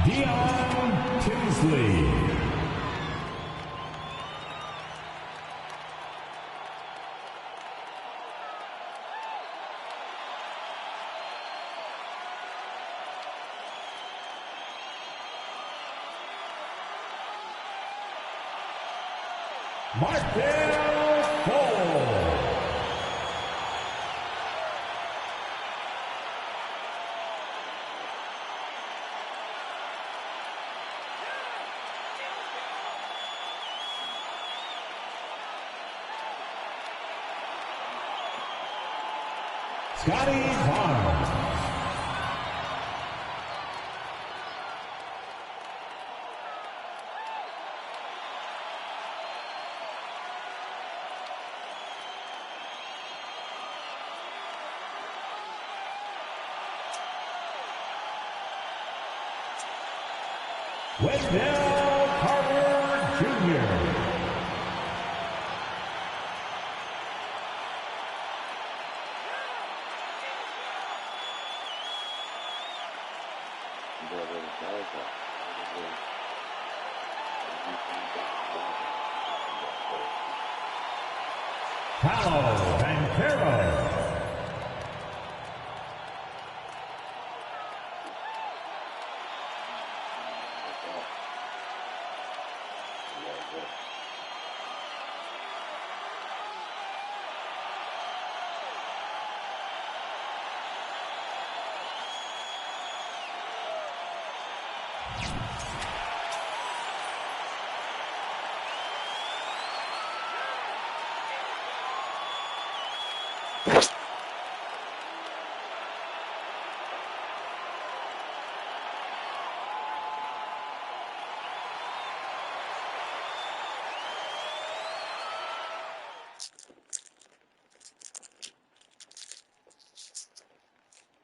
Dion Tinsley. Markelle Fultz. Scotty Barnes. Wendell Carter Jr. Paolo Banchero.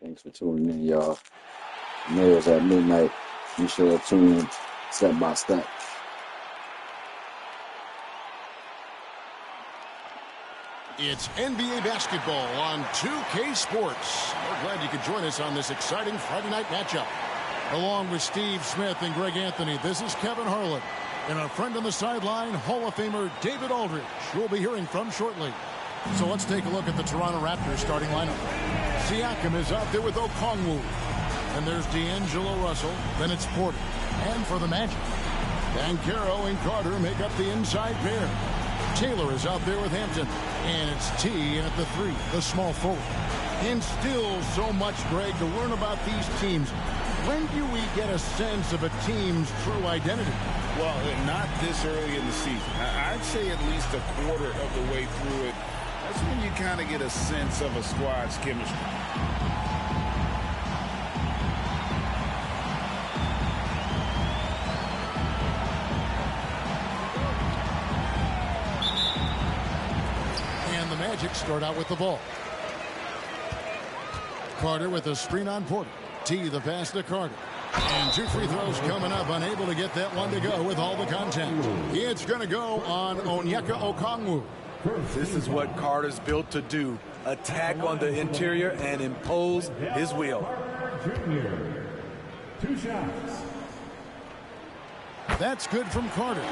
Thanks for tuning in, y'all. Nails at midnight. Be sure to tune in step by step. It's NBA basketball on 2K Sports. We're glad you could join us on this exciting Friday night matchup. Along with Steve Smith and Greg Anthony, this is Kevin Harlan. And our friend on the sideline, Hall of Famer David Aldridge, who we'll be hearing from shortly. So let's take a look at the Toronto Raptors starting lineup. Siakam is out there with Okongwu. And there's D'Angelo Russell. Then it's Porter. And for the Magic, Banchero and Carter make up the inside pair. Taylor is out there with Hampton. And it's T at the 3, the small forward. And still so much, Greg, to learn about these teams. When do we get a sense of a team's true identity? Well, not this early in the season. I'd say at least a quarter of the way through it. That's when you kind of get a sense of a squad's chemistry. And the Magic start out with the ball. Carter with a screen on Porter. T, the pass to Carter. And 2 free throws coming up, unable to get that one to go with all the contact. It's going to go on Onyeka Okongwu. This is what Carter's built to do. Attack on the interior and impose his will. Jr. 2 shots. That's good from Carter.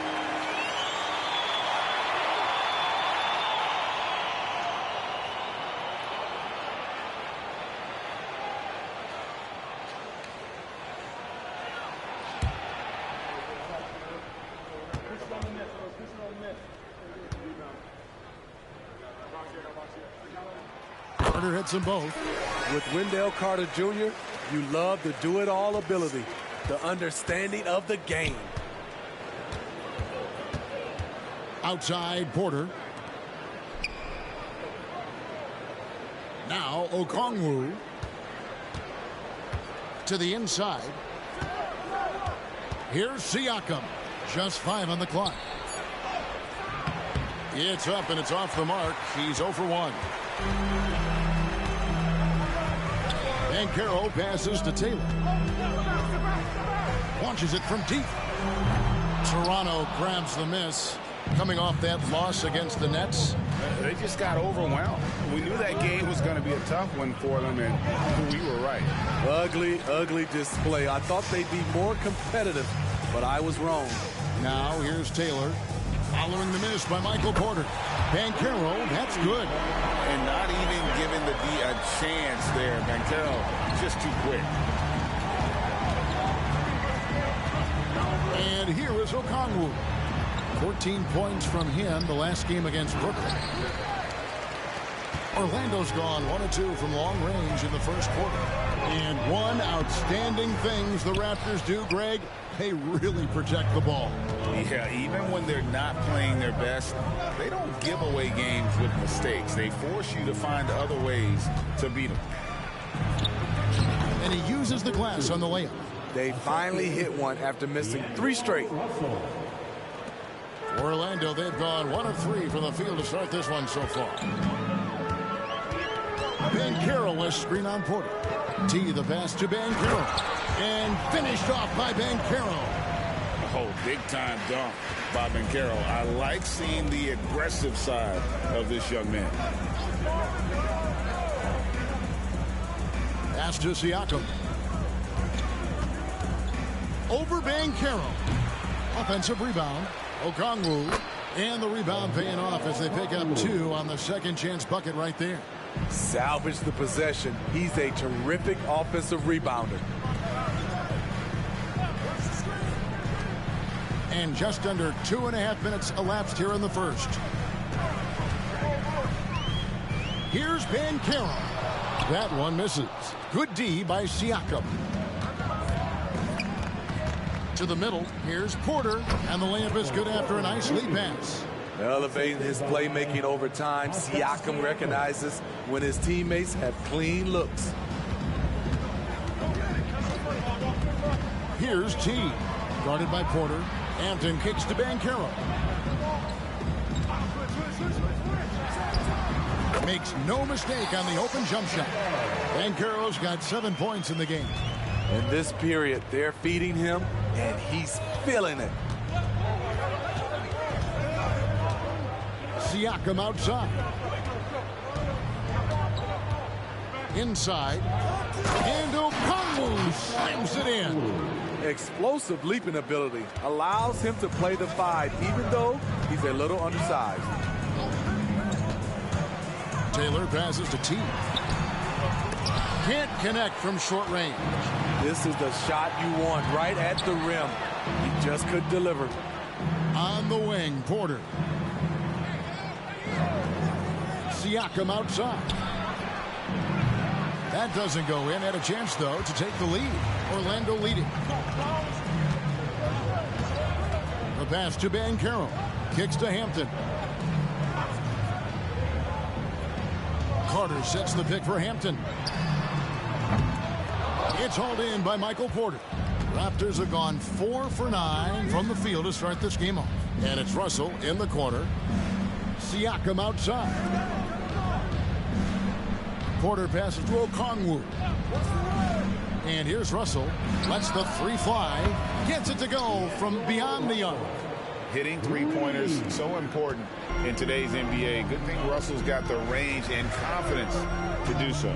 Carter hits them both. With Wendell Carter Jr., you love the do-it-all ability, the understanding of the game. Outside Porter. Now Okongwu to the inside. Here's Siakam. Just 5 on the clock. It's up and it's off the mark. He's 0 for 1. Banchero passes to Taylor. Launches it from deep. Toronto grabs the miss. Coming off that loss against the Nets. They just got overwhelmed. We knew that game was going to be a tough one for them, and we were right. Ugly, ugly display. I thought they'd be more competitive, but I was wrong. Now here's Taylor. Following the miss by Michael Porter. Banchero, that's good. And not even giving the D a chance there. Banchero, just too quick. And here is Okongwu. 14 points from him the last game against Brooklyn. Orlando's gone 1 of 2 from long range in the first quarter. And one outstanding things the Raptors do, Greg, they really protect the ball. Yeah, even when they're not playing their best, they don't give away games with mistakes. They force you to find other ways to beat them. And he uses the glass on the layup. They finally hit one after missing 3 straight. Orlando, they've gone 1 of 3 from the field to start this one so far. Banchero with screen on Porter. T, the pass to Banchero. And finished off by Banchero. Oh, big-time dunk by Banchero. I like seeing the aggressive side of this young man. Pass to Siakam. Over Banchero. Offensive rebound. Okongwu. And the rebound paying off as they pick up 2 on the second chance bucket right there. Salvage the possession. He's a terrific offensive rebounder. And just under 2.5 minutes elapsed here in the first. Here's Banchero. That one misses. Good D by Siakam. To the middle. Here's Porter. And the layup is good after a nice lead pass. Elevating his playmaking over time, Siakam recognizes when his teammates have clean looks. Here's T. Guarded by Porter. Hampton kicks to Banchero. makes no mistake on the open jump shot. Banchero's got 7 points in the game. In this period, they're feeding him, and he's feeling it. Siakam outside. Inside. And Okongwu slams it in. Explosive leaping ability allows him to play the 5, even though he's a little undersized. Taylor passes to T. Can't connect from short range. This is the shot you want right at the rim. He just couldn't deliver. On the wing, Porter. Siakam outside. That doesn't go in. Had a chance, though, to take the lead. Orlando leading. The pass to Banchero. Kicks to Hampton. Carter sets the pick for Hampton. It's hauled in by Michael Porter. Raptors have gone 4 for 9 from the field to start this game off. And it's Russell in the corner. Siakam outside. Porter passes to Okongwu. And here's Russell. Lets the 3 fly. Gets it to go from beyond the arc. Hitting three-pointers, so important in today's NBA. Good thing Russell's got the range and confidence to do so.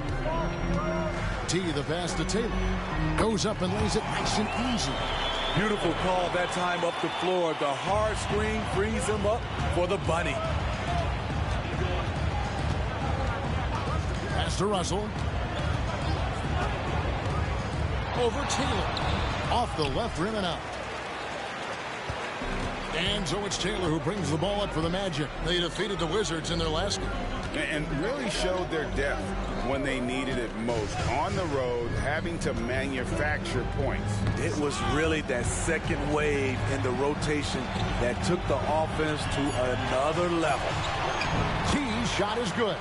T, the pass to Taylor. Goes up and lays it nice and easy. Beautiful call that time up the floor. The hard screen frees him up for the bunny. Pass to Russell. Over Taylor. Off the left rim and out. And so it's Taylor who brings the ball up for the Magic. They defeated the Wizards in their last game. And really showed their depth when they needed it most. On the road, having to manufacture points. It was really that second wave in the rotation that took the offense to another level. T's shot is good.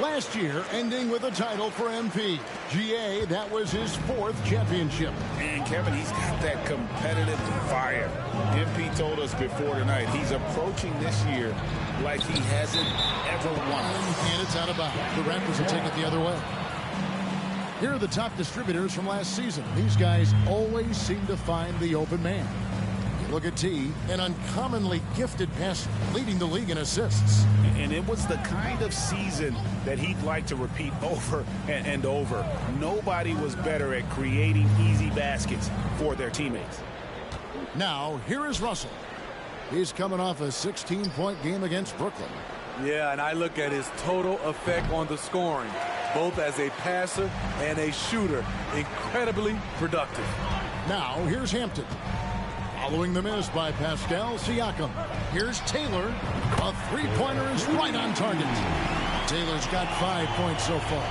Last year, ending with a title for MP. GA, that was his 4th championship. And Kevin, he's got that competitive fire. MP told us before tonight, he's approaching this year like he hasn't ever won. And it's out of bounds. The Raptors will take it the other way. Here are the top distributors from last season. These guys always seem to find the open man. Look at T, an uncommonly gifted passer, leading the league in assists. And it was the kind of season that he'd like to repeat over and over. Nobody was better at creating easy baskets for their teammates. Now, here is Russell. He's coming off a 16-point game against Brooklyn. Yeah, and I look at his total effect on the scoring, both as a passer and a shooter. Incredibly productive. Now, here's Hampton. Following the miss by Pascal Siakam. Here's Taylor. A three-pointer is right on target. Taylor's got 5 points so far.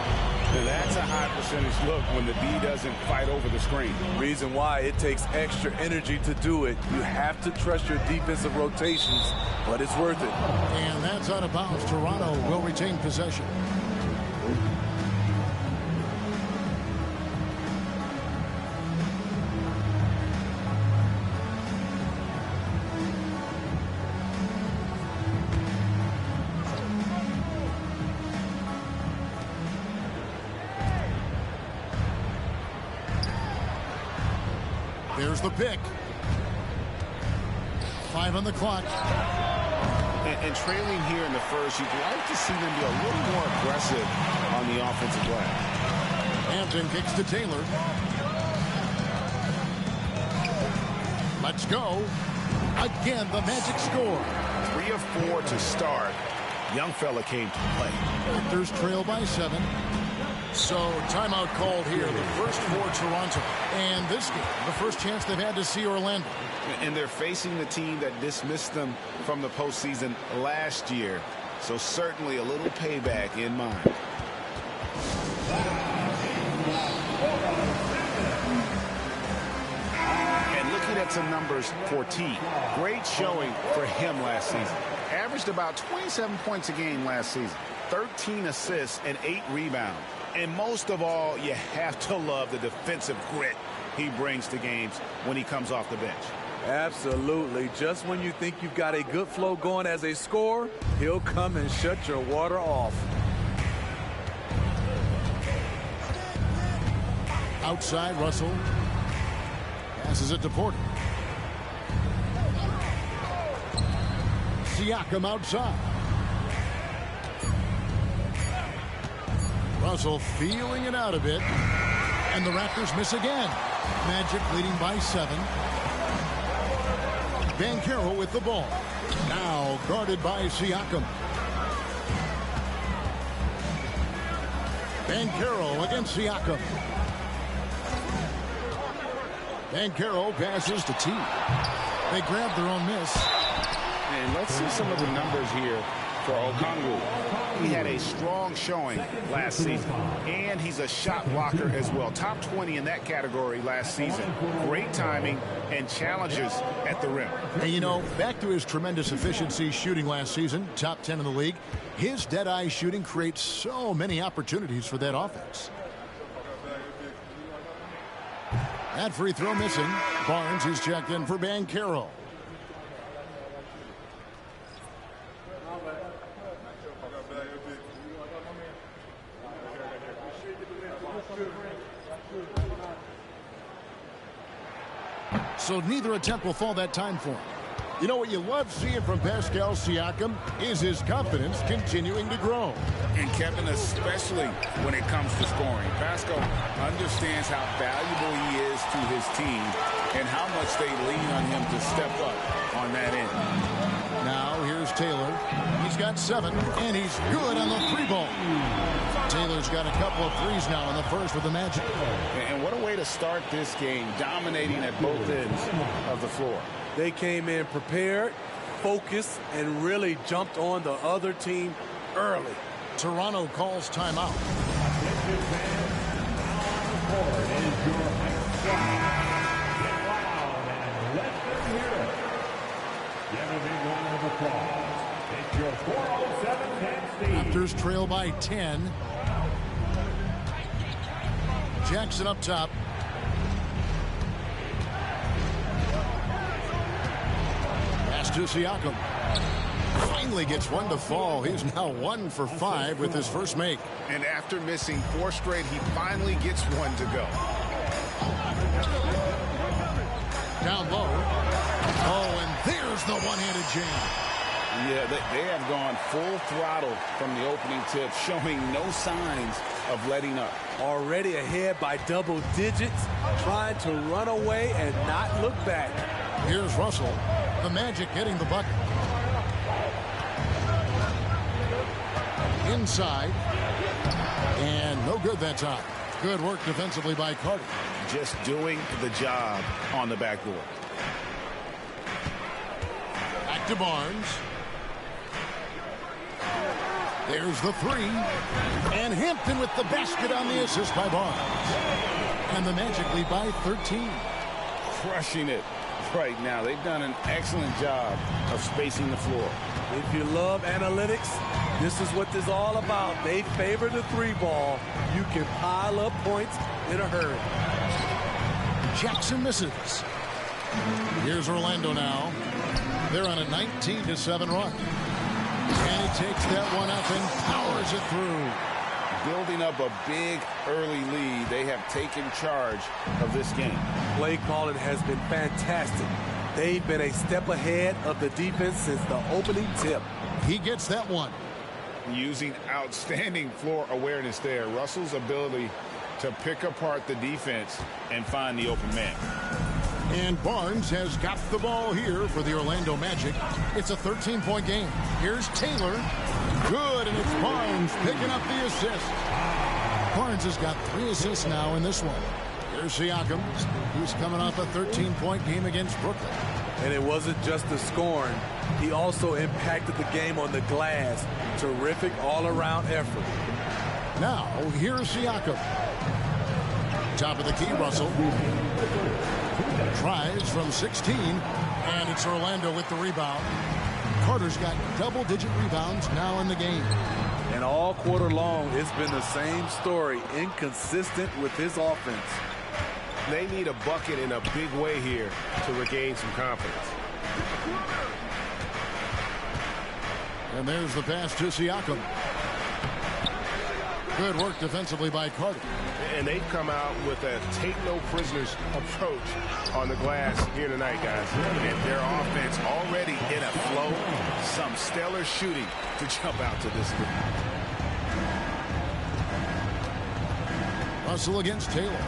That's a high percentage look when the D doesn't fight over the screen. Reason why it takes extra energy to do it. You have to trust your defensive rotations, but it's worth it. And that's out of bounds. Toronto will retain possession. There's the pick. 5 on the clock. And trailing here in the first, you'd like to see them be a little more aggressive on the offensive glass. Hampton kicks to Taylor. Let's go. Again, the Magic score. 3 of 4 to start. Young fella came to play. Raptors trail by 7. So, timeout called here, the first for Toronto. And this game, the first chance they've had to see Orlando. And they're facing the team that dismissed them from the postseason last year. So, certainly a little payback in mind. And looking at some numbers for T. Great showing for him last season. Averaged about 27 points a game last season. 13 assists and 8 rebounds. And most of all, you have to love the defensive grit he brings to games when he comes off the bench. Absolutely. Just when you think you've got a good flow going as a scorer, he'll come and shut your water off. Outside, Russell. Passes it to Porter. Siakam outside. Russell feeling it out a bit. And the Raptors miss again. Magic leading by 7. Banchero with the ball. Now guarded by Siakam. Banchero against Siakam. Banchero passes to T. They grab their own miss. And let's see some of the numbers here for Okongwu. He had a strong showing last season, and he's a shot blocker as well. Top 20 in that category last season. Great timing and challenges at the rim. And you know, back to his tremendous efficiency shooting last season, top 10 in the league, his dead-eye shooting creates so many opportunities for that offense. That free throw missing. Barnes is checked in for Banchero. So neither attempt will fall that time for him. You know what you love seeing from Pascal Siakam is his confidence continuing to grow. And Kevin, especially when it comes to scoring. Pascal understands how valuable he is to his team and how much they lean on him to step up on that end. Now here's Taylor. He's got 7, and he's good on the 3-ball. Taylor's got a couple of threes now in the first with the Magic. And what a way to start this game, dominating at both ends of the floor. They came in prepared, focused, and really jumped on the other team early. Toronto calls timeout. Raptors trail by 10. Jackson up top. Pass to Siakam. Finally gets one to fall. He's now 1 for 5 with his first make. And after missing 4 straight, he finally gets one to go. Down low. Oh, and there's the one-handed jam. Yeah, they have gone full throttle from the opening tip, showing no signs of letting up. Already ahead by double digits, trying to run away and not look back. Here's Russell. The Magic getting the bucket. Inside. And no good that time. Good work defensively by Carter. Just doing the job on the backboard. Back to Barnes. There's the 3. And Hampton with the basket on the assist by Barnes. And the Magic lead by 13. Crushing it right now. They've done an excellent job of spacing the floor. If you love analytics, this is what this is all about. They favor the 3-ball. You can pile up points in a hurry. Jackson misses. Here's Orlando now. They're on a 19-7 run. And he takes that one up and powers it through. Building up a big early lead. They have taken charge of this game. Play calling has been fantastic. They've been a step ahead of the defense since the opening tip. He gets that one. Using outstanding floor awareness there. Russell's ability to pick apart the defense and find the open man. And Barnes has got the ball here for the Orlando Magic. It's a 13-point game. Here's Taylor. Good, and it's Barnes picking up the assist. Barnes has got 3 assists now in this one. Here's Siakam. He's coming off a 13-point game against Brooklyn. And it wasn't just the scoring. He also impacted the game on the glass. Terrific all-around effort. Now, here's Siakam. Top of the key, Russell. Tries from 16, and it's Orlando with the rebound. Carter's got double-digit rebounds now in the game. And all quarter long, it's been the same story, inconsistent with his offense. They need a bucket in a big way here to regain some confidence. And there's the pass to Siakam. Good work defensively by Carter. And they've come out with a take-no-prisoners approach on the glass here tonight, guys. And their offense already in a flow. Some stellar shooting to jump out to this lead. Russell against Taylor.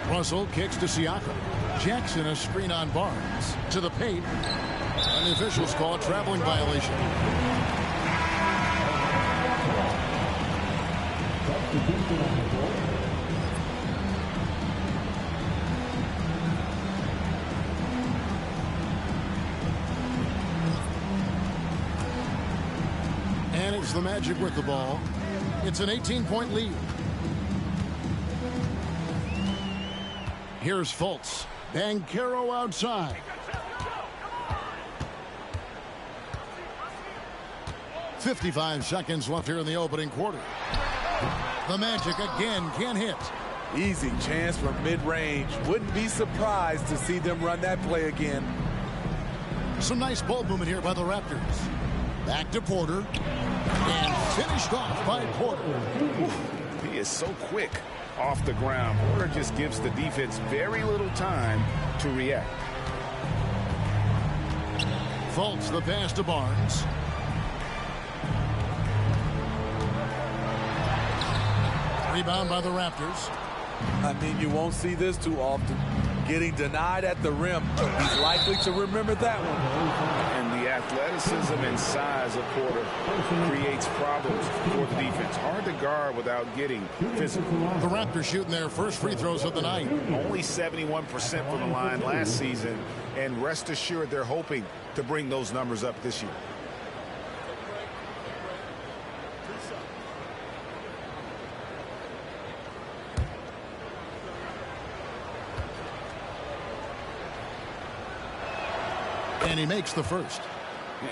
Russell kicks to Siakam. Jackson a screen on Barnes. To the paint. And the officials call a traveling violation. And it's the Magic with the ball. It's an 18-point lead. Here's Fultz. Banchero outside. 55 seconds left here in the opening quarter. The Magic again can't hit. Easy chance from mid-range. Wouldn't be surprised to see them run that play again. Some nice ball movement here by the Raptors. Back to Porter. And finished off by Porter. He is so quick off the ground. Porter just gives the defense very little time to react. Fultz the pass to Barnes. Rebound by the Raptors. I mean, you won't see this too often. Getting denied at the rim. He's likely to remember that one. And the athleticism and size of Porter creates problems for the defense. Hard to guard without getting physical. The Raptors shooting their first free throws of the night. Only 71% from the line last season. And rest assured they're hoping to bring those numbers up this year. And he makes the first.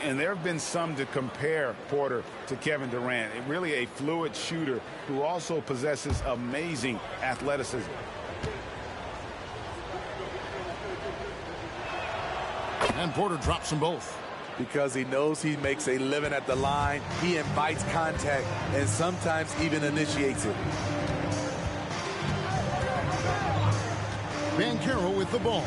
And there have been some to compare Porter to Kevin Durant. Really a fluid shooter who also possesses amazing athleticism. And Porter drops them both. Because he knows he makes a living at the line, he invites contact and sometimes even initiates it. Banchero with the ball.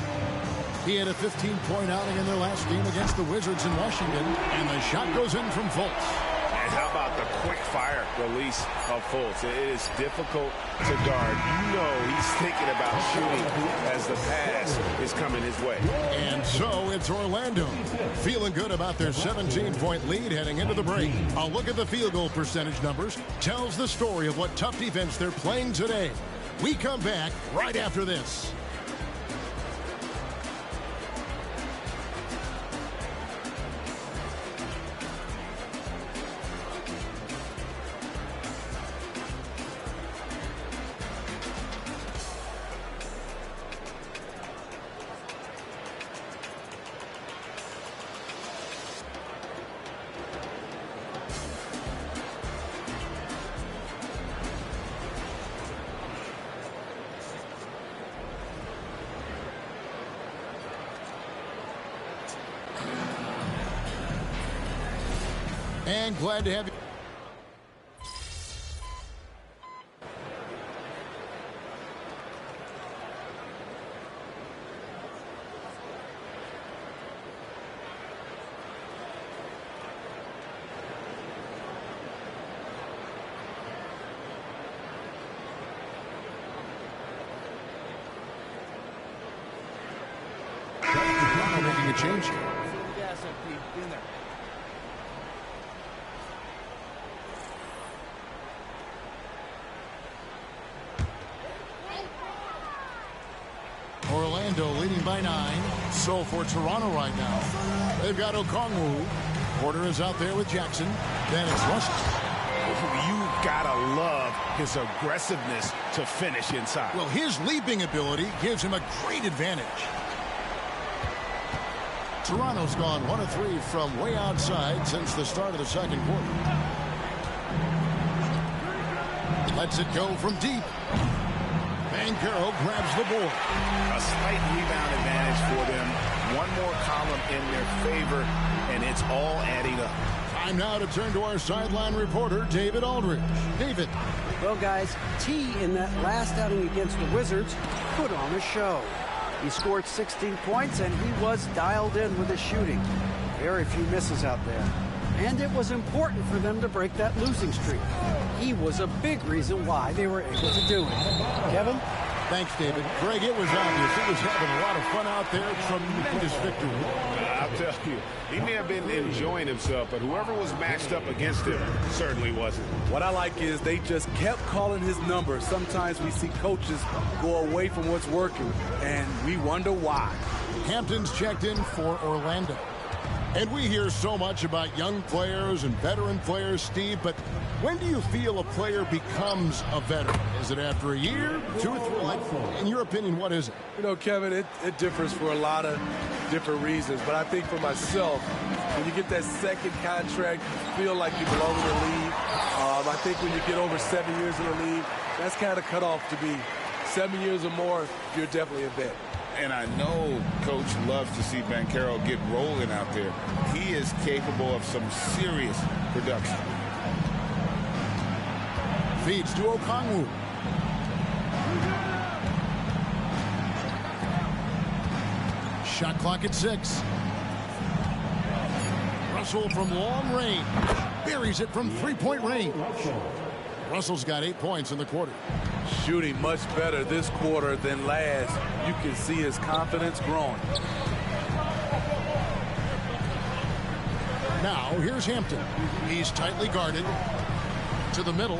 He had a 15-point outing in their last game against the Wizards in Washington. And the shot goes in from Fultz. And how about the quick fire release of Fultz? It is difficult to guard. You know he's thinking about shooting as the pass is coming his way. And so it's Orlando feeling good about their 17-point lead heading into the break. A look at the field goal percentage numbers tells the story of what tough defense they're playing today. We come back right after this. And glad to have you. Making a change here. Orlando leading by 9. So for Toronto right now, they've got Okongwu. Porter is out there with Jackson. Then it's Russell. You've got to love his aggressiveness to finish inside. Well, his leaping ability gives him a great advantage. Toronto's gone 1 of 3 from way outside since the start of the second quarter. Lets it go from deep. Banchero grabs the board. A slight rebound advantage for them. One more column in their favor, and it's all adding up. Time now to turn to our sideline reporter, David Aldridge. David. Well, guys, T in that last outing against the Wizards put on a show. He scored 16 points, and he was dialed in with his shooting. Very few misses out there. And it was important for them to break that losing streak. He was a big reason why they were able to do it. Kevin? Thanks, David. Greg, it was obvious. He was having a lot of fun out there. Tremendous victory. I'll tell you, he may have been enjoying himself, but whoever was matched up against him certainly wasn't. What I like is they just kept calling his number. Sometimes we see coaches go away from what's working, and we wonder why. Hampton's checked in for Orlando. And we hear so much about young players and veteran players, Steve, but when do you feel a player becomes a veteran? Is it after a year, 2 or 3? In your opinion, what is it? You know, Kevin, it differs for a lot of different reasons, but I think for myself, when you get that second contract, you feel like you belong in the league. I think when you get over 7 years in the league, that's kind of cut off to be 7 years or more, you're definitely a vet. And I know Coach loves to see Banchero get rolling out there. He is capable of some serious production. Feeds to Okongwu. Shot clock at 6. Russell from long range. Buries it from three-point range. Russell's got 8 points in the quarter. Shooting much better this quarter than last. You can see his confidence growing. Now, here's Hampton. He's tightly guarded. To the middle.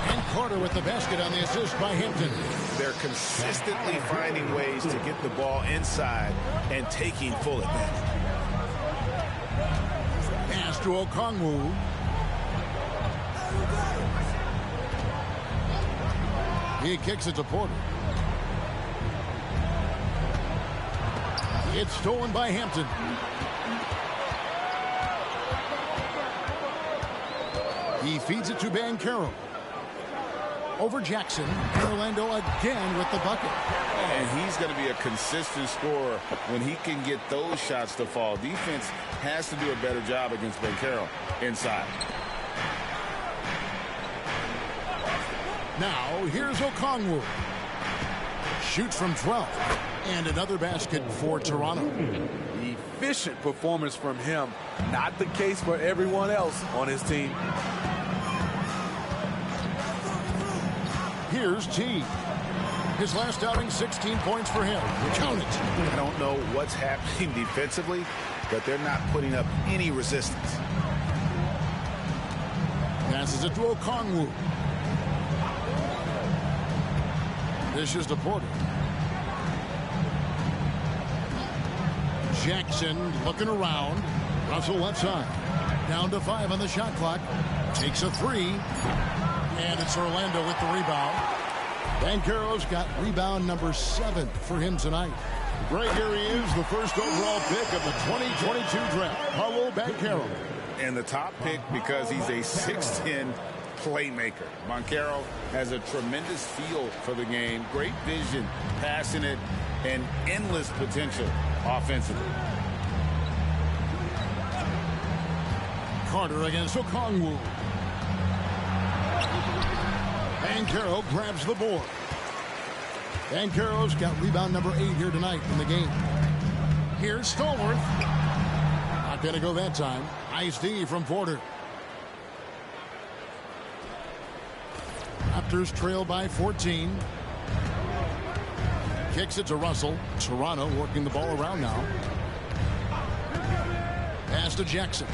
And Carter with the basket on the assist by Hampton. They're consistently finding ways to get the ball inside and taking full advantage. Pass to Okongwu. He kicks it to Porter. It's stolen by Hampton. He feeds it to Banchero. Over Jackson. And Orlando again with the bucket. And he's going to be a consistent scorer when he can get those shots to fall. Defense has to do a better job against Banchero inside. Now, here's Okongwu. Shoots from 12. And another basket for Toronto. Efficient performance from him. Not the case for everyone else on his team. Here's T. His last outing, 16 points for him. Count it. I don't know what's happening defensively, but they're not putting up any resistance. Passes it to Okongwu. Dishes to Porter. Jackson looking around. Russell left side. Down to 5 on the shot clock. Takes a 3. And it's Orlando with the rebound. Banchero's got rebound number 7 for him tonight. Greg, here he is, the first overall pick of the 2022 draft. Paolo Banchero. And the top pick because he's a 6'10" playmaker. Banchero has a tremendous feel for the game, great vision, passing it, and endless potential offensively. Carter against Okongwu. Banchero grabs the board. Banchero's got rebound number 8 here tonight in the game. Here's Stallworth. Not going to go that time. Nice D from Porter. Raptors trail by 14. Kicks it to Russell. Toronto working the ball around now. Pass to Jackson.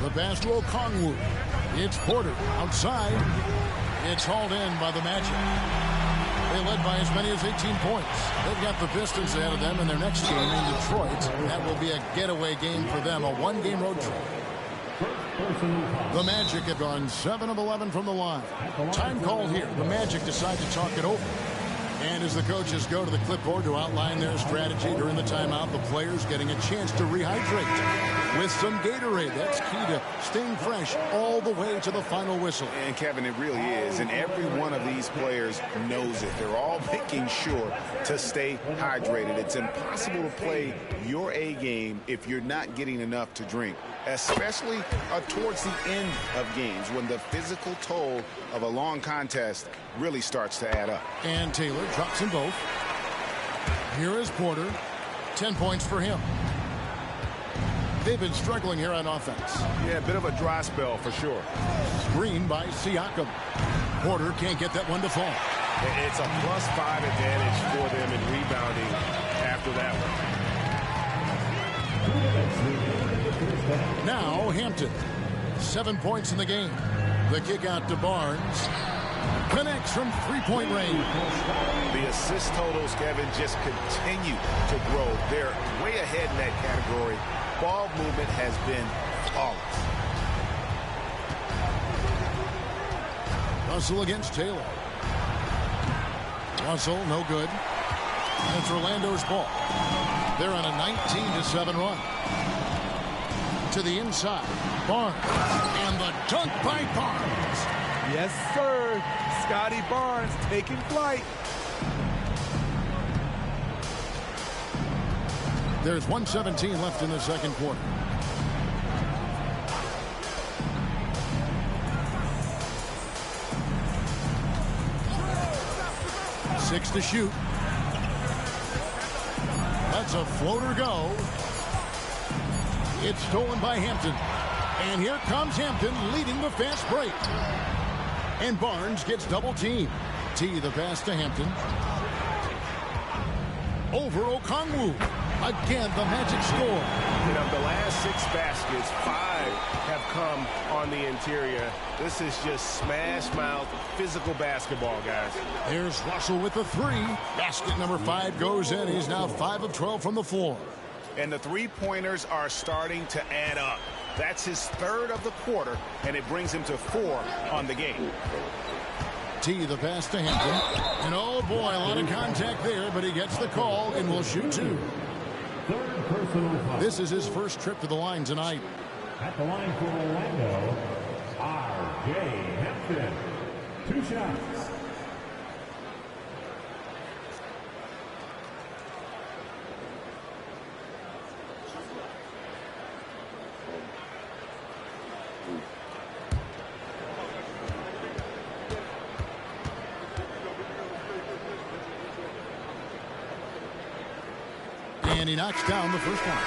The pass to Okongwu. It's Porter outside. It's hauled in by the Magic. They led by as many as 18 points. They've got the Pistons ahead of them in their next game in Detroit. That will be a getaway game for them, a one-game road trip. The Magic have gone 7 of 11 from the line. Time called here. The Magic decide to talk it over. And as the coaches go to the clipboard to outline their strategy during the timeout, the players getting a chance to rehydrate with some Gatorade. That's key to staying fresh all the way to the final whistle. And Kevin, it really is. And every one of these players knows it. They're all making sure to stay hydrated. It's impossible to play your A game if you're not getting enough to drink, especially towards the end of games when the physical toll of a long contest really starts to add up. And Taylor drops them both. Here is Porter. 10 points for him. They've been struggling here on offense. Yeah, a bit of a dry spell for sure. Screen by Siakam. Porter can't get that one to fall. It's a +5 advantage for them in rebounding after that one. Now Hampton. 7 points in the game. The kick out to Barnes. Connects from three-point range. The assist totals, Kevin, just continue to grow. They're way ahead in that category. Ball movement has been flawless. Russell against Taylor. Russell, no good. It's Orlando's ball. They're on a 19-7 run. To the inside. Barnes. And the dunk by Barnes. Yes, sir. Scotty Barnes taking flight. There's 1:17 left in the second quarter. Six to shoot. That's a floater go. It's stolen by Hampton. And here comes Hampton leading the fast break. And Barnes gets double teamed. T the pass to Hampton. Over Okongwu. Again, the Magic score. You know, the last 6 baskets, 5 have come on the interior. This is just smash-mouth, physical basketball, guys. Here's Russell with the 3. Basket number 5 goes in. He's now 5 of 12 from the floor. And the three-pointers are starting to add up. That's his 3rd of the quarter, and it brings him to 4 on the game. T the pass to Hampton. And oh boy, a lot of contact there, but he gets the call and will shoot 2. Third personal foul. This is his first trip to the line tonight. At the line for Orlando, R.J. Hampton. 2 shots. And he knocks down the first one.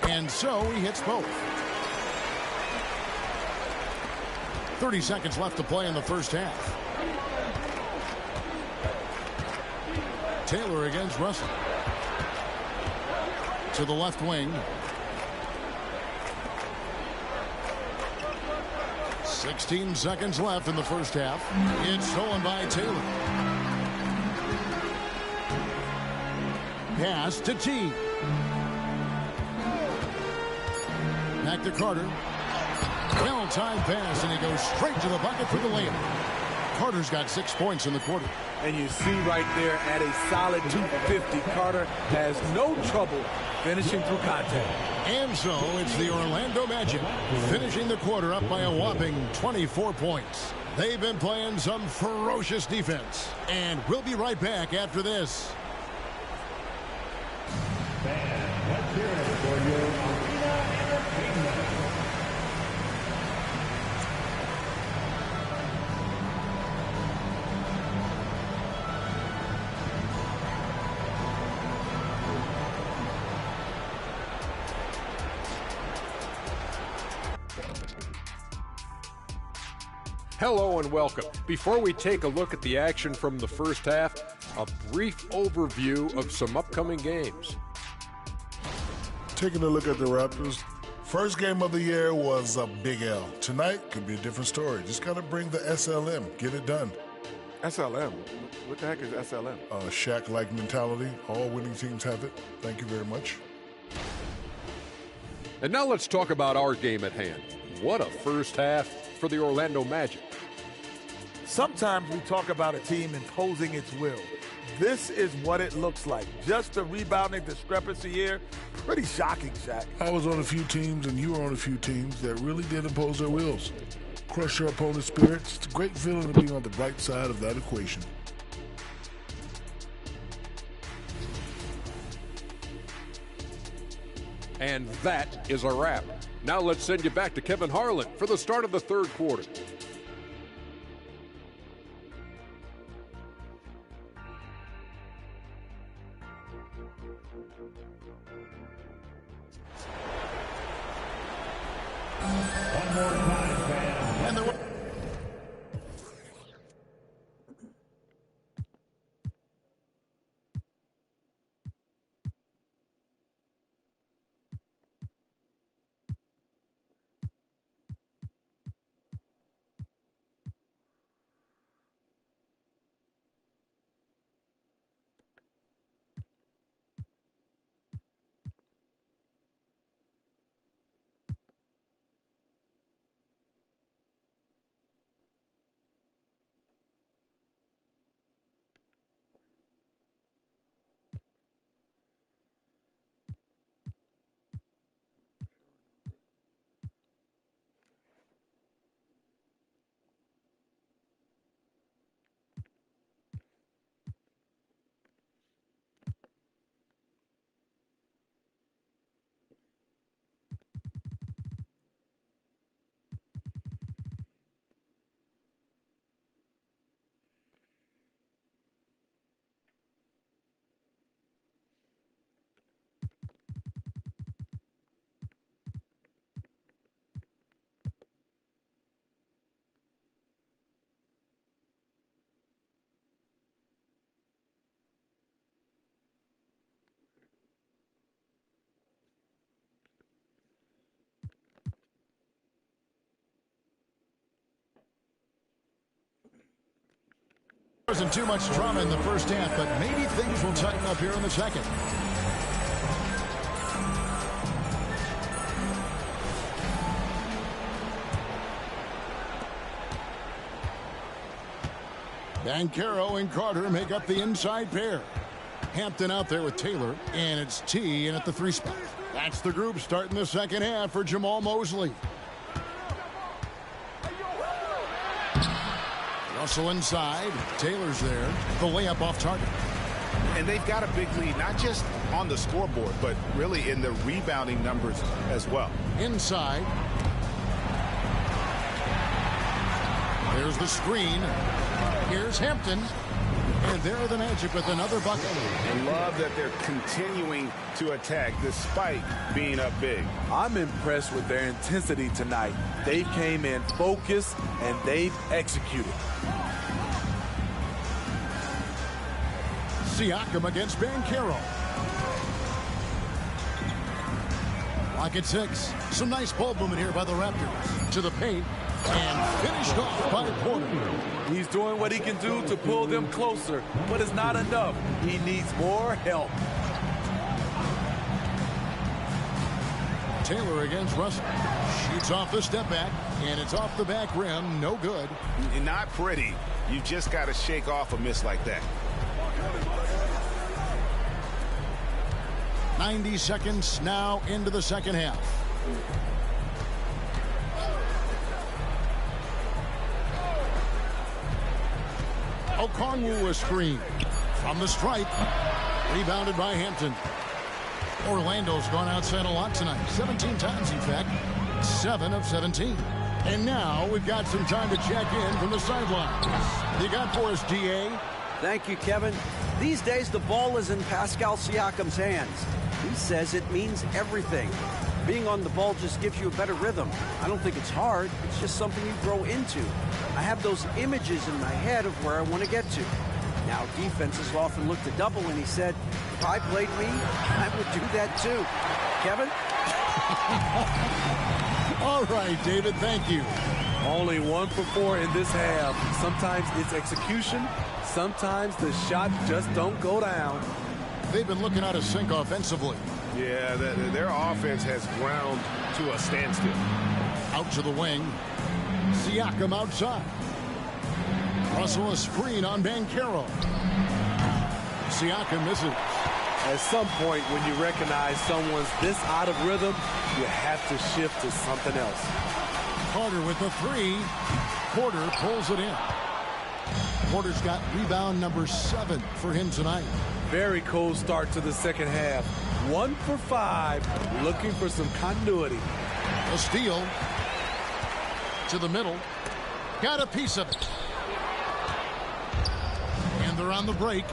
And so he hits both. 30 seconds left to play in the first half. Taylor against Russell. To the left wing. 16 seconds left in the first half. It's stolen by Taylor. Pass to T. Back to Carter. Well-timed pass, and he goes straight to the bucket for the layup. Carter's got 6 points in the quarter. And you see right there at a solid 250, Carter has no trouble finishing through contact. And so it's the Orlando Magic finishing the quarter up by a whopping 24 points. They've been playing some ferocious defense. And we'll be right back after this. And let's hear it for your Arena Entertainment. Hello and welcome. Before we take a look at the action from the first half, a brief overview of some upcoming games. Taking a look at the Raptors, First game of the year was a big L. Tonight could be a different story. Just got to bring the SLM. Get it done. SLM? What the heck is SLM? Shaq-like mentality. All winning teams have it. Thank you very much. And now let's talk about our game at hand. What a first half for the Orlando Magic. Sometimes we talk about a team imposing its will. This is what it looks like. Just a rebounding discrepancy here. Pretty shocking, Shaq. I was on a few teams, and you were on a few teams that really did impose their wills. Crush your opponent's spirits. It's a great feeling to be on the right side of that equation. And that is a wrap. Now let's send you back to Kevin Harlan for the start of the third quarter. One more time, fans. And the wasn't too much drama in the first half, but maybe things will tighten up here in the second. Banchero and Carter make up the inside pair. Hampton out there with Taylor, and it's T in at the 3 spot. That's the group starting the second half for Jamal Mosley. Russell inside. Taylor's there. The layup off target. And they've got a big lead, not just on the scoreboard, but really in the rebounding numbers as well. Inside. There's the screen. Here's Hampton. And there are the Magic with another bucket. I love that they're continuing to attack despite being up big. I'm impressed with their intensity tonight. They came in focused and they've executed. Siakam against Banchero. Lock at 6. Some nice ball movement here by the Raptors. To the paint. And finished off by Porter. He's doing what he can do to pull them closer, but it's not enough. He needs more help. Taylor against Russell. Shoots off the step back, and it's off the back rim. No good. Not pretty. You just got to shake off a miss like that. 90 seconds now into the second half. Okongwu a screen from the stripe. Rebounded by Hampton. Orlando's gone outside a lot tonight. 17 times, in fact. 7 of 17. And now we've got some time to check in from the sidelines. You got for us, DA? Thank you, Kevin. These days, the ball is in Pascal Siakam's hands. He says it means everything. Being on the ball just gives you a better rhythm. I don't think it's hard. It's just something you grow into. I have those images in my head of where I want to get to. Now, defenses often look to double, and he said, if I played me, I would do that too. Kevin? All right, David, thank you. Only 1 for 4 in this half. Sometimes it's execution. Sometimes the shot just don't go down. They've been looking out of sync offensively. Yeah, their offense has ground to a standstill. Out to the wing. Siakam outside. Russell a screen on Banchero. Siakam misses. At some point, when you recognize someone's this out of rhythm, you have to shift to something else. Carter with the 3. Porter pulls it in. Porter's got rebound number 7 for him tonight. Very cold start to the second half. 1 for 5, looking for some continuity. A steal to the middle. Got a piece of it. And they're on the break.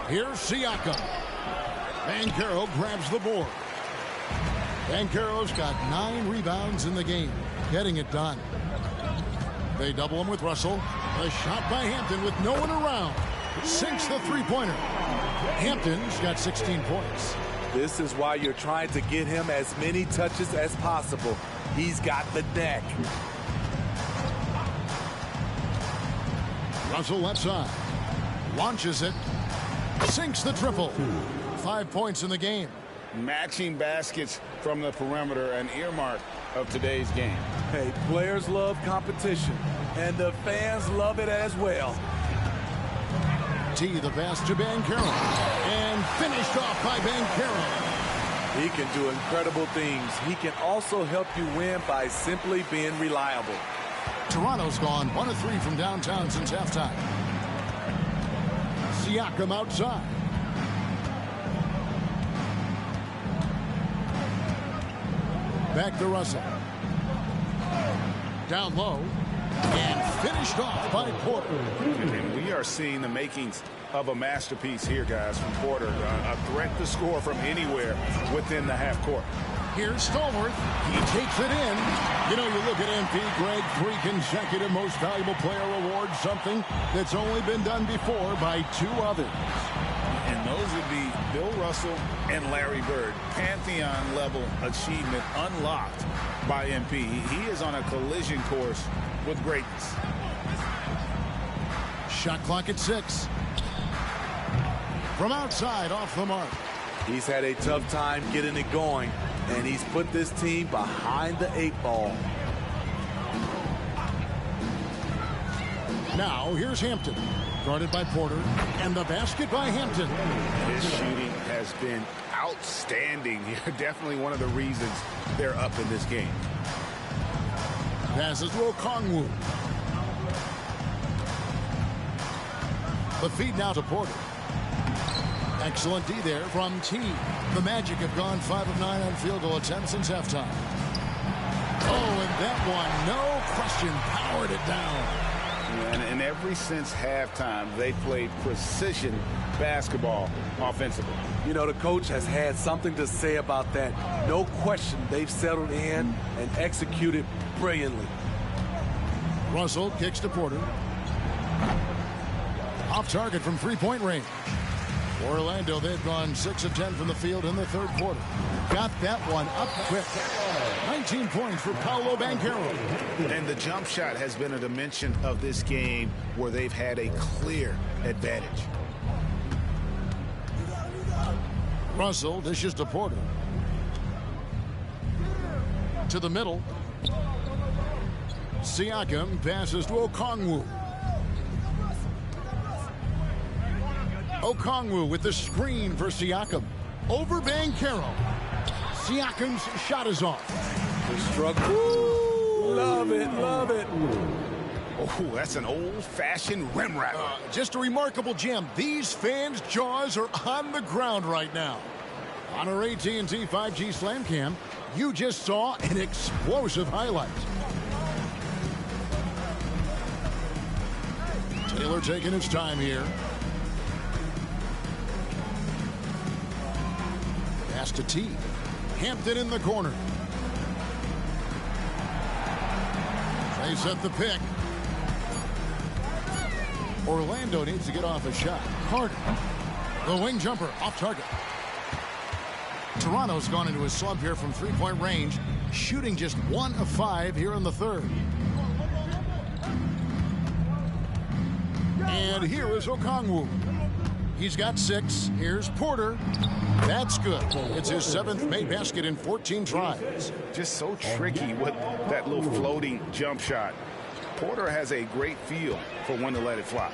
Here's Siakam. Banchero grabs the board. Banchero's got 9 rebounds in the game, getting it done. They double him with Russell. A shot by Hampton with no one around. Sinks the three-pointer. Hampton's got 16 points. This is why you're trying to get him as many touches as possible. He's got the neck. Russell left side. Launches it. Sinks the triple. 5 points in the game. Matching baskets from the perimeter, an earmark of today's game. Hey, players love competition, and the fans love it as well. T the pass to Banchero. And finished off by Banchero. He can do incredible things. He can also help you win by simply being reliable. Toronto's gone 1 of 3 from downtown since halftime. Siakam outside. Back to Russell. Down low. And finished off by Porter. And we are seeing the makings of a masterpiece here, guys, from Porter. A threat to score from anywhere within the half court. Here's Stallworth. He takes it in. You know, you look at MP, Greg, 3 consecutive most valuable player awards, something that's only been done before by 2 others. And those would be Bill Russell and Larry Bird. Pantheon-level achievement unlocked by MP. He is on a collision course with greatness. Shot clock at 6. From outside, off the mark. He's had a tough time getting it going, and he's put this team behind the 8 ball. Now, here's Hampton. Guarded by Porter, and the basket by Hampton. His shooting has been outstanding here. Definitely one of the reasons they're up in this game. Passes to Okongwu. The feed now to Porter. Excellent D there from T. The Magic have gone 5 of 9 on field goal attempts since halftime. Oh, and that one, no question, powered it down. And ever since halftime, they played precision basketball offensively. You know, the coach has had something to say about that. No question, they've settled in and executed brilliantly. Russell kicks to Porter. Off target from three-point range. Orlando, they've gone 6 of 10 from the field in the third quarter. Got that one up quick. 19 points for Paolo Banchero. And the jump shot has been a dimension of this game where they've had a clear advantage. Russell dishes to Porter. To the middle. Siakam passes to Okongwu. Okongwu with the screen for Siakam. Over Banchero. Siakam's shot is off. The struggle. Love it, love it. Oh, that's an old-fashioned rim wrap. Just a remarkable gem. These fans' jaws are on the ground right now. On our AT&T 5G Slam Cam, you just saw an explosive highlight. Taylor taking his time here. Pass to T. Hampton in the corner. They set the pick. Orlando needs to get off a shot. Carter. The wing jumper off target. Toronto's gone into a slump here from three-point range, shooting just 1 of 5 here in the third. And here is Okongwu. He's got 6. Here's Porter. That's good. It's his 7th made basket in 14 tries. Just so tricky with that little floating jump shot. Porter has a great feel for when to let it fly.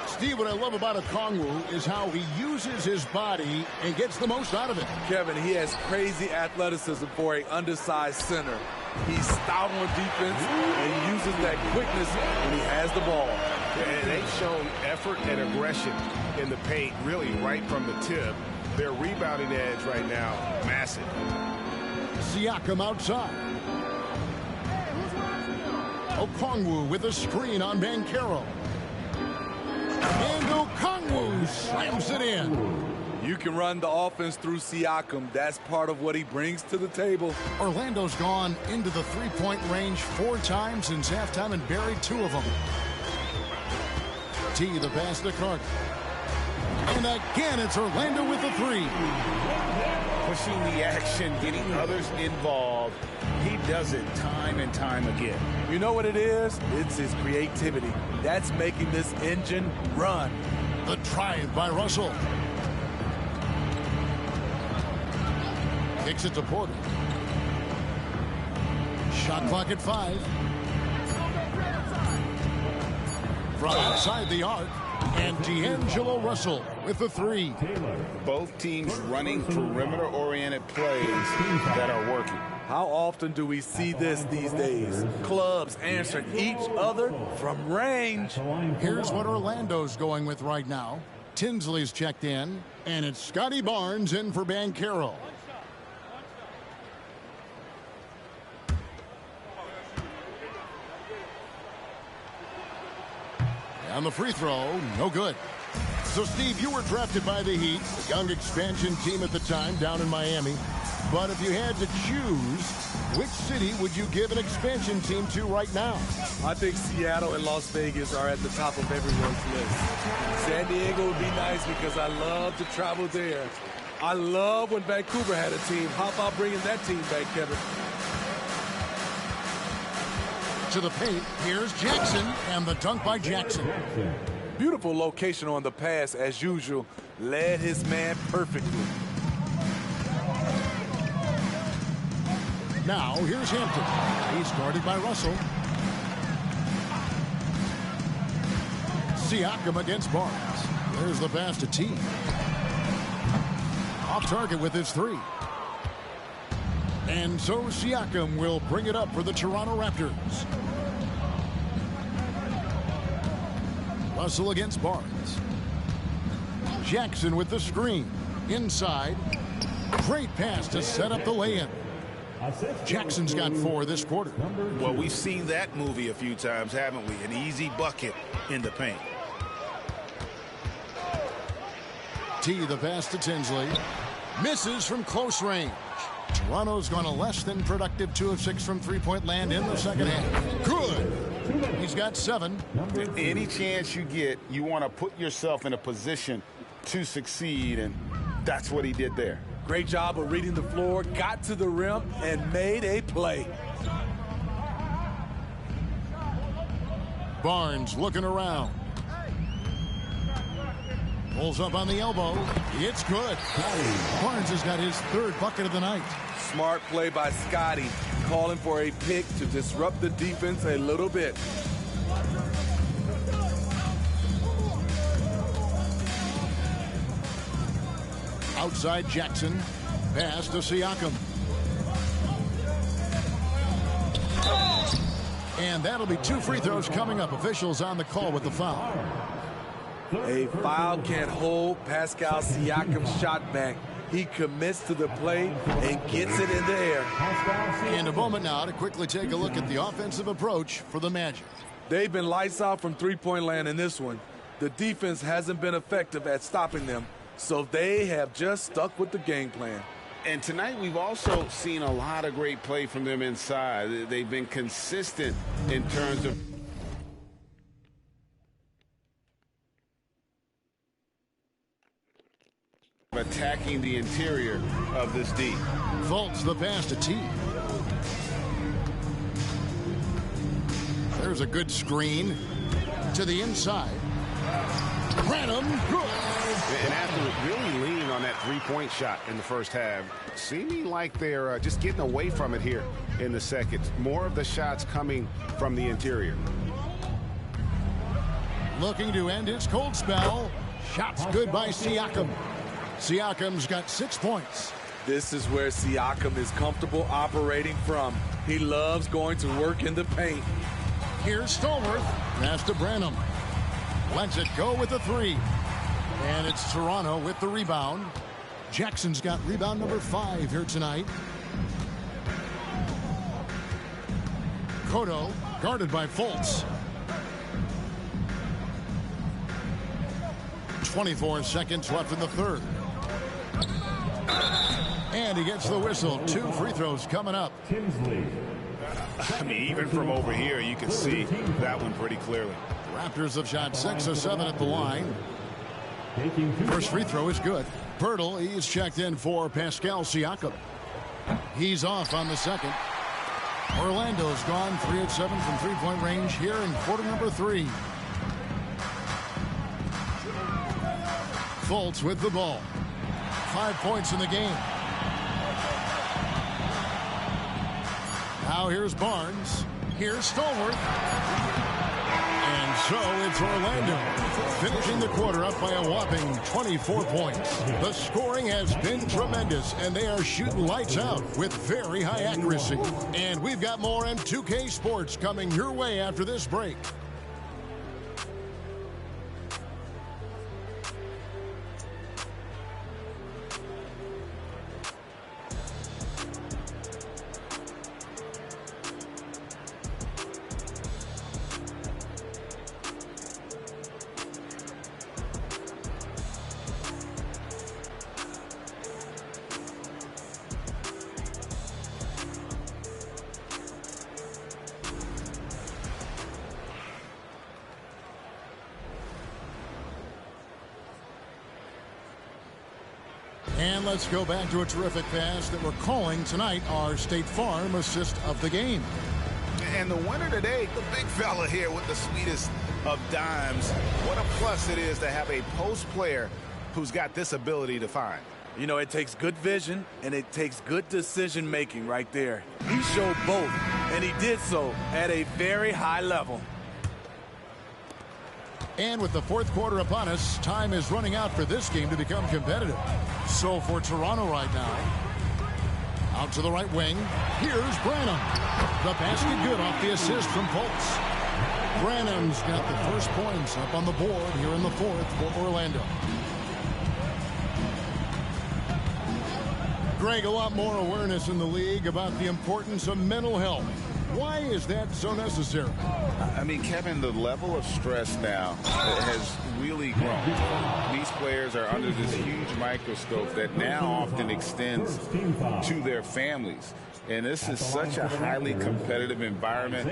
Steve, what I love about Okongwu is how he uses his body and gets the most out of it. Kevin, he has crazy athleticism for an undersized center. He's stout on defense, and he uses that quickness when he has the ball. And they've shown effort and aggression in the paint, really right from the tip. Their rebounding edge right now, massive. Siakam outside. Okongwu with a screen on Banchero. And Okongwu slams it in. You can run the offense through Siakam. That's part of what he brings to the table. Orlando's gone into the three-point range 4 times since halftime and buried 2 of them. T, the pass to Carter. And again, it's Orlando with the 3. Pushing the action, getting others involved. He does it time and time again. You know what it is? It's his creativity. That's making this engine run. The drive by Russell. Kicks it to Porter. Shot clock at 5. From outside the arc, and D'Angelo Russell with the 3. Both teams running perimeter-oriented plays that are working. How often do we see this these days? Clubs answering each other from range. Here's what Orlando's going with right now. Tinsley's checked in, and it's Scotty Barnes in for Banchero. On the free throw, no good. So, Steve, you were drafted by the Heat, a young expansion team at the time down in Miami. But if you had to choose, which city would you give an expansion team to right now? I think Seattle and Las Vegas are at the top of everyone's list. San Diego would be nice because I love to travel there. I love when Vancouver had a team. How about bringing that team back, Kevin? To the paint, here's Jackson, and the dunk by Jackson. Beautiful location on the pass, as usual. Led his man perfectly. Now, here's Hampton. He's guarded by Russell. Siakam against Barnes. There's the pass to T. Off target with his 3. And so Siakam will bring it up for the Toronto Raptors. Russell against Barnes. Jackson with the screen. Inside. Great pass to set up the lay-in. Jackson's got 4 this quarter. Well, we've seen that movie a few times, haven't we? An easy bucket in the paint. T, the pass to Tinsley. Misses from close range. Toronto's gone a less than productive 2 of 6 from three-point land in the second half. Good. He's got 7. Any chance you get, you want to put yourself in a position to succeed, and that's what he did there. Great job of reading the floor, got to the rim, and made a play. Barnes looking around. Pulls up on the elbow. It's good. Barnes has got his 3rd bucket of the night. Smart play by Scotty, calling for a pick to disrupt the defense a little bit. Outside Jackson. Pass to Siakam. And that'll be 2 free throws coming up. Officials on the call with the foul. A foul can't hold Pascal Siakam's shot back. He commits to the play and gets it in the air. And a moment now to quickly take a look at the offensive approach for the Magic. They've been lights out from three-point land in this one. The defense hasn't been effective at stopping them, so they have just stuck with the game plan. And tonight we've also seen a lot of great play from them inside. They've been consistent in terms of attacking the interior of this D. Fultz the pass to T. There's a good screen to the inside. Branham, good. And after really leaning on that three-point shot in the first half, seeming like they're just getting away from it here in the second. More of the shots coming from the interior. Looking to end his cold spell. Shots good by Siakam. Siakam's got 6 points. This is where Siakam is comfortable operating from. He loves going to work in the paint. Here's Stallworth. Pass to Branham. Lets it go with the three. And it's Toronto with the rebound. Jackson's got rebound number 5 here tonight. Cotto guarded by Fultz. 24 seconds left in the third. And he gets the whistle. 2 free throws coming up. Tinsley. I mean, even from over here, you can see that one pretty clearly. Raptors have shot 6 of 7 at the line. First free throw is good. Pirtle, he's checked in for Pascal Siakam. He's off on the second. Orlando's gone 3 of 7 from three-point range here in quarter number 3. Fultz with the ball. 5 points in the game. Now here's Barnes. Here's Stallworth. And so it's Orlando finishing the quarter up by a whopping 24 points. The scoring has been tremendous, and they are shooting lights out with very high accuracy. And we've got more M2K Sports coming your way after this break. And let's go back to a terrific pass that we're calling tonight our State Farm assist of the game. And the winner today, the big fella here with the sweetest of dimes. What a plus it is to have a post player who's got this ability to find. You know, it takes good vision and it takes good decision making right there. He showed both, and he did so at a very high level. And with the fourth quarter upon us, time is running out for this game to become competitive. So for Toronto right now, out to the right wing, here's Branham. The basket good off the assist from Fultz. Branham's got the first points up on the board here in the fourth for Orlando. Greg, a lot more awareness in the league about the importance of mental health. Why is that so necessary? I mean, Kevin, the level of stress now has really grown. These players are under this huge microscope that now often extends to their families. And this is such a highly competitive environment.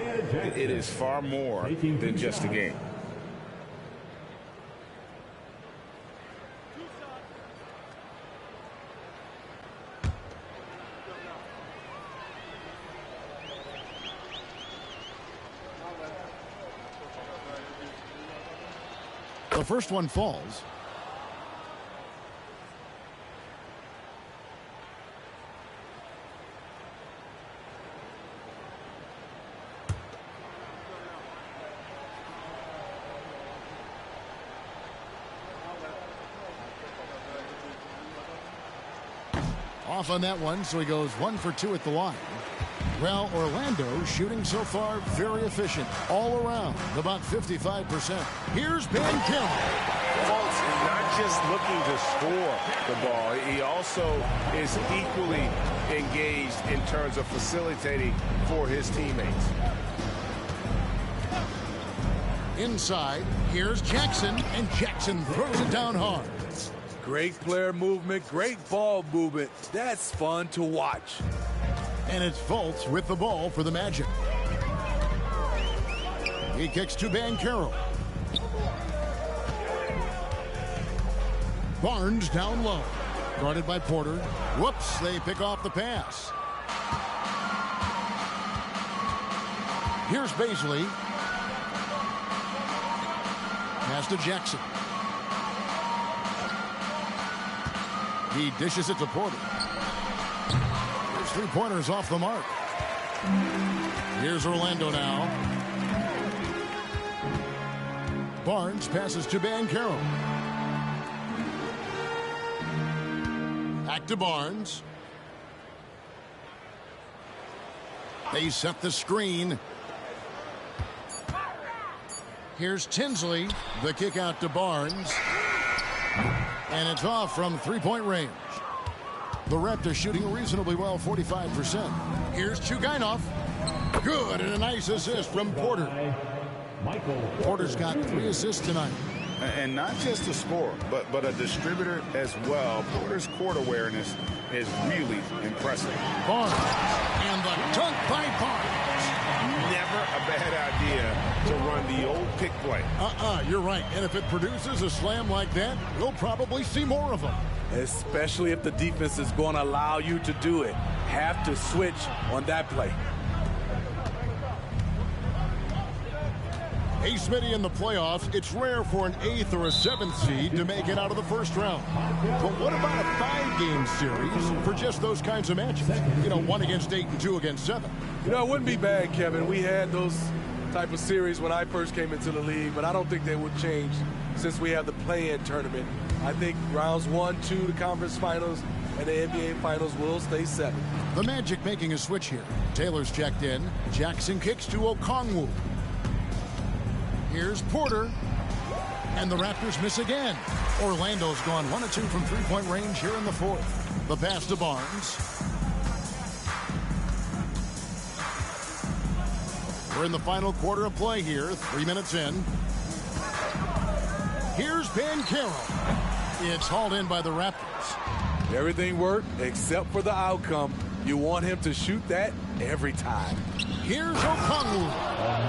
It is far more than just a game. The first one falls. Off on that one, so he goes 1 for 2 at the line. Well, Orlando shooting so far very efficient all around, about 55%. Here's Banchero. Fultz is not just looking to score the ball. He also is equally engaged in terms of facilitating for his teammates. Inside, here's Jackson, and Jackson throws it down hard. Great player movement, great ball movement. That's fun to watch. And it's Fultz with the ball for the Magic. He kicks to Banchero. Barnes down low. Guarded by Porter. Whoops, they pick off the pass. Here's Baisley. Pass to Jackson. He dishes it to Porter. His three-pointers off the mark. Here's Orlando now. Barnes passes to Banchero. Back to Barnes. They set the screen. Here's Tinsley. The kick out to Barnes. And it's off from three-point range. The Raptors shooting reasonably well, 45%. Here's Chugainov. Good, and a nice assist from Porter. Porter's got 3 assists tonight. And not just a scorer, but a distributor as well. Porter's court awareness is really impressive. Barnes. And the dunk by Barnes. Never a bad idea to run the old pick play. You're right. And if it produces a slam like that, we'll probably see more of them. Especially if the defense is going to allow you to do it. Have to switch on that play. Hey, Smitty, in the playoffs, it's rare for an 8th or a 7th seed to make it out of the first round. But what about a 5-game series for just those kinds of matches? You know, 1 against 8 and 2 against 7. You know, it wouldn't be bad, Kevin. We had those type of series when I first came into the league, but I don't think they would change since we have the play-in tournament. I think rounds 1, 2, the conference finals, and the NBA finals will stay 7. The Magic making a switch here. Taylor's checked in. Jackson kicks to Okongwu. Here's Porter. And the Raptors miss again. Orlando's gone 1 of 2 from three-point range here in the 4th. The pass to Barnes. We're in the final quarter of play here. 3 minutes in. Here's Banchero. It's hauled in by the Raptors. Everything worked except for the outcome. You want him to shoot that every time. Here's Okongwu.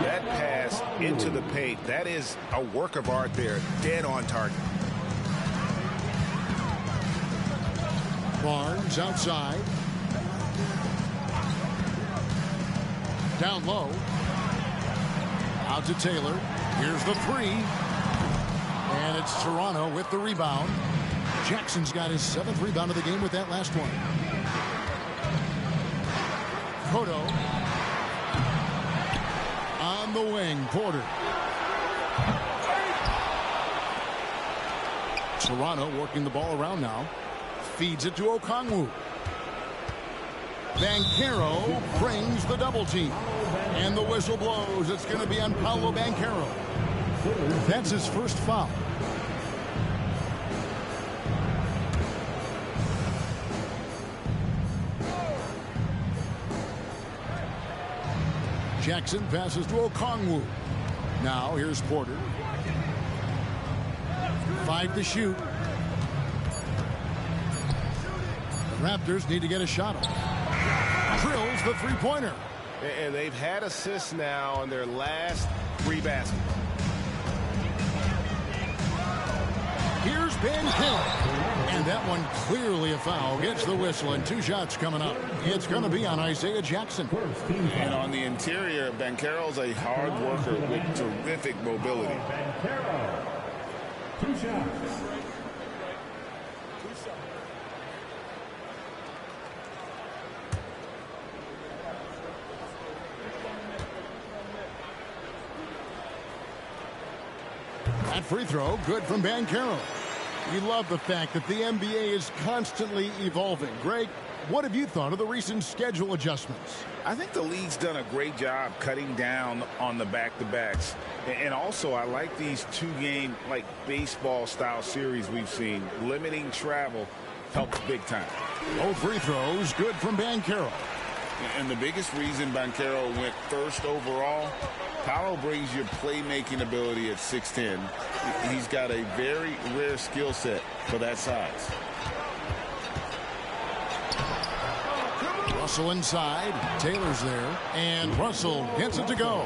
That pass into the paint, that is a work of art there. Dead on target. Barnes outside. Down low. Out to Taylor. Here's the 3. And it's Toronto with the rebound. Jackson's got his 7th rebound of the game with that last one. Cotto. On the wing, Porter. Toronto working the ball around now. Feeds it to Okongwu. Banchero brings the double team. And the whistle blows. It's going to be on Paolo Banchero. That's his first foul. Jackson passes to Okongwu. Now here's Porter. 5 to shoot. The Raptors need to get a shot off. Drills the three-pointer. And they've had assists now on their last 3 baskets. Here's Banchero. And that one clearly a foul. Gets the whistle, and 2 shots coming up. It's going to be on Isaiah Jackson. And on the interior, Banchero's a hard worker with terrific mobility. Banchero. 2 shots. That free throw, good from Banchero. You love the fact that the NBA is constantly evolving. Greg, what have you thought of the recent schedule adjustments? I think the league's done a great job cutting down on the back-to-backs. And also, I like these 2-game, like, baseball-style series we've seen. Limiting travel helps big time. Both free throws, good from Banchero. And the biggest reason Banchero went first overall, Paolo brings your playmaking ability at 6'10". He's got a very rare skill set for that size. Russell inside. Taylor's there. And Russell gets it to go.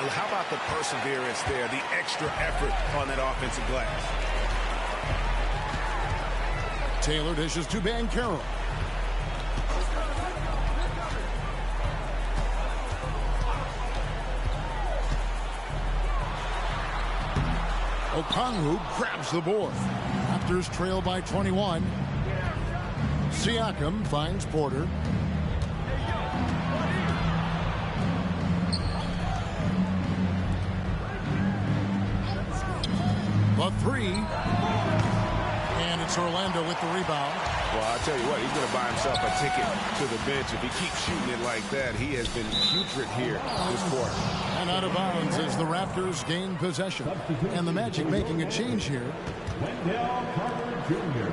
How about the perseverance there, the extra effort on that offensive glass? Taylor dishes to Banchero. Okongwu grabs the board. Raptors trail by 21. Siakam finds Porter. The three. And it's Orlando with the rebound. Well, I'll tell you what, he's going to buy himself a ticket to the bench. If he keeps shooting it like that, he has been putrid here this quarter. And out of bounds as the Raptors gain possession. And the Magic making a change here. Wendell Carter Jr.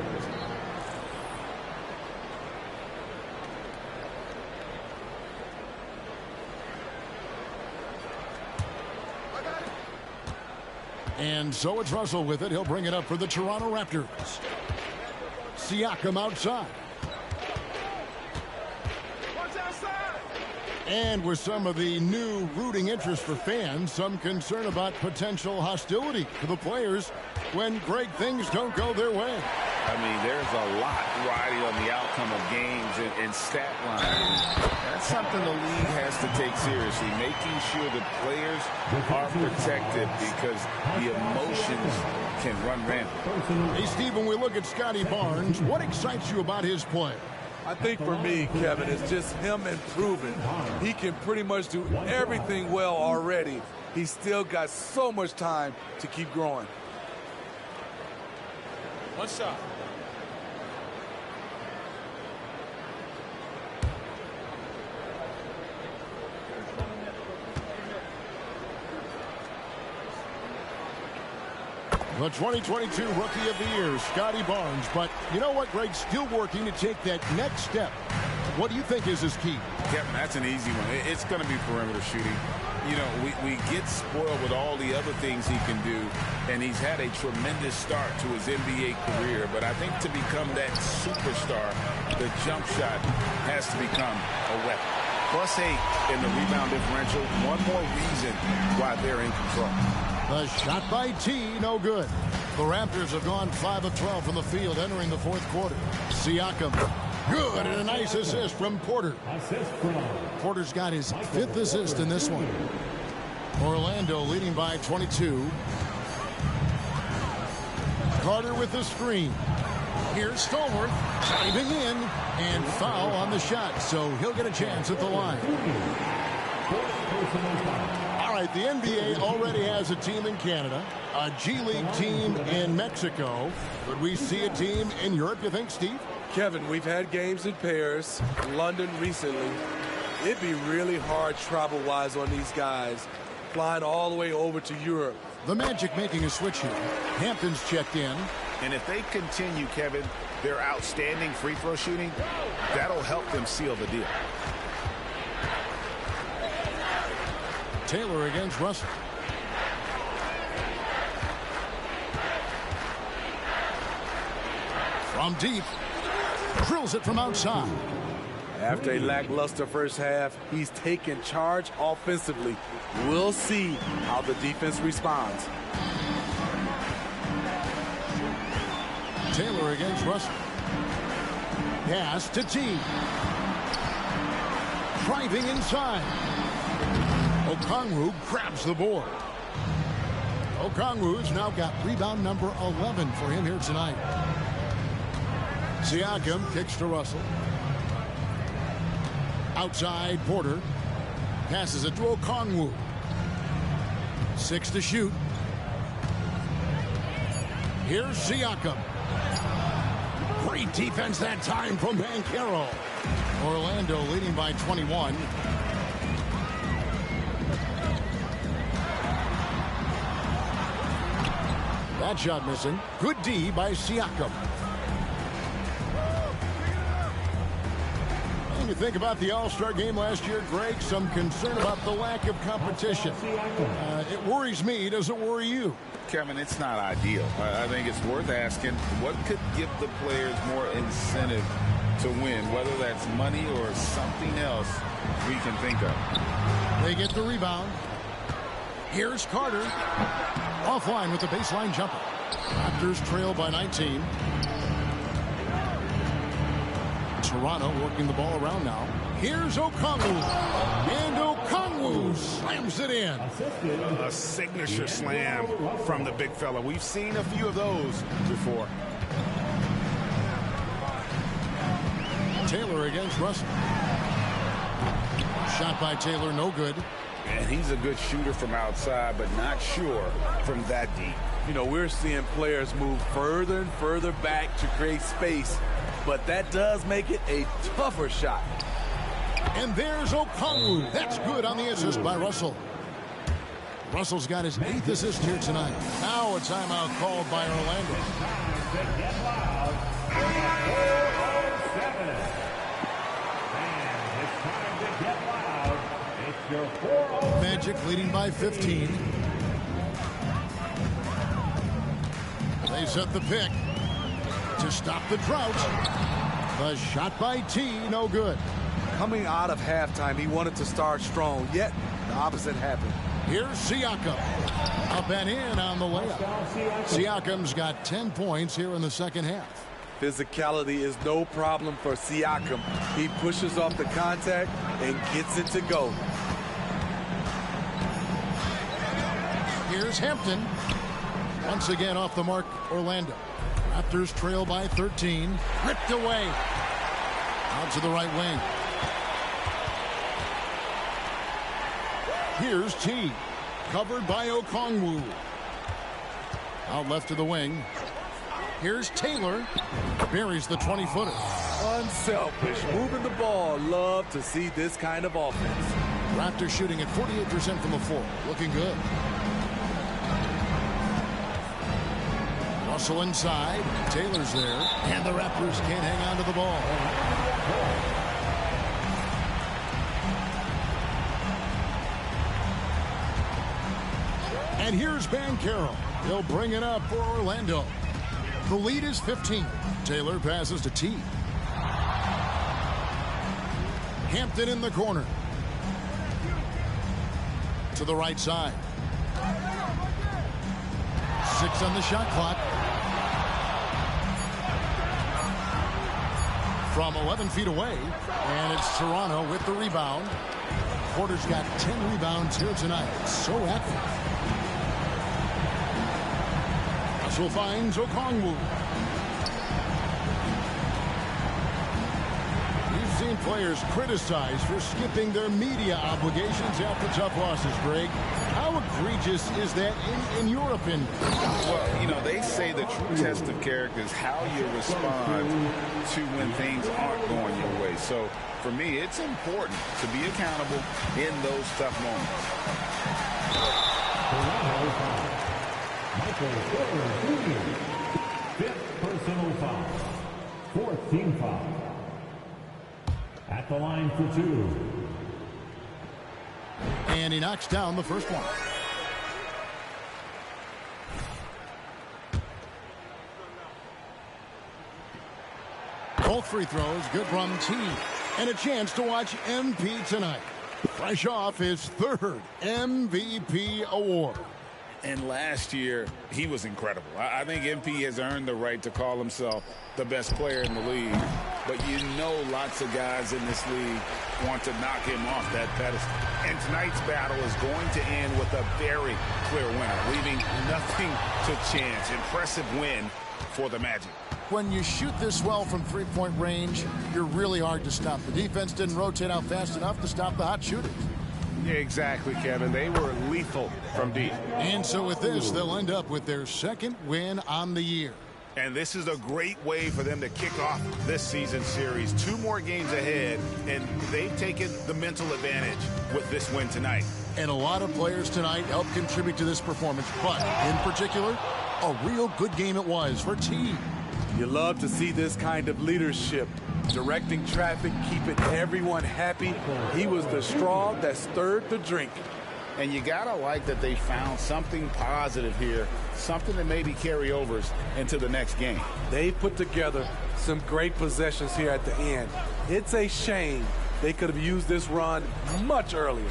And so it's Russell with it. He'll bring it up for the Toronto Raptors. Siakam outside. And with some of the new rooting interest for fans, some concern about potential hostility for the players when great things don't go their way. I mean, there's a lot riding on the outcome of games and stat lines. That's something the league has to take seriously, making sure the players are protected because the emotions can run rampant. Hey, Steve, when we look at Scotty Barnes, what excites you about his play? I think for me, Kevin, it's just him improving. He can pretty much do everything well already. He's still got so much time to keep growing. One shot. The 2022 Rookie of the Year, Scotty Barnes. But you know what, Greg? Still working to take that next step. What do you think is his key? Kevin, that's an easy one. It's going to be perimeter shooting. You know, we get spoiled with all the other things he can do, and he's had a tremendous start to his NBA career. But I think to become that superstar, the jump shot has to become a weapon. +8 in the rebound differential. One more reason why they're in control. The shot by T, no good. The Raptors have gone 5 of 12 from the field entering the fourth quarter. Siakam, good, and a nice assist from Porter. Porter's got his 5th assist in this one. Orlando leading by 22. Carter with the screen. Here's Stallworth diving in, and foul on the shot, so he'll get a chance at the line. All right, the NBA already has a team in Canada, a G League team in Mexico. Could we see a team in Europe, you think, Steve? Kevin, we've had games in Paris, London recently. It'd be really hard travel-wise on these guys, flying all the way over to Europe. The Magic making a switch here. Hampton's checked in. And if they continue, Kevin, their outstanding free throw shooting, that'll help them seal the deal. Taylor against Russell. From deep. Drills it from outside. After a lackluster first half, he's taken charge offensively. We'll see how the defense responds. Taylor against Russell. Pass to T. Driving inside. Okongwu grabs the board. Okongwu's now got rebound number 11 for him here tonight. Siakam kicks to Russell. Outside, Porter. Passes it to Okongwu. 6 to shoot. Here's Siakam. Great defense that time from Banchero. Orlando leading by 21. That shot missing. Good D by Siakam. And you think about the All-Star game last year, Greg, some concern about the lack of competition. It worries me. Does it worry you? Kevin, it's not ideal. I think it's worth asking what could give the players more incentive to win, whether that's money or something else we can think of. They get the rebound. Here's Carter. Offline with the baseline jumper. Raptors trail by 19. Toronto working the ball around now. Here's Okongwu. And Okongwu slams it in. A signature slam from the big fella. We've seen a few of those before. Taylor against Russell. Shot by Taylor, no good. And he's a good shooter from outside, but not sure from that deep. You know, we're seeing players move further and further back to create space, but that does make it a tougher shot. And there's Okongwu. That's good on the assist by Russell. Russell's got his 8th assist here tonight. Now a timeout called by Orlando. Magic leading by 15. They set the pick to stop the drought. The shot by T, no good. Coming out of halftime, he wanted to start strong, yet the opposite happened. Here's Siakam. Up and in on the layup. Siakam's got 10 points here in the second half. Physicality is no problem for Siakam. He pushes off the contact and gets it to go. Here's Hampton. Once again off the mark, Orlando. Raptors trail by 13. Ripped away. Out to the right wing. Here's T. Covered by Okongwu. Out left to the wing. Here's Taylor. Buries the 20-footer. Unselfish. Moving the ball. Love to see this kind of offense. Raptors shooting at 48% from the floor. Looking good. Russell inside. Taylor's there. And the Raptors can't hang on to the ball. And here's Banchero. He'll bring it up for Orlando. The lead is 15. Taylor passes to T. Hampton in the corner. To the right side. 6 on the shot clock. From 11 feet away. And it's Toronto with the rebound. Porter's got 10 rebounds here tonight. So active. Russell finds Okongwu. We've seen players criticized for skipping their media obligations after tough losses, Greg. How egregious is that in your opinion? Well, you know, they say the true test of character is how you respond to when things aren't going your way. So, for me, it's important to be accountable in those tough moments. Michael Porter Jr. 5th personal foul. 4th team foul. At the line for 2. And he knocks down the first one. Both free throws good from T. And a chance to watch MP tonight. Fresh off his 3rd MVP award. And last year, he was incredible. I think MP has earned the right to call himself the best player in the league. But you know lots of guys in this league want to knock him off that pedestal. And tonight's battle is going to end with a very clear winner, leaving nothing to chance. Impressive win for the Magic. When you shoot this well from three-point range, you're really hard to stop. The defense didn't rotate out fast enough to stop the hot shooters. Yeah, exactly, Kevin. They were lethal from deep. And so with this, they'll end up with their 2nd win on the year. And this is a great way for them to kick off this season series. 2 more games ahead, and they've taken the mental advantage with this win tonight. And a lot of players tonight helped contribute to this performance, but in particular, a real good game it was for T. You love to see this kind of leadership. Directing traffic, keeping everyone happy. He was the straw that stirred the drink. And you gotta like that they found something positive here, something that maybe carry overs into the next game. They put together some great possessions here at the end. It's a shame they could have used this run much earlier.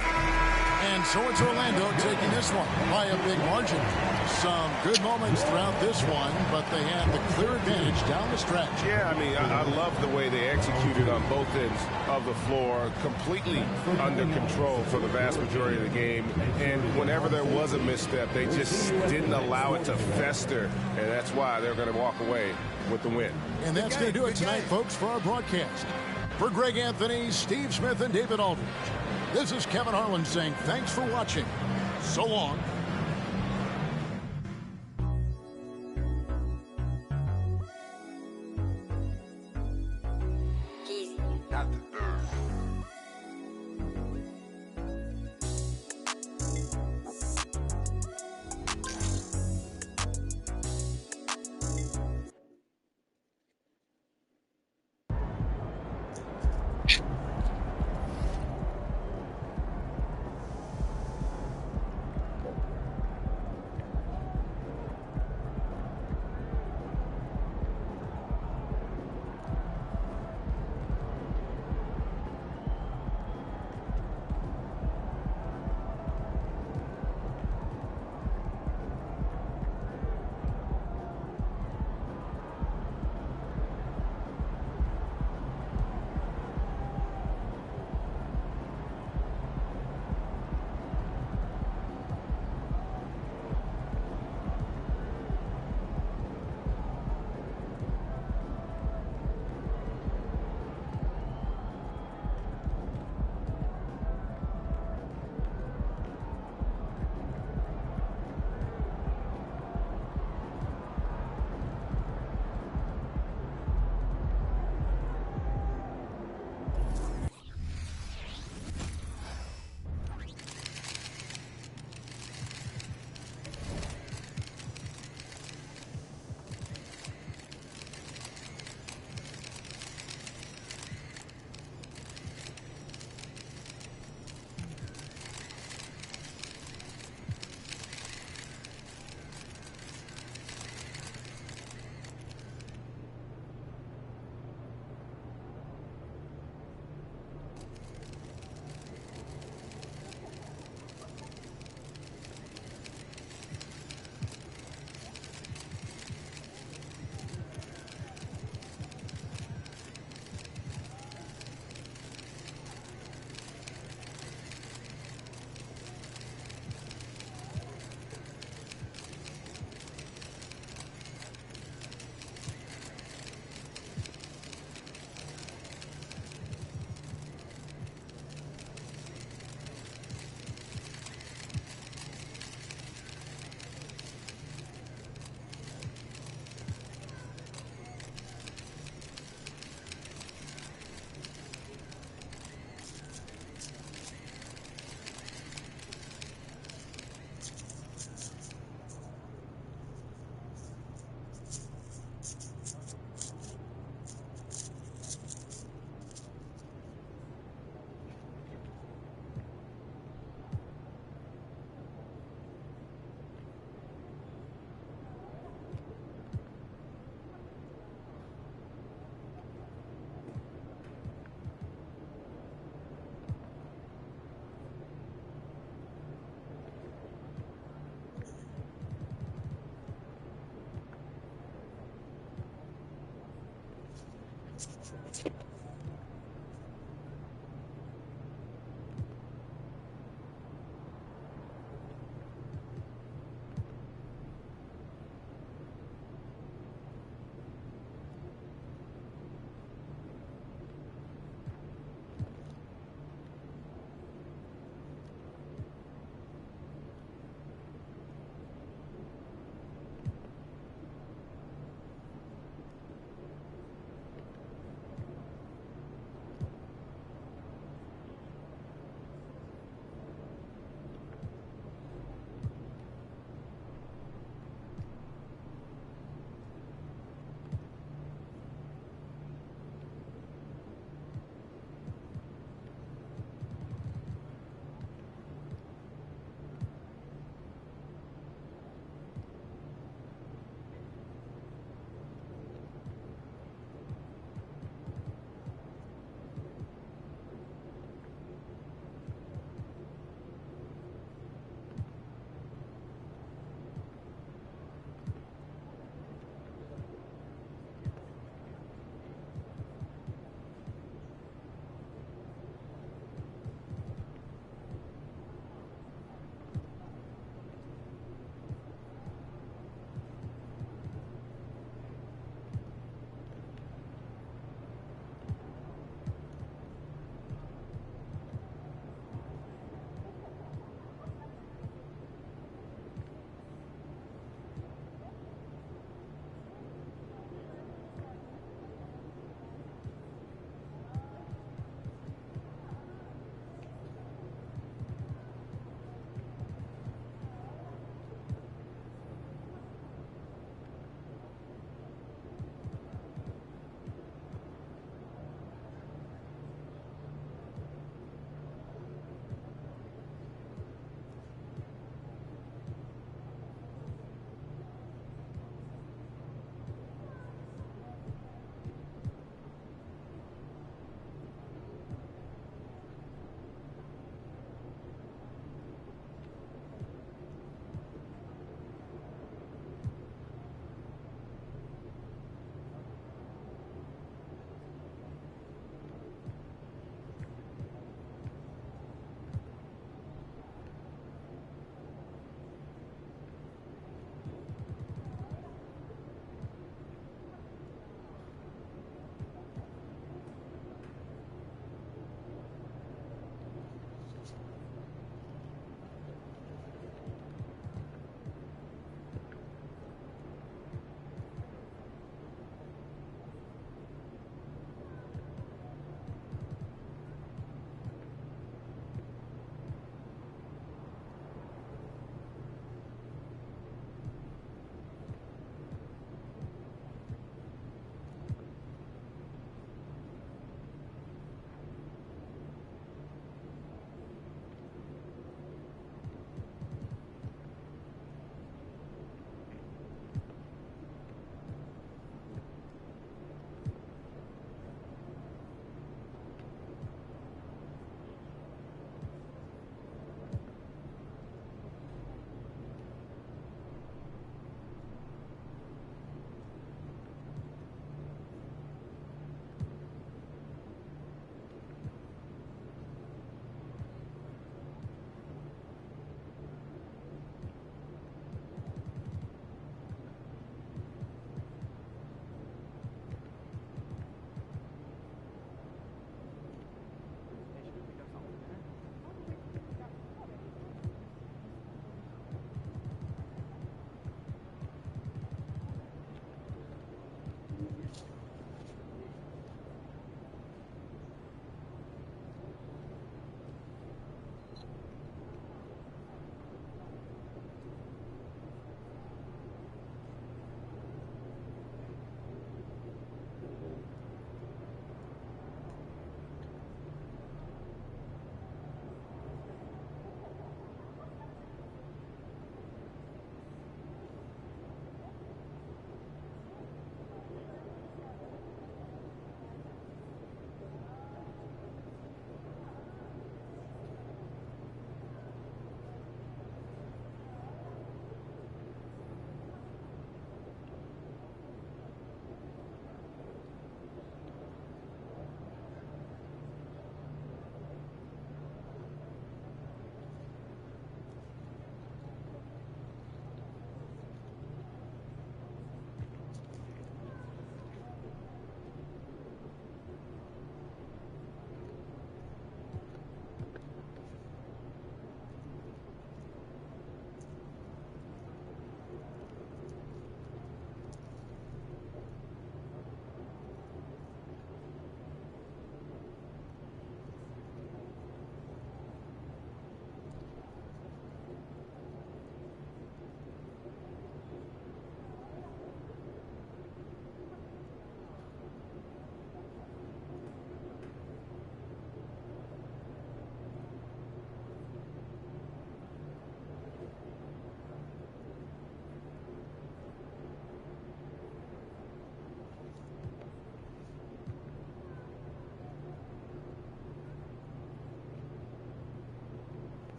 And And so it's Orlando taking this one by a big margin. Some good moments throughout this one, but they had the clear advantage down the stretch. Yeah, I mean, I love the way they executed on both ends of the floor, completely under control for the vast majority of the game. And whenever there was a misstep, they just didn't allow it to fester, and that's why they're going to walk away with the win. And that's going to do it tonight, folks, for our broadcast. For Greg Anthony, Steve Smith, and David Aldridge, this is Kevin Harlan saying thanks for watching. So long.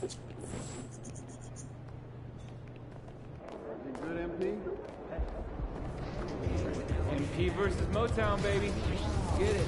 Good, MP? MP versus Motown, baby. Get it.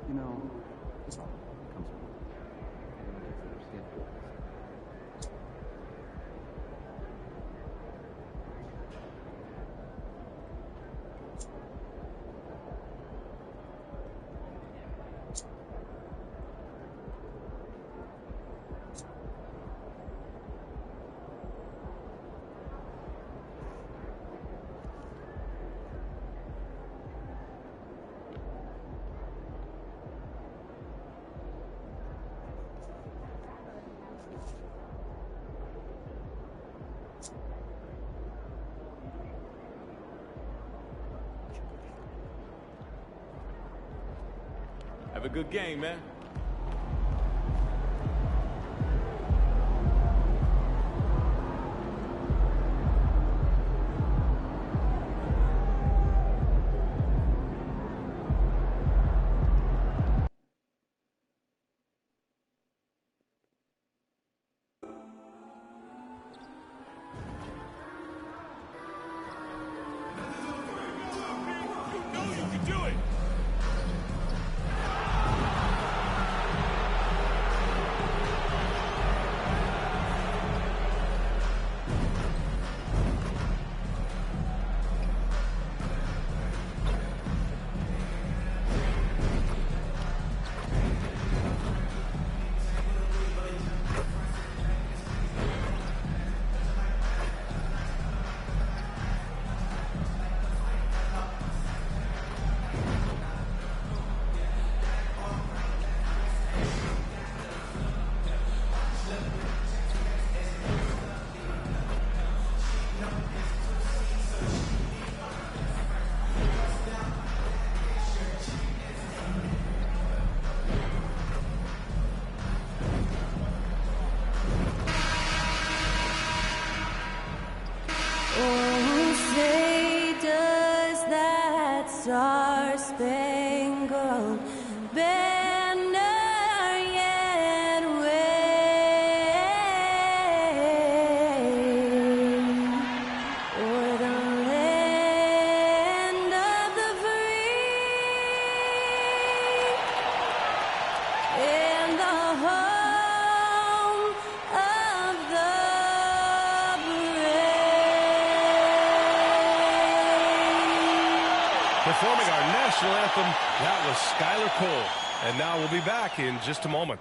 You know, it's all comes with it. Have a good game, man. Star-Spangled Banner yet wave o'er the land of the free and the home of the brave. Performing our national anthem, that was Skylar Cole. And now we'll be back in just a moment.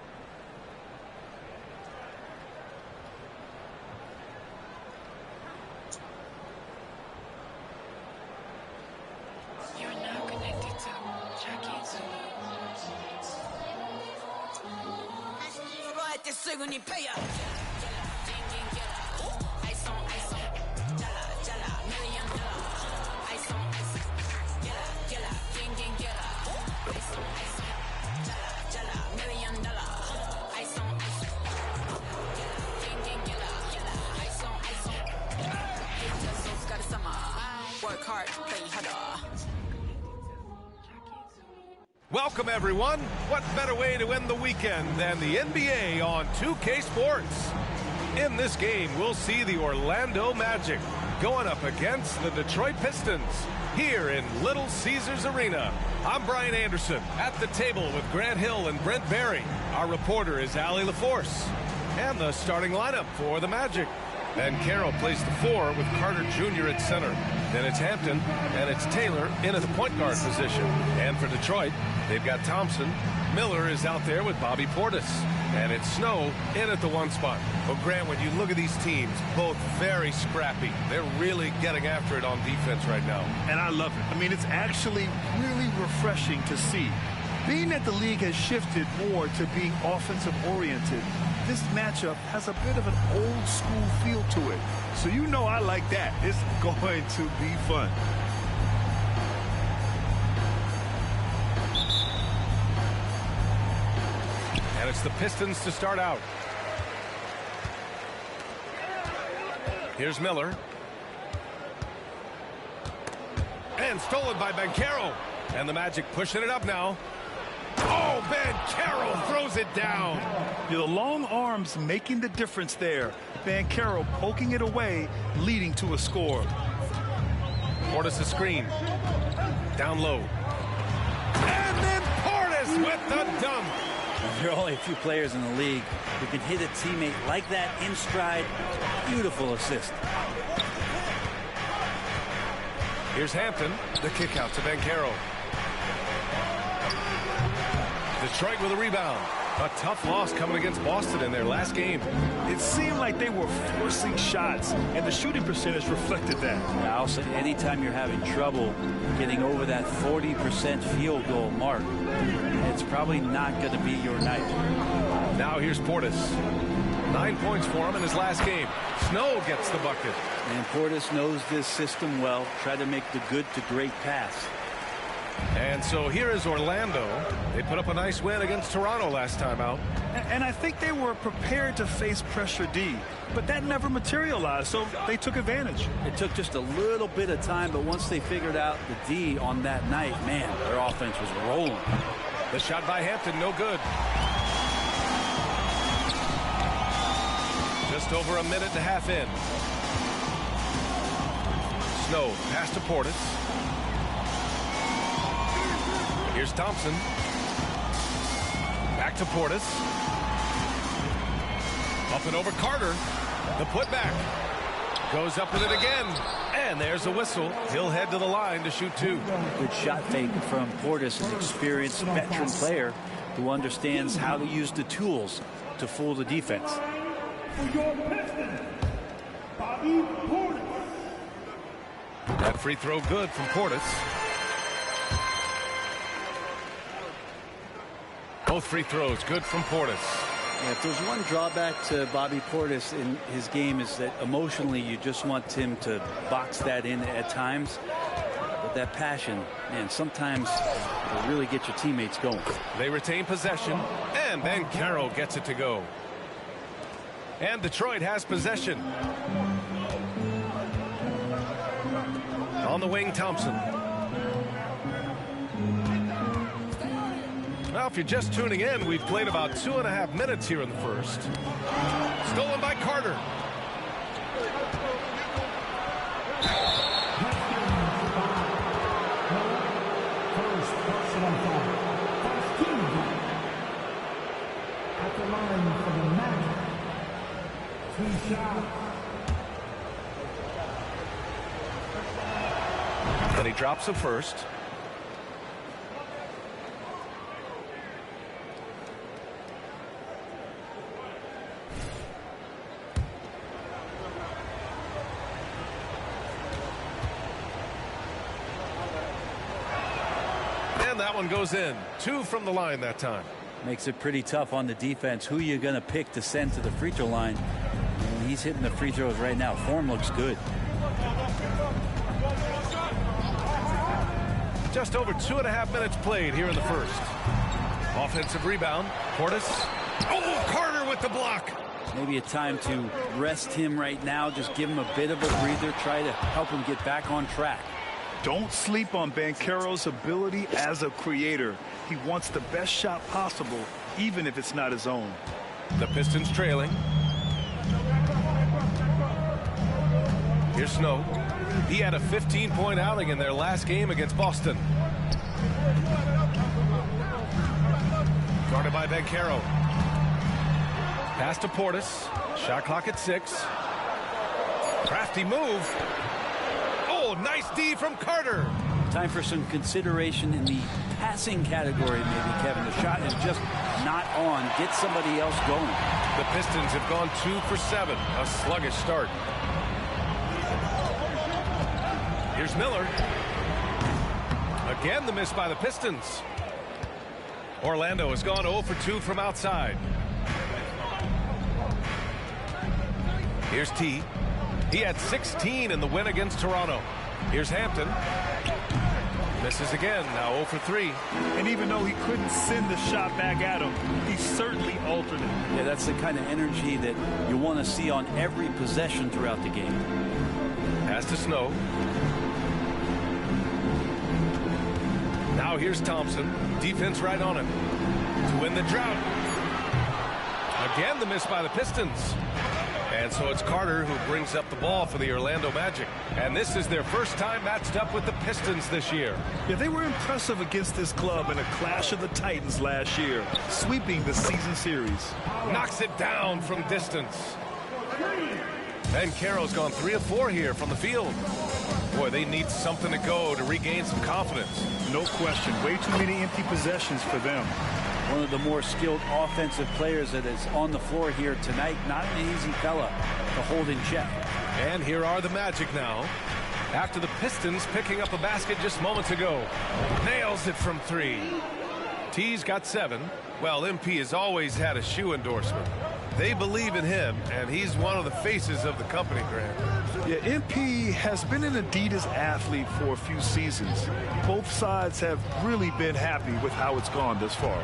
You're now connected to Jackie Work hard, play harder. Welcome, everyone. What better way to end the weekend than the NBA on 2K Sports? In this game, we'll see the Orlando Magic going up against the Detroit Pistons here in Little Caesars Arena. I'm Brian Anderson at the table with Grant Hill and Brent Barry. Our reporter is Allie LaForce. And the starting lineup for the Magic. Banchero plays the 4 with Carter Jr. at center. Then it's Hampton, and it's Taylor in at the point guard position. And for Detroit, they've got Thompson. Miller is out there with Bobby Portis. And it's Snow in at the 1 spot. Well, Grant, when you look at these teams, both very scrappy. They're really getting after it on defense right now. And I love it. I mean, it's actually really refreshing to see. Being that the league has shifted more to being offensive-oriented, this matchup has a bit of an old-school feel to it. So you know I like that. It's going to be fun. And it's the Pistons to start out. Here's Miller. And stolen by Banchero. And the Magic pushing it up now. Oh, Banchero throws it down. The long arms making the difference there. Banchero poking it away, leading to a score. Portis a screen. Down low. And then Portis with the dunk. There are only a few players in the league who can hit a teammate like that in stride. Beautiful assist. Here's Hampton. The kick out to Banchero. Detroit with a rebound. A tough loss coming against Boston in their last game. It seemed like they were forcing shots, and the shooting percentage reflected that. Yeah, I'll say anytime you're having trouble getting over that 40% field goal mark, it's probably not going to be your night. Now here's Portis. 9 points for him in his last game. Snow gets the bucket. And Portis knows this system well. Try to make the good to great pass. And so here is Orlando. They put up a nice win against Toronto last time out. And I think they were prepared to face pressure D, but that never materialized, so they took advantage. It took just a little bit of time, but once they figured out the D on that night, man, their offense was rolling. The shot by Hampton, no good. Just over a minute and a half in. Snow pass to Portis. Here's Thompson. Back to Portis. Up and over Carter. The putback. Goes up with it again. And there's a whistle. He'll head to the line to shoot 2. Good shot fake from Portis, an experienced veteran player who understands how to use the tools to fool the defense. That free throw good from Portis. Both free throws good from Portis. Yeah, if there's one drawback to Bobby Portis in his game is that emotionally you just want him to box that in at times. But that passion, man, sometimes it'll really get your teammates going. They retain possession, and Banchero gets it to go. And Detroit has possession. On the wing, Thompson. Now, if you're just tuning in, we've played about 2.5 minutes here in the first. Stolen by Carter. First personal foul. First team foul. At the line for the Magic. 2 shots. And he drops the first. And that one goes in. 2 from the line that time. Makes it pretty tough on the defense. Who you going to pick to send to the free throw line? And he's hitting the free throws right now. Form looks good. Just over 2.5 minutes played here in the first. Offensive rebound. Portis. Oh, Carter with the block. Maybe a time to rest him right now. Just give him a bit of a breather. Try to help him get back on track. Don't sleep on Banchero's ability as a creator. He wants the best shot possible, even if it's not his own. The Pistons trailing. Here's Snow. He had a 15-point outing in their last game against Boston. Guarded by Banchero. Pass to Portis. Shot clock at 6. Crafty move. Oh, nice D from Carter. Time for some consideration in the passing category, maybe, Kevin. The shot is just not on. Get somebody else going. The Pistons have gone 2 for 7. A sluggish start. Here's Miller. Again, the miss by the Pistons. Orlando has gone 0 for 2 from outside. Here's T. He had 16 in the win against Toronto. Here's Hampton. Misses again, now 0 for 3. And even though he couldn't send the shot back at him, he certainly altered it. Yeah, that's the kind of energy that you want to see on every possession throughout the game. Pass to Snow. Now here's Thompson. Defense right on him to win the drought. Again, the miss by the Pistons. And so it's Carter who brings up the ball for the Orlando Magic. And this is their first time matched up with the Pistons this year. Yeah, they were impressive against this club in a clash of the Titans last year, sweeping the season series. Knocks it down from distance. Banchero's gone 3 of 4 here from the field. Boy, they need something to go to regain some confidence. No question. Way too many empty possessions for them. One of the more skilled offensive players that is on the floor here tonight. Not an easy fella to hold in check. And here are the Magic now. After the Pistons picking up a basket just moments ago. Nails it from 3. T's got 7. Well, MP has always had a shoe endorsement. They believe in him, and he's one of the faces of the company, Grant. Yeah, MP has been an Adidas athlete for a few seasons. Both sides have really been happy with how it's gone this far.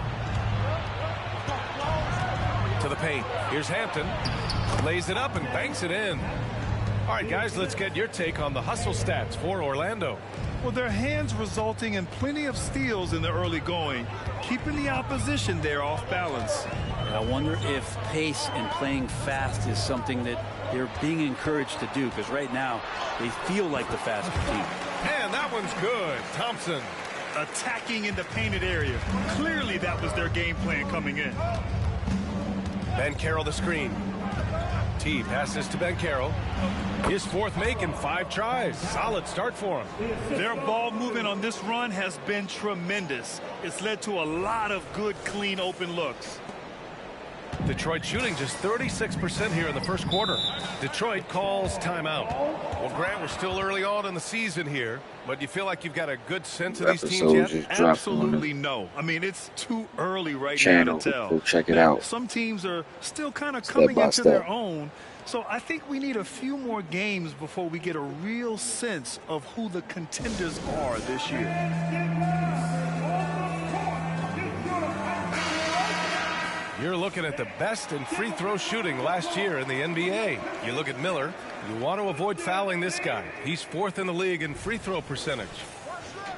To the paint. Here's Hampton. Lays it up and banks it in. All right, guys, let's get your take on the hustle stats for Orlando. Well, their hands resulting in plenty of steals in the early going, keeping the opposition there off balance. I wonder if pace and playing fast is something that they're being encouraged to do, because right now they feel like the faster team. And that one's good. Thompson. Attacking in the painted area. Clearly that was their game plan coming in. Banchero the screen. T passes to Banchero. His 4th make in 5 tries. Solid start for him. Their ball movement on this run has been tremendous. It's led to a lot of good, clean, open looks. Detroit shooting just 36% here in the first quarter. Detroit calls timeout. Well, Grant, we're still early on in the season here, but you feel like you've got a good sense of these teams yet? Absolutely no. I mean, it's too early right now to tell. Go check it out. Some teams are still kind of coming into their own. So I think we need a few more games before we get a real sense of who the contenders are this year. You're looking at the best in free throw shooting last year in the NBA. You look at Miller, you want to avoid fouling this guy. He's 4th in the league in free throw percentage.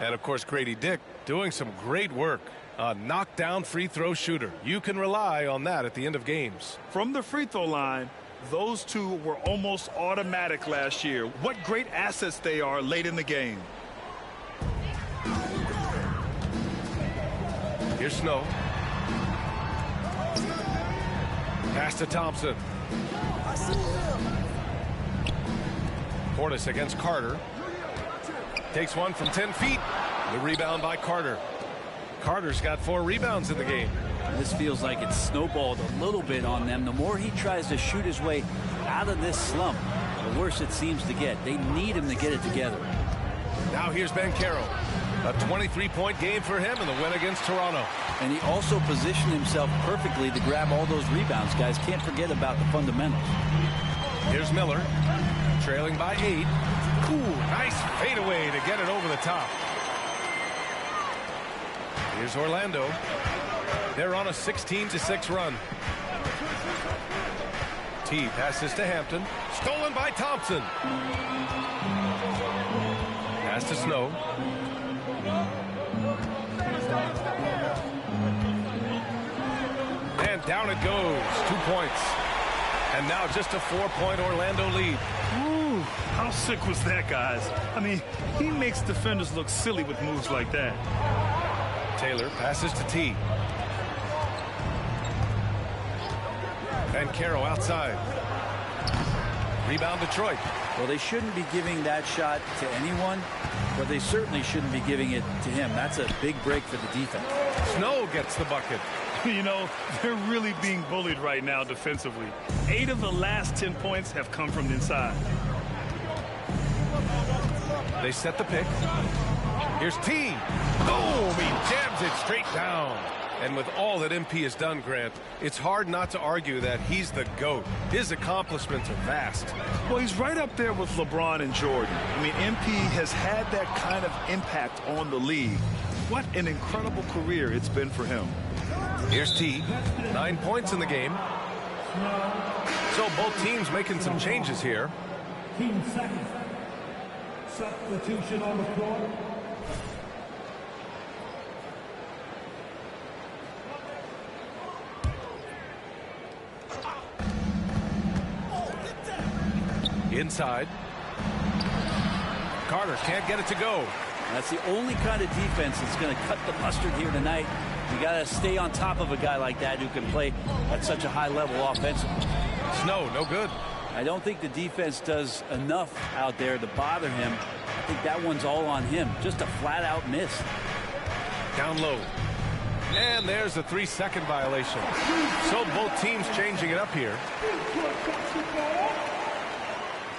And of course, Grady Dick doing some great work. A knockdown free throw shooter. You can rely on that at the end of games. From the free throw line, those two were almost automatic last year. What great assets they are late in the game. Here's Snow. Pass to Thompson. Portis against Carter. Takes one from 10 feet. The rebound by Carter. Carter's got 4 rebounds in the game. This feels like it's snowballed a little bit on them. The more he tries to shoot his way out of this slump, the worse it seems to get. They need him to get it together. Now here's Banchero. A 23-point game for him in the win against Toronto. And he also positioned himself perfectly to grab all those rebounds. Guys, can't forget about the fundamentals. Here's Miller, trailing by 8. Ooh, nice fadeaway to get it over the top. Here's Orlando. They're on a 16-6 run. T passes to Hampton. Stolen by Thompson. Pass to Snow. And down it goes. 2 points. And now just a 4-point Orlando lead. Ooh, how How sick was that, guys? I mean, he makes defenders look silly with moves like that. Taylor passes to T. Banchero outside. Rebound Detroit. Well, they shouldn't be giving that shot to anyone, but they certainly shouldn't be giving it to him. That's a big break for the defense. Snow gets the bucket. You know, they're really being bullied right now defensively. 8 of the last 10 points have come from the inside. They set the pick. Here's T. Boom! He jams it straight down. And with all that MP has done, Grant, it's hard not to argue that he's the GOAT. His accomplishments are vast. Well, he's right up there with LeBron and Jordan. I mean, MP has had that kind of impact on the league. What an incredible career it's been for him. Here's T. 9 points in the game. So both teams making some changes here. Team second. Substitution on the floor. Inside. Carter can't get it to go. That's the only kind of defense that's going to cut the mustard here tonight. You got to stay on top of a guy like that who can play at such a high level offensively. Snow, no good. I don't think the defense does enough out there to bother him. I think that one's all on him. Just a flat-out miss. Down low. And there's a 3-second violation. So both teams changing it up here.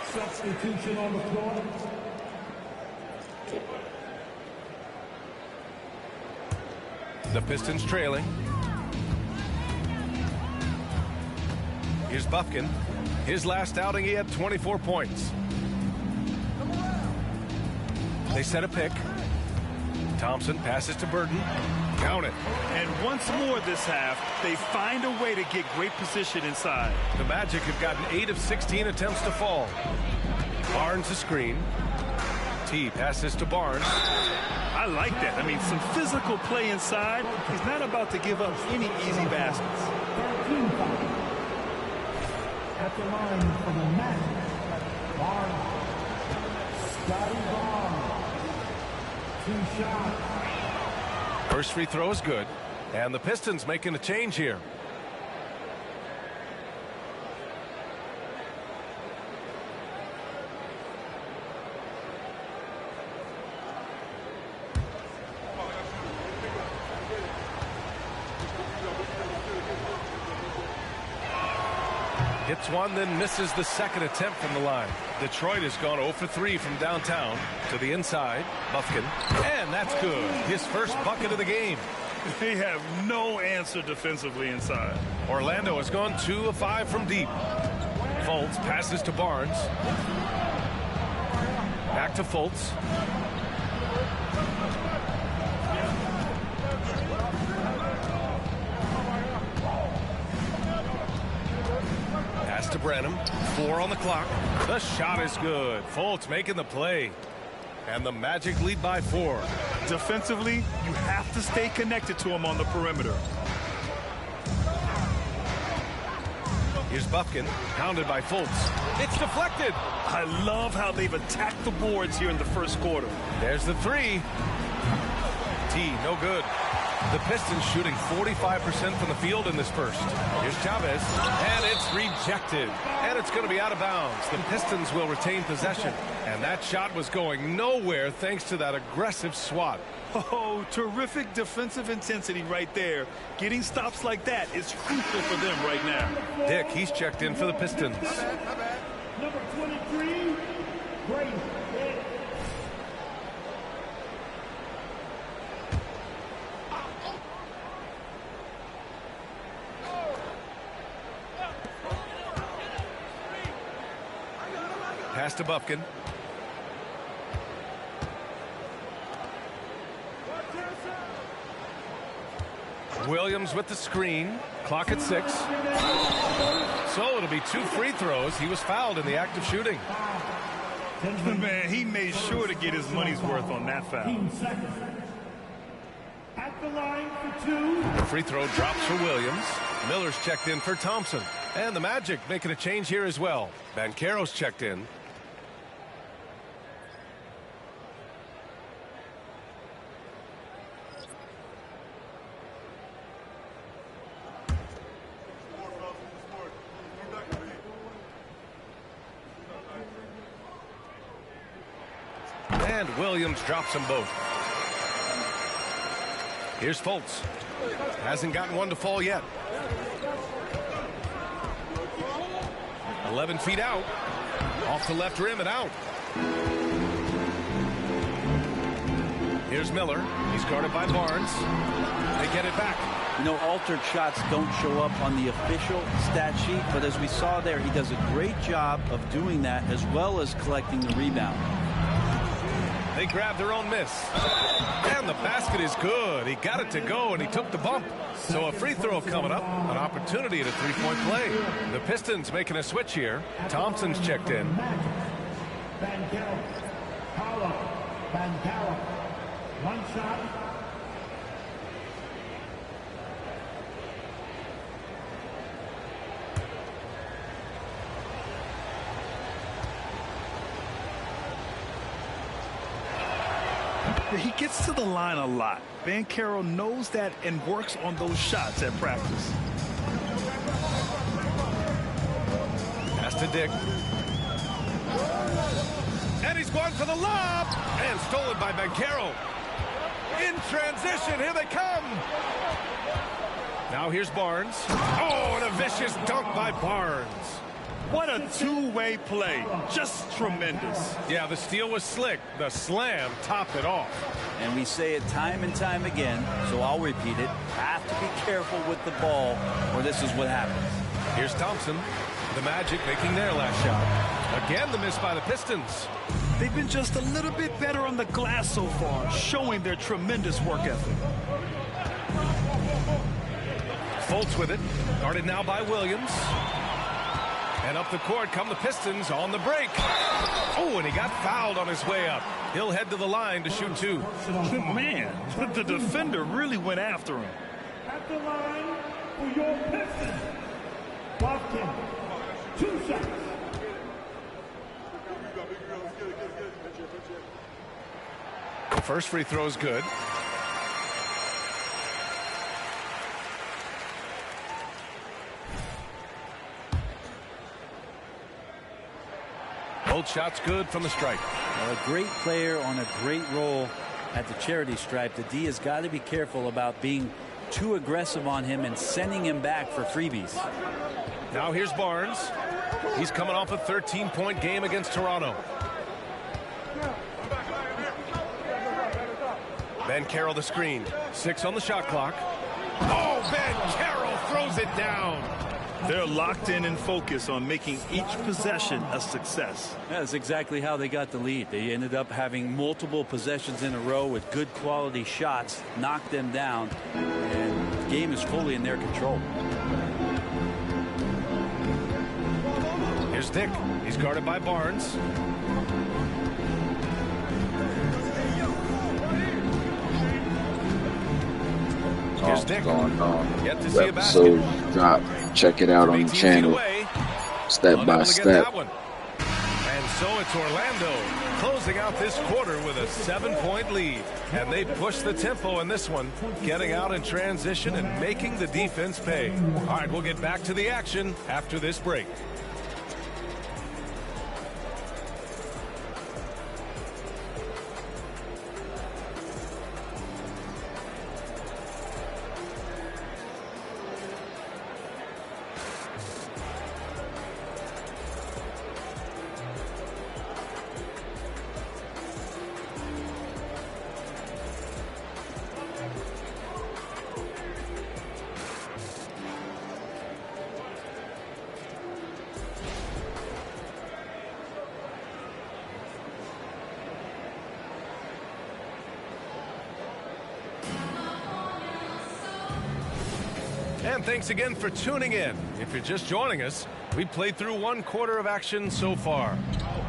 Substitution on the floor. The Pistons trailing. Here's Bufkin. His last outing, he had 24 points. They set a pick. Thompson passes to Burton. Count it. And once more this half, they find a way to get great position inside. The Magic have gotten 8 of 16 attempts to fall. Barnes a screen. T passes to Barnes. I like that. I mean, some physical play inside. He's not about to give up any easy baskets. At the line for the Magic, Barnes. Scotty Barnes. 2 shots. First free throw is good. And the Pistons making a change here. Hits one, then misses the second attempt from the line. Detroit has gone 0 for 3 from downtown to the inside. Bufkin. And that's good. His first bucket of the game. They have no answer defensively inside. Orlando has gone 2 of 5 from deep. Fultz passes to Barnes. Back to Fultz. Pass to Branham. 4 on the clock. The shot is good. Fultz making the play. And the Magic lead by 4. Defensively, you have to stay connected to him on the perimeter. Here's Bufkin, pounded by Fultz. It's deflected. I love how they've attacked the boards here in the first quarter. There's the 3. T, no good. The Pistons shooting 45% from the field in this first. Here's Chavez, and it's rejected. And it's going to be out of bounds. The Pistons will retain possession. And that shot was going nowhere thanks to that aggressive swat. Oh, terrific defensive intensity right there. Getting stops like that is crucial for them right now. Dick, he's checked in for the Pistons. Number 23, Grady Dick. Pass to Bufkin. Williams with the screen. Clock at 6. So it'll be 2 free throws. He was fouled in the act of shooting. Man, he made sure to get his money's worth on that foul. At the line for 2. The free throw drops for Williams. Miller's checked in for Thompson. And the Magic making a change here as well. Banchero's checked in. And Williams drops them both. Here's Fultz. Hasn't gotten one to fall yet. 11 feet out. Off the left rim and out. Here's Miller. He's guarded by Barnes. They get it back. You know, altered shots don't show up on the official stat sheet, but as we saw there, he does a great job of doing that as well as collecting the rebound. They grab their own miss. And the basket is good. He got it to go, and he took the bump. So a free throw coming up. An opportunity at a three-point play. The Pistons making a switch here. Thompson's checked in. Banchero. Paolo. Banchero. One shot. He gets to the line a lot. Banchero knows that and works on those shots at practice. Pass to Dick. And he's going for the lob. And stolen by Banchero. In transition, here they come. Now here's Barnes. Oh, and a vicious dunk by Barnes. What a two-way play. Just tremendous. Yeah, the steal was slick. The slam topped it off. And we say it time and time again, so I'll repeat it. Have to be careful with the ball, or this is what happens. Here's Thompson. The Magic making their last shot. Again, the miss by the Pistons. They've been just a little bit better on the glass so far, showing their tremendous work ethic. Fultz with it. Guarded now by Williams. And up the court come the Pistons on the break. Oh, and he got fouled on his way up. He'll head to the line to shoot two. Man, the defender really went after him. At the line for your Pistons. Watkins. 2 shots. First free throw is good. Both shots good from the stripe. A great player on a great role at the charity stripe. The D has got to be careful about being too aggressive on him and sending him back for freebies. Now here's Barnes. He's coming off a 13-point game against Toronto. Banchero the screen. 6 on the shot clock. Oh, Banchero throws it down. They're locked in and focused on making each possession a success. That's exactly how they got the lead. They ended up having multiple possessions in a row with good quality shots, knocked them down, and the game is fully in their control. Here's Dick. He's guarded by Barnes. Here's Dick. Going on. Yet to see a basket. Episode drop. Check it out on the channel. Step by step. And so it's Orlando closing out this quarter with a 7-point lead. And they push the tempo in this one, getting out in transition and making the defense pay. All right, we'll get back to the action after this break. And thanks again for tuning in. If you're just joining us, we played through 1 quarter of action so far.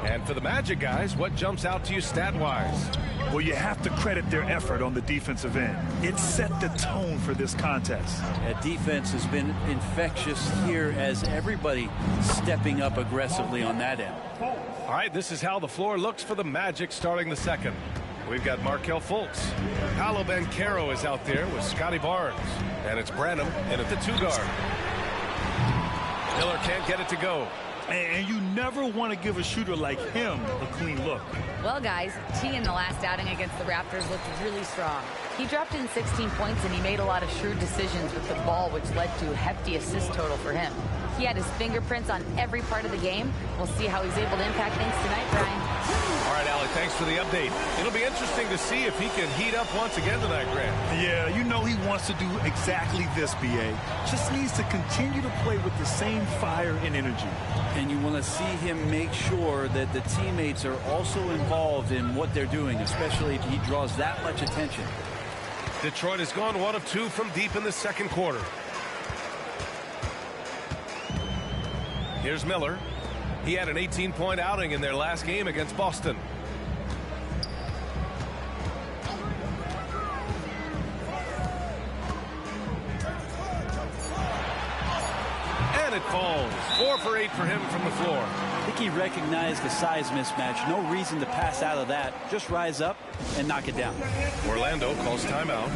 And for the Magic guys, what jumps out to you stat-wise? Well, you have to credit their effort on the defensive end. It set the tone for this contest. That defense has been infectious here as everybody stepping up aggressively on that end. All right, this is how the floor looks for the Magic starting the second. We've got Markelle Fultz. Paolo Banchero is out there with Scotty Barnes. And it's Branham in at the 2 guard. Miller can't get it to go. And you never want to give a shooter like him a clean look. Well, guys, T in the last outing against the Raptors looked really strong. He dropped in 16 points, and he made a lot of shrewd decisions with the ball, which led to a hefty assist total for him. He had his fingerprints on every part of the game. We'll see how he's able to impact things tonight, Brian. All right, Allie, thanks for the update. It'll be interesting to see if he can heat up once again tonight, Grant. Yeah, you know he wants to do exactly this, B.A. Just needs to continue to play with the same fire and energy. And you want to see him make sure that the teammates are also involved in what they're doing, especially if he draws that much attention. Detroit has gone 1 of 2 from deep in the second quarter. Here's Miller. He had an 18-point outing in their last game against Boston. And it falls. 4 for 8 for him from the floor. I think he recognized the size mismatch. No reason to pass out of that. Just rise up and knock it down. Orlando calls timeout.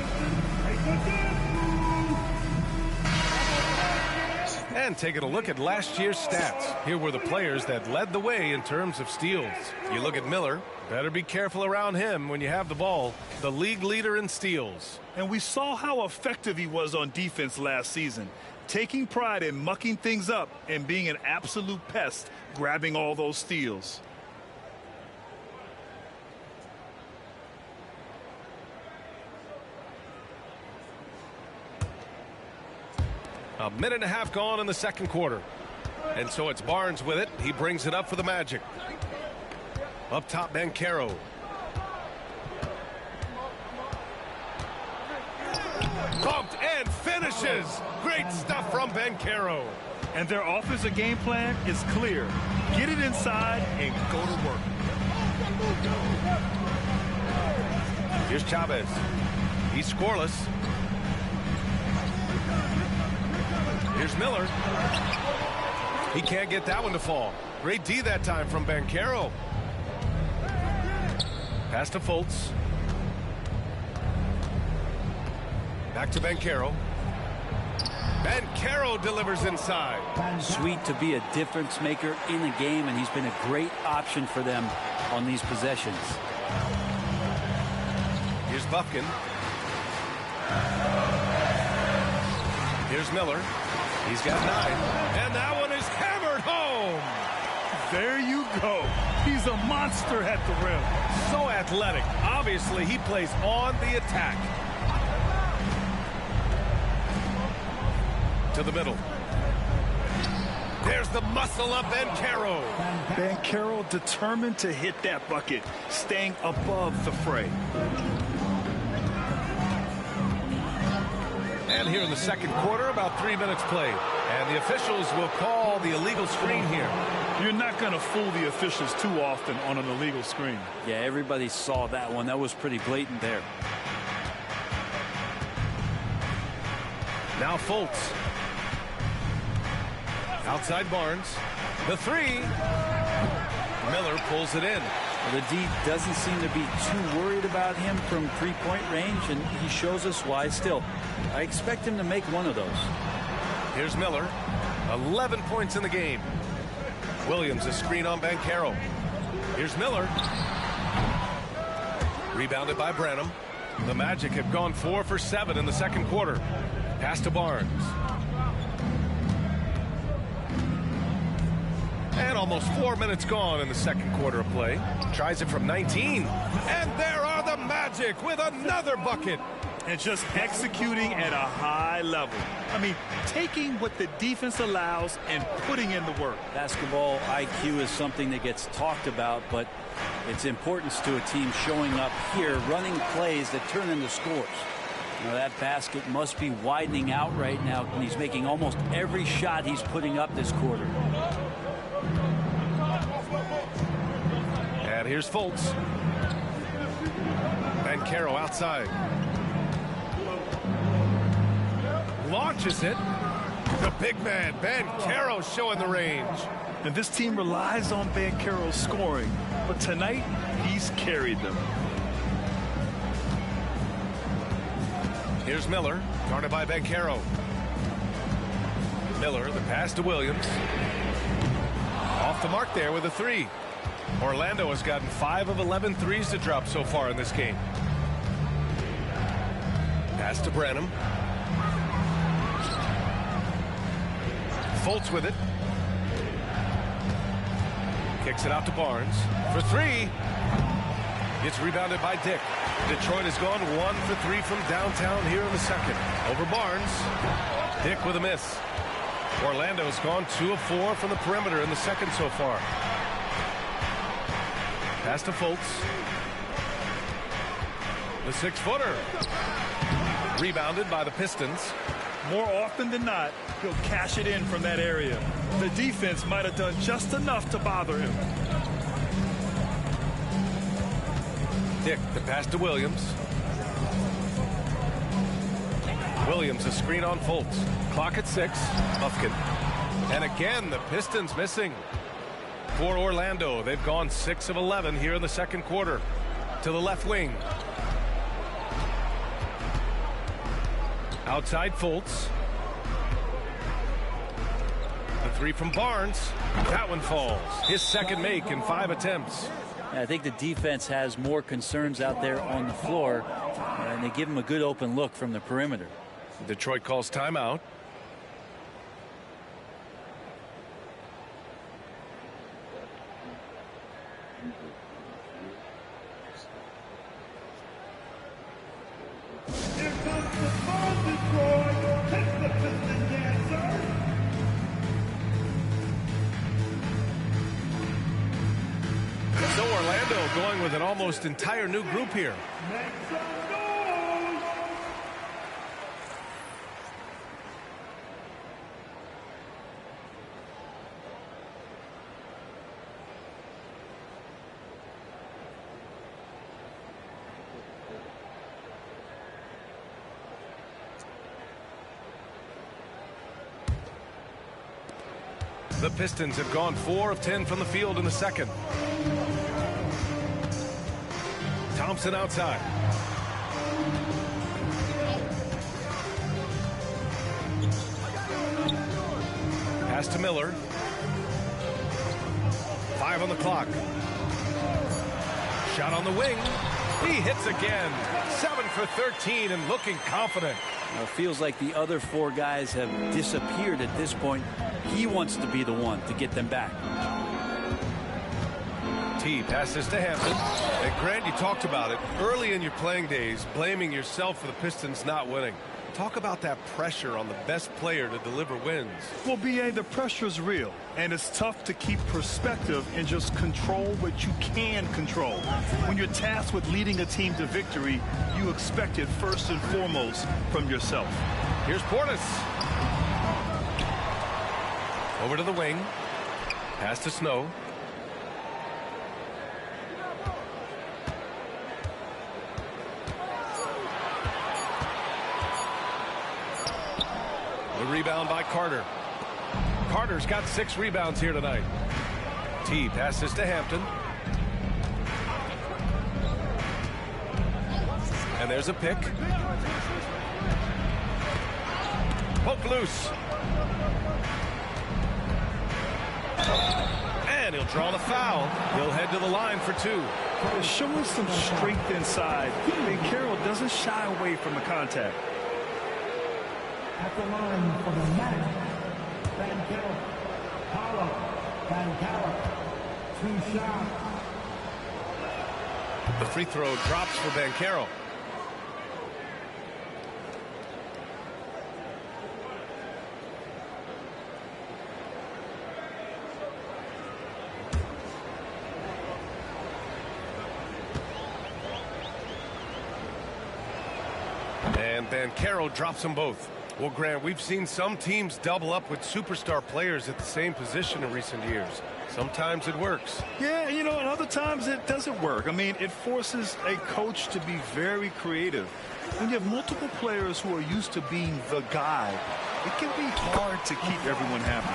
And taking a look at last year's stats. Here were the players that led the way in terms of steals. You look at Miller. Better be careful around him when you have the ball. The league leader in steals. And we saw how effective he was on defense last season. Taking pride in mucking things up and being an absolute pest, grabbing all those steals. A minute and a half gone in the second quarter. And so it's Barnes with it. He brings it up for the Magic. Up top, Banchero. Bumped and finishes. Great stuff from Banchero. And their offensive game plan is clear. Get it inside and go to work. Here's Chavez. He's scoreless. Here's Miller. He can't get that one to fall. Great D that time from Banchero. Pass to Fultz. Back to Banchero. Banchero delivers inside. Sweet to be a difference maker in the game, and he's been a great option for them on these possessions. Here's Bufkin. Here's Miller. He's got 9. And that one is hammered home. There you go. He's a monster at the rim. So athletic. Obviously, he plays on the attack. To the middle. There's the muscle of Banchero. Banchero determined to hit that bucket, staying above the fray. And here in the second quarter, about 3 minutes played. And the officials will call the illegal screen here. You're not going to fool the officials too often on an illegal screen. Yeah, everybody saw that one. That was pretty blatant there. Now Fultz. Outside Barnes. The 3. Miller pulls it in. Well, the D doesn't seem to be too worried about him from three-point range, and he shows us why still. I expect him to make one of those. Here's Miller. 11 points in the game. Williams a screen on Banchero. Here's Miller. Rebounded by Branham. The Magic have gone 4 for 7 in the second quarter. Pass to Barnes. And almost 4 minutes gone in the second quarter of play. Tries it from 19. And there are the Magic with another bucket. And just executing at a high level. I mean, taking what the defense allows and putting in the work. Basketball IQ is something that gets talked about, but its importance to a team showing up here, running plays that turn into scores. Now that basket must be widening out right now, and he's making almost every shot he's putting up this quarter. And here's Fultz. Banchero outside. Launches it. The big man, Banchero, showing the range. And this team relies on Banchero's scoring, but tonight he's carried them. Here's Miller, guarded by Banchero. Miller, the pass to Williams. Off the mark there with a 3. Orlando has gotten 5 of 11 threes to drop so far in this game. Pass to Branham. Fultz with it. Kicks it out to Barnes for 3. Gets rebounded by Dick. Detroit has gone 1 for 3 from downtown here in the second. Over Barnes. Dick with a miss. Orlando has gone 2 of 4 from the perimeter in the second so far. Pass to Fultz. The 6-footer. Rebounded by the Pistons. More often than not, he'll cash it in from that area. The defense might have done just enough to bother him. Dick, the pass to Williams. Williams, a screen on Fultz. Clock at 6. Buffkin. And again, the Pistons missing. For Orlando, they've gone 6 of 11 here in the second quarter. To the left wing. Outside Fultz. The 3 from Barnes. That one falls. His second make in 5 attempts. I think the defense has more concerns out there on the floor, and they give him a good open look from the perimeter. Detroit calls timeout. Here comes the ball, Detroit. Take the Piston dancer. So Orlando going with an almost entire new group here. Make some noise. The Pistons have gone 4 of 10 from the field in the second. Thompson outside. Pass to Miller. 5 on the clock. Shot on the wing. He hits again. 7 for 13 and looking confident. It feels like the other 4 guys have disappeared at this point. He wants to be the one to get them back. T passes to Hampton. And Grant, you talked about it early in your playing days, blaming yourself for the Pistons not winning. Talk about that pressure on the best player to deliver wins. Well, B.A., the pressure is real, and it's tough to keep perspective and just control what you can control. When you're tasked with leading a team to victory, you expect it first and foremost from yourself. Here's Portis. Over to the wing. Pass to Snow. The rebound by Carter. Carter's got 6 rebounds here tonight. T passes to Hampton. And there's a pick. Poke loose. And he'll draw the foul. He'll head to the line for 2. Showing some strength inside. Banchero doesn't shy away from the contact. At the line for the match, Banchero, Paolo, Banchero, 2 shots. The free throw drops for Banchero. And Banchero drops them both. Well, Grant, we've seen some teams double up with superstar players at the same position in recent years. Sometimes it works. Yeah, you know, and other times it doesn't work. I mean, it forces a coach to be very creative. When you have multiple players who are used to being the guy, it can be hard to keep everyone happy.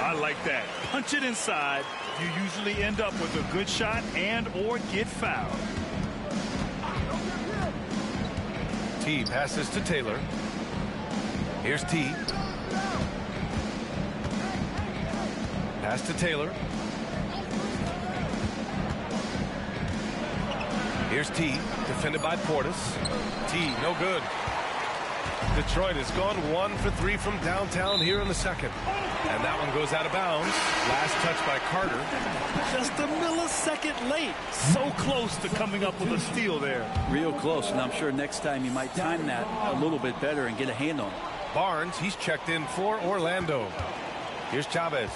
I like that. Punch it inside. You usually end up with a good shot and or get fouled. T passes to Taylor. Here's T. Pass to Taylor. Here's T, defended by Portis. T, no good. Detroit has gone 1 for 3 from downtown here in the second. And that one goes out of bounds. Last touch by Carter. Just a millisecond late. So close to coming up with a steal there. Real close, and I'm sure next time you might time that a little bit better and get a hand on it. Barnes, he's checked in for Orlando. Here's Chavez.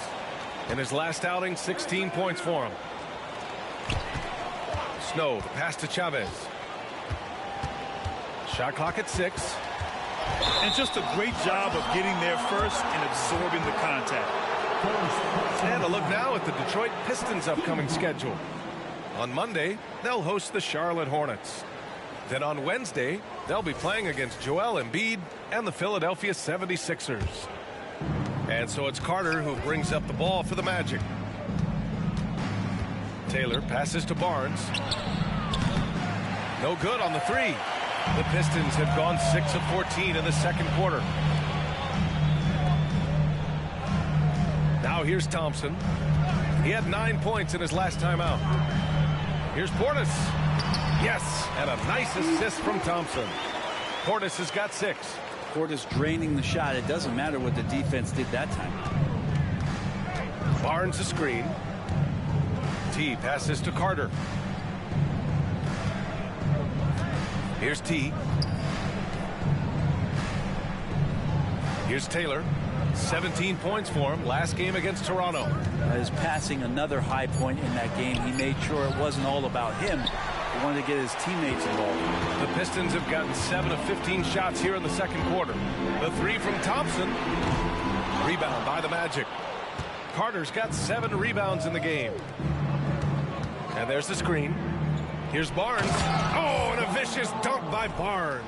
In his last outing, 16 points for him. Snow, the pass to Chavez. Shot clock at 6. And just a great job of getting there first and absorbing the contact. And a look now at the Detroit Pistons' upcoming schedule. On Monday, they'll host the Charlotte Hornets. Then on Wednesday, they'll be playing against Joel Embiid and the Philadelphia 76ers. And so it's Carter who brings up the ball for the Magic. Taylor passes to Barnes. No good on the 3. The Pistons have gone 6 of 14 in the second quarter. Now here's Thompson. He had 9 points in his last time out. Here's Portis. Yes, and a nice assist from Thompson. Portis has got 6. Portis draining the shot. It doesn't matter what the defense did that time. Barnes a screen. T passes to Carter. Here's T. Here's Taylor. 17 points for him last game against Toronto. His passing, another high point in that game. He made sure it wasn't all about him. He wanted to get his teammates involved. The Pistons have gotten 7 of 15 shots here in the second quarter. The 3 from Thompson. Rebound by the Magic. Carter's got 7 rebounds in the game. And there's the screen. Here's Barnes. Oh, and a vicious dunk by Barnes.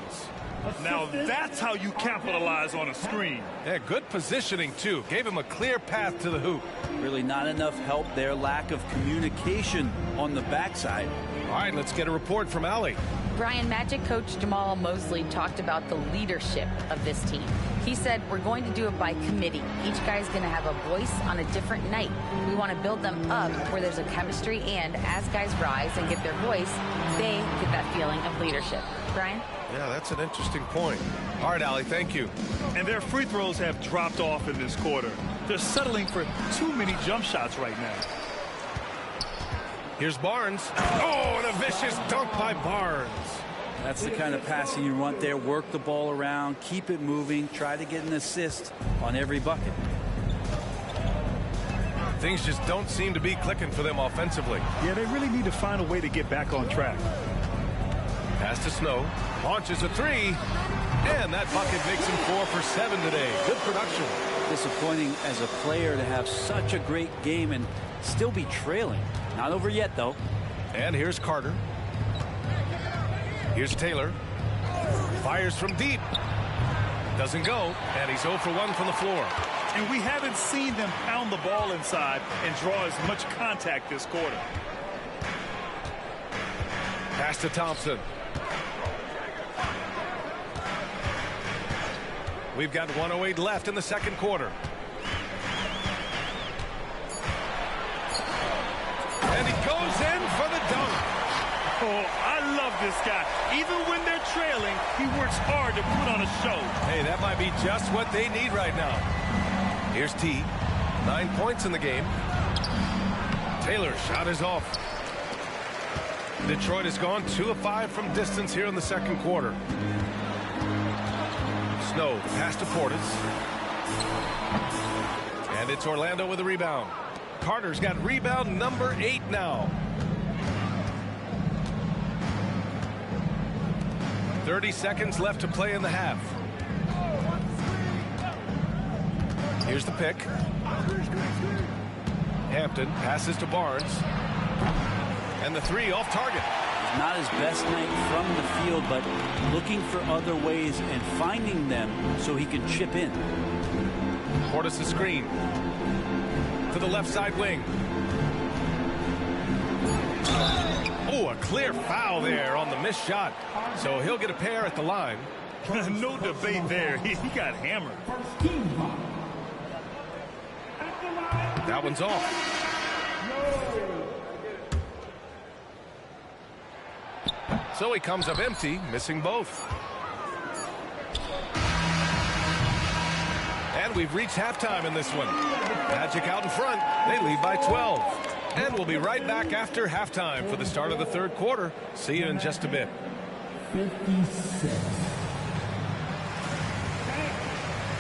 Now that's how you capitalize on a screen. Yeah, good positioning, too. Gave him a clear path to the hoop. Really not enough help there. Lack of communication on the backside. All right, let's get a report from Allie. Brian, Magic coach Jamal Mosley talked about the leadership of this team. He said, we're going to do it by committee. Each guy's going to have a voice on a different night. We want to build them up where there's a chemistry, and as guys rise and get their voice, they get that feeling of leadership. Brian? Yeah, that's an interesting point. All right, Allie, thank you. And their free throws have dropped off in this quarter. They're settling for too many jump shots right now. Here's Barnes. Oh, and a vicious dunk by Barnes. That's the kind of passing you want there. Work the ball around, keep it moving, try to get an assist on every bucket. Things just don't seem to be clicking for them offensively. Yeah, they really need to find a way to get back on track. Pass to Snow. Launches a 3. And that bucket makes him 4 for 7 today. Good production. Disappointing as a player to have such a great game and still be trailing. Not over yet, though. And here's Carter. Here's Taylor. Fires from deep. Doesn't go. And he's 0 for 1 from the floor. And we haven't seen them pound the ball inside and draw as much contact this quarter. Pass to Thompson. We've got 1:08 left in the second quarter. And he goes in for the dunk. Oh, I love this guy. Even when they're trailing, he works hard to put on a show. Hey, that might be just what they need right now. Here's T. 9 points in the game. Taylor's shot is off. Detroit has gone 2 of 5 from distance here in the second quarter. Snow, pass to Portis. And it's Orlando with a rebound. Carter's got rebound number 8 now. 30 seconds left to play in the half. Here's the pick. Hampton passes to Barnes. And the 3 off target. Not his best night from the field, but looking for other ways and finding them so he can chip in. Portis the screen. To the left side wing. Oh, a clear foul there on the missed shot. So he'll get a pair at the line. No debate there. He got hammered. That one's off. So he comes up empty, missing both. And we've reached halftime in this one. Magic out in front. They lead by 12. And we'll be right back after halftime for the start of the third quarter. See you in just a bit. 56.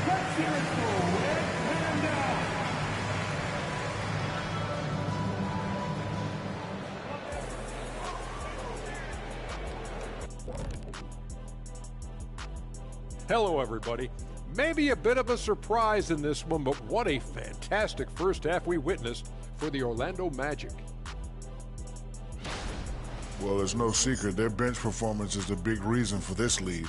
Let's hear it for Rick Manda. Hello, everybody. Maybe a bit of a surprise in this one, but what a fantastic first half we witnessed for the Orlando Magic. Well, it's no secret their bench performance is the big reason for this lead.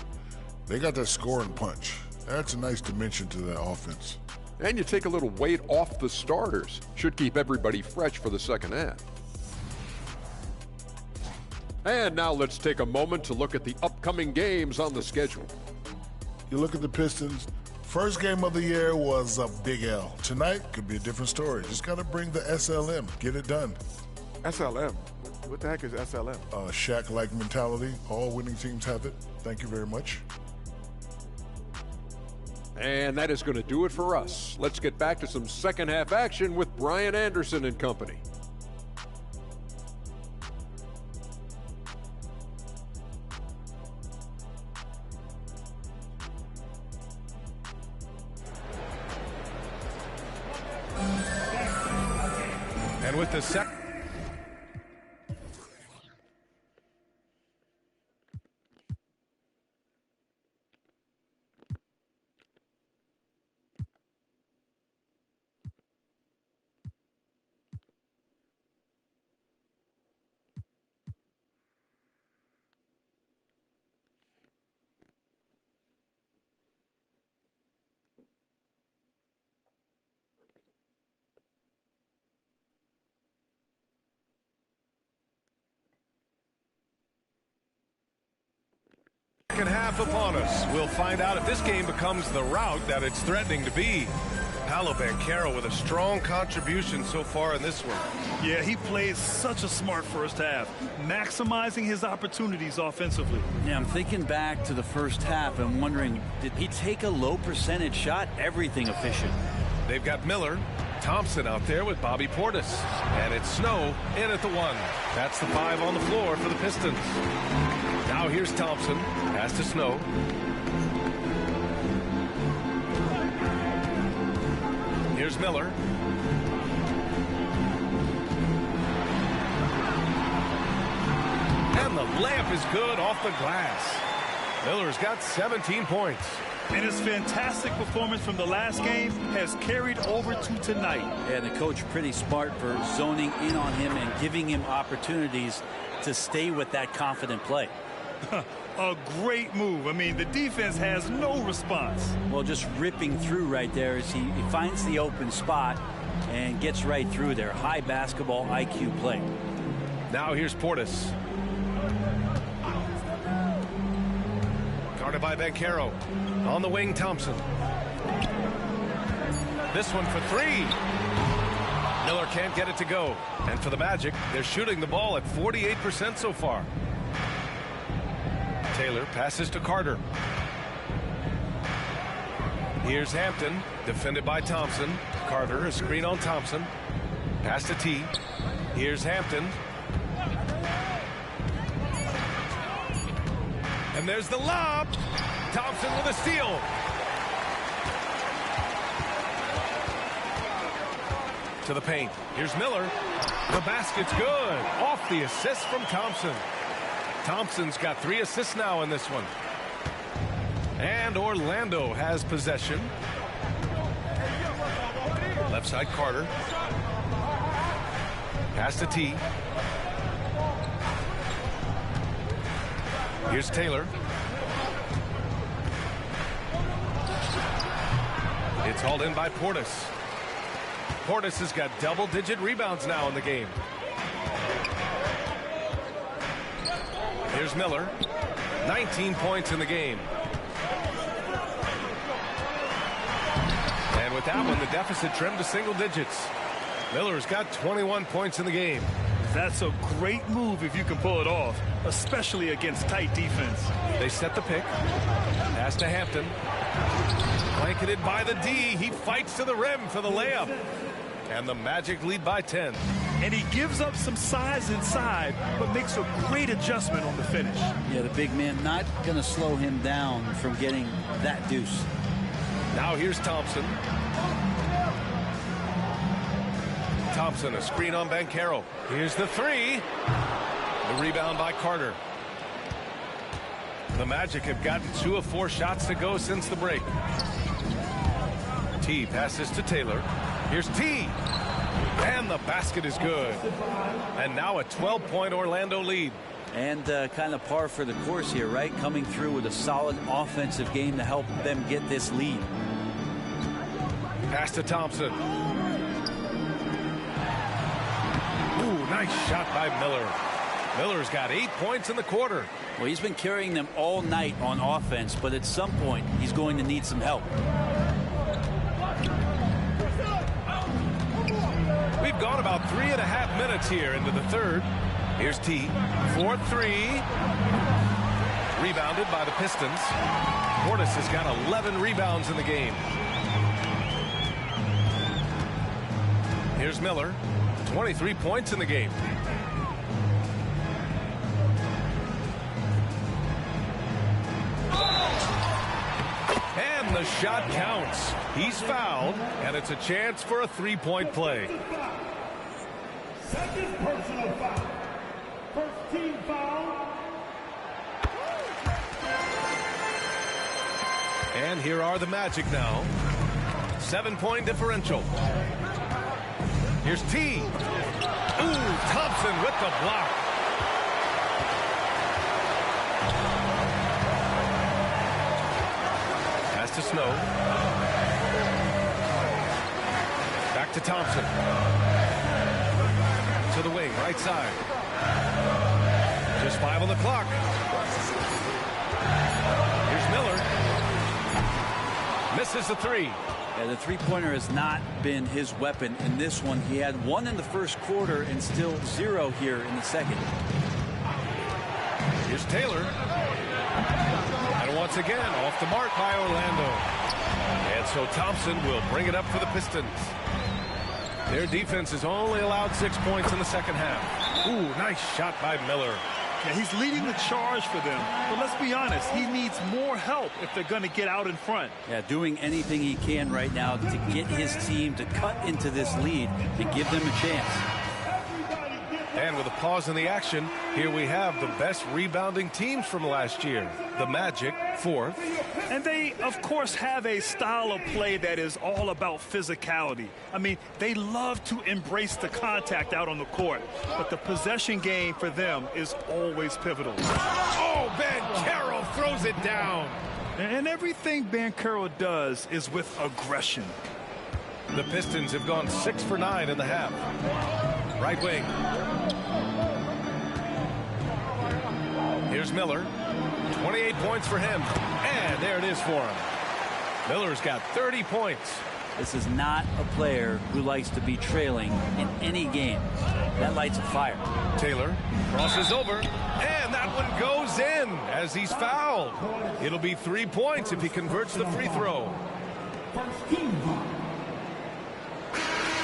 They got that scoring punch. That's a nice dimension to their offense. And you take a little weight off the starters. Should keep everybody fresh for the second half. And now let's take a moment to look at the upcoming games on the schedule. You look at the Pistons, first game of the year was a big L. Tonight could be a different story. Just got to bring the SLM, get it done. SLM? What the heck is SLM? Shaq-like mentality. All winning teams have it. Thank you very much. And that is going to do it for us. Let's get back to some second half action with Brian Anderson and company. And with the second. Second half upon us. We'll find out if this game becomes the rout that it's threatening to be. Paolo Banchero with a strong contribution so far in this one. Yeah, he played such a smart first half, maximizing his opportunities offensively. Yeah, I'm thinking back to the first half and wondering, did he take a low percentage shot? Everything efficient. They've got Miller, Thompson out there with Bobby Portis. And it's Snow in at the 1. That's the 5 on the floor for the Pistons. Now here's Thompson. Pass to Snow. Here's Miller. And the layup is good off the glass. Miller's got 17 points. And his fantastic performance from the last game has carried over to tonight. Yeah, the coach pretty smart for zoning in on him and giving him opportunities to stay with that confident play. A great move. I mean, the defense has no response. Well, just ripping through right there as he finds the open spot and gets right through there. High basketball IQ play. Now here's Portis. Guarded by Banchero. On the wing, Thompson. This one for 3. Miller can't get it to go. And for the Magic, they're shooting the ball at 48% so far. Taylor passes to Carter. Here's Hampton, defended by Thompson. Carter, a screen on Thompson. Pass to T. Here's Hampton. And there's the lob. Thompson with a steal. To the paint. Here's Miller. The basket's good. Off the assist from Thompson. Thompson's got 3 assists now in this one. And Orlando has possession. Left side, Carter. Pass to T. Here's Taylor. It's hauled in by Portis. Portis has got double-digit rebounds now in the game. Here's Miller. 19 points in the game. And with that one, the deficit trimmed to single digits. Miller's got 21 points in the game. That's a great move if you can pull it off, especially against tight defense. They set the pick. Pass to Hampton. Blanketed by the D. He fights to the rim for the layup. And the Magic lead by 10. And he gives up some size inside, but makes a great adjustment on the finish. Yeah, the big man not going to slow him down from getting that deuce. Now here's Thompson. Thompson, a screen on Banchero. Here's the three. The rebound by Carter. The Magic have gotten 2 of 4 shots to go since the break. T passes to Taylor. Here's T. And the basket is good. And now a 12-point Orlando lead. And kind of par for the course here, right? Coming through with a solid offensive game to help them get this lead. Pass to Thompson. Ooh, nice shot by Miller. Miller's got 8 points in the quarter. Well, he's been carrying them all night on offense, but at some point he's going to need some help. We've gone about 3.5 minutes here into the third. Here's T. 4-3. Rebounded by the Pistons. Portis has got 11 rebounds in the game. Here's Miller. 23 points in the game. And the shot counts. He's fouled, and it's a chance for a 3-point play. Second personal foul. First team foul. And here are the Magic now. 7-point differential. Here's T. Ooh, Thompson with the block. Pass to Snow. Back to Thompson. To the wing, right side. Just 5 on the clock. Here's Miller. Misses the three. Yeah, the three-pointer has not been his weapon in this one. He had 1 in the first quarter and still 0 here in the second. Here's Taylor. And once again, off the mark by Orlando. And so Thompson will bring it up for the Pistons. Their defense has only allowed 6 points in the second half. Ooh, nice shot by Miller. Yeah, he's leading the charge for them. But let's be honest, he needs more help if they're going to get out in front. Yeah, doing anything he can right now to get his team to cut into this lead and give them a chance. And with a pause in the action, here we have the best rebounding teams from last year. The Magic, 4th. And they, of course, have a style of play that is all about physicality. I mean, they love to embrace the contact out on the court. But the possession game for them is always pivotal. Oh, Banchero throws it down. And everything Banchero does is with aggression. The Pistons have gone 6 for 9 in the half. Right wing. Here's Miller. 28 points for him. And there it is for him. Miller's got 30 points. This is not a player who likes to be trailing in any game. That lights a fire. Taylor crosses over. And that one goes in as he's fouled. It'll be 3 points if he converts the free throw.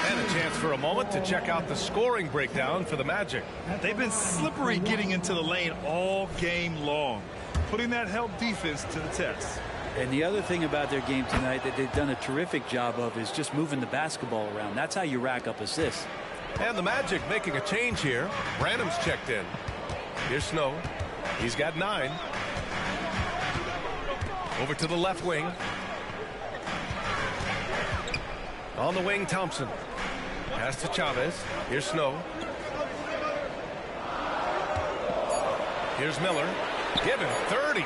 And a chance for a moment to check out the scoring breakdown for the Magic. They've been slippery getting into the lane all game long, putting that help defense to the test. And the other thing about their game tonight that they've done a terrific job of is just moving the basketball around. That's how you rack up assists. And the Magic making a change here. Branham's checked in. Here's Snow. He's got 9. Over to the left wing. On the wing, Thompson. Pass to Chavez. Here's Snow. Here's Miller. Given 30.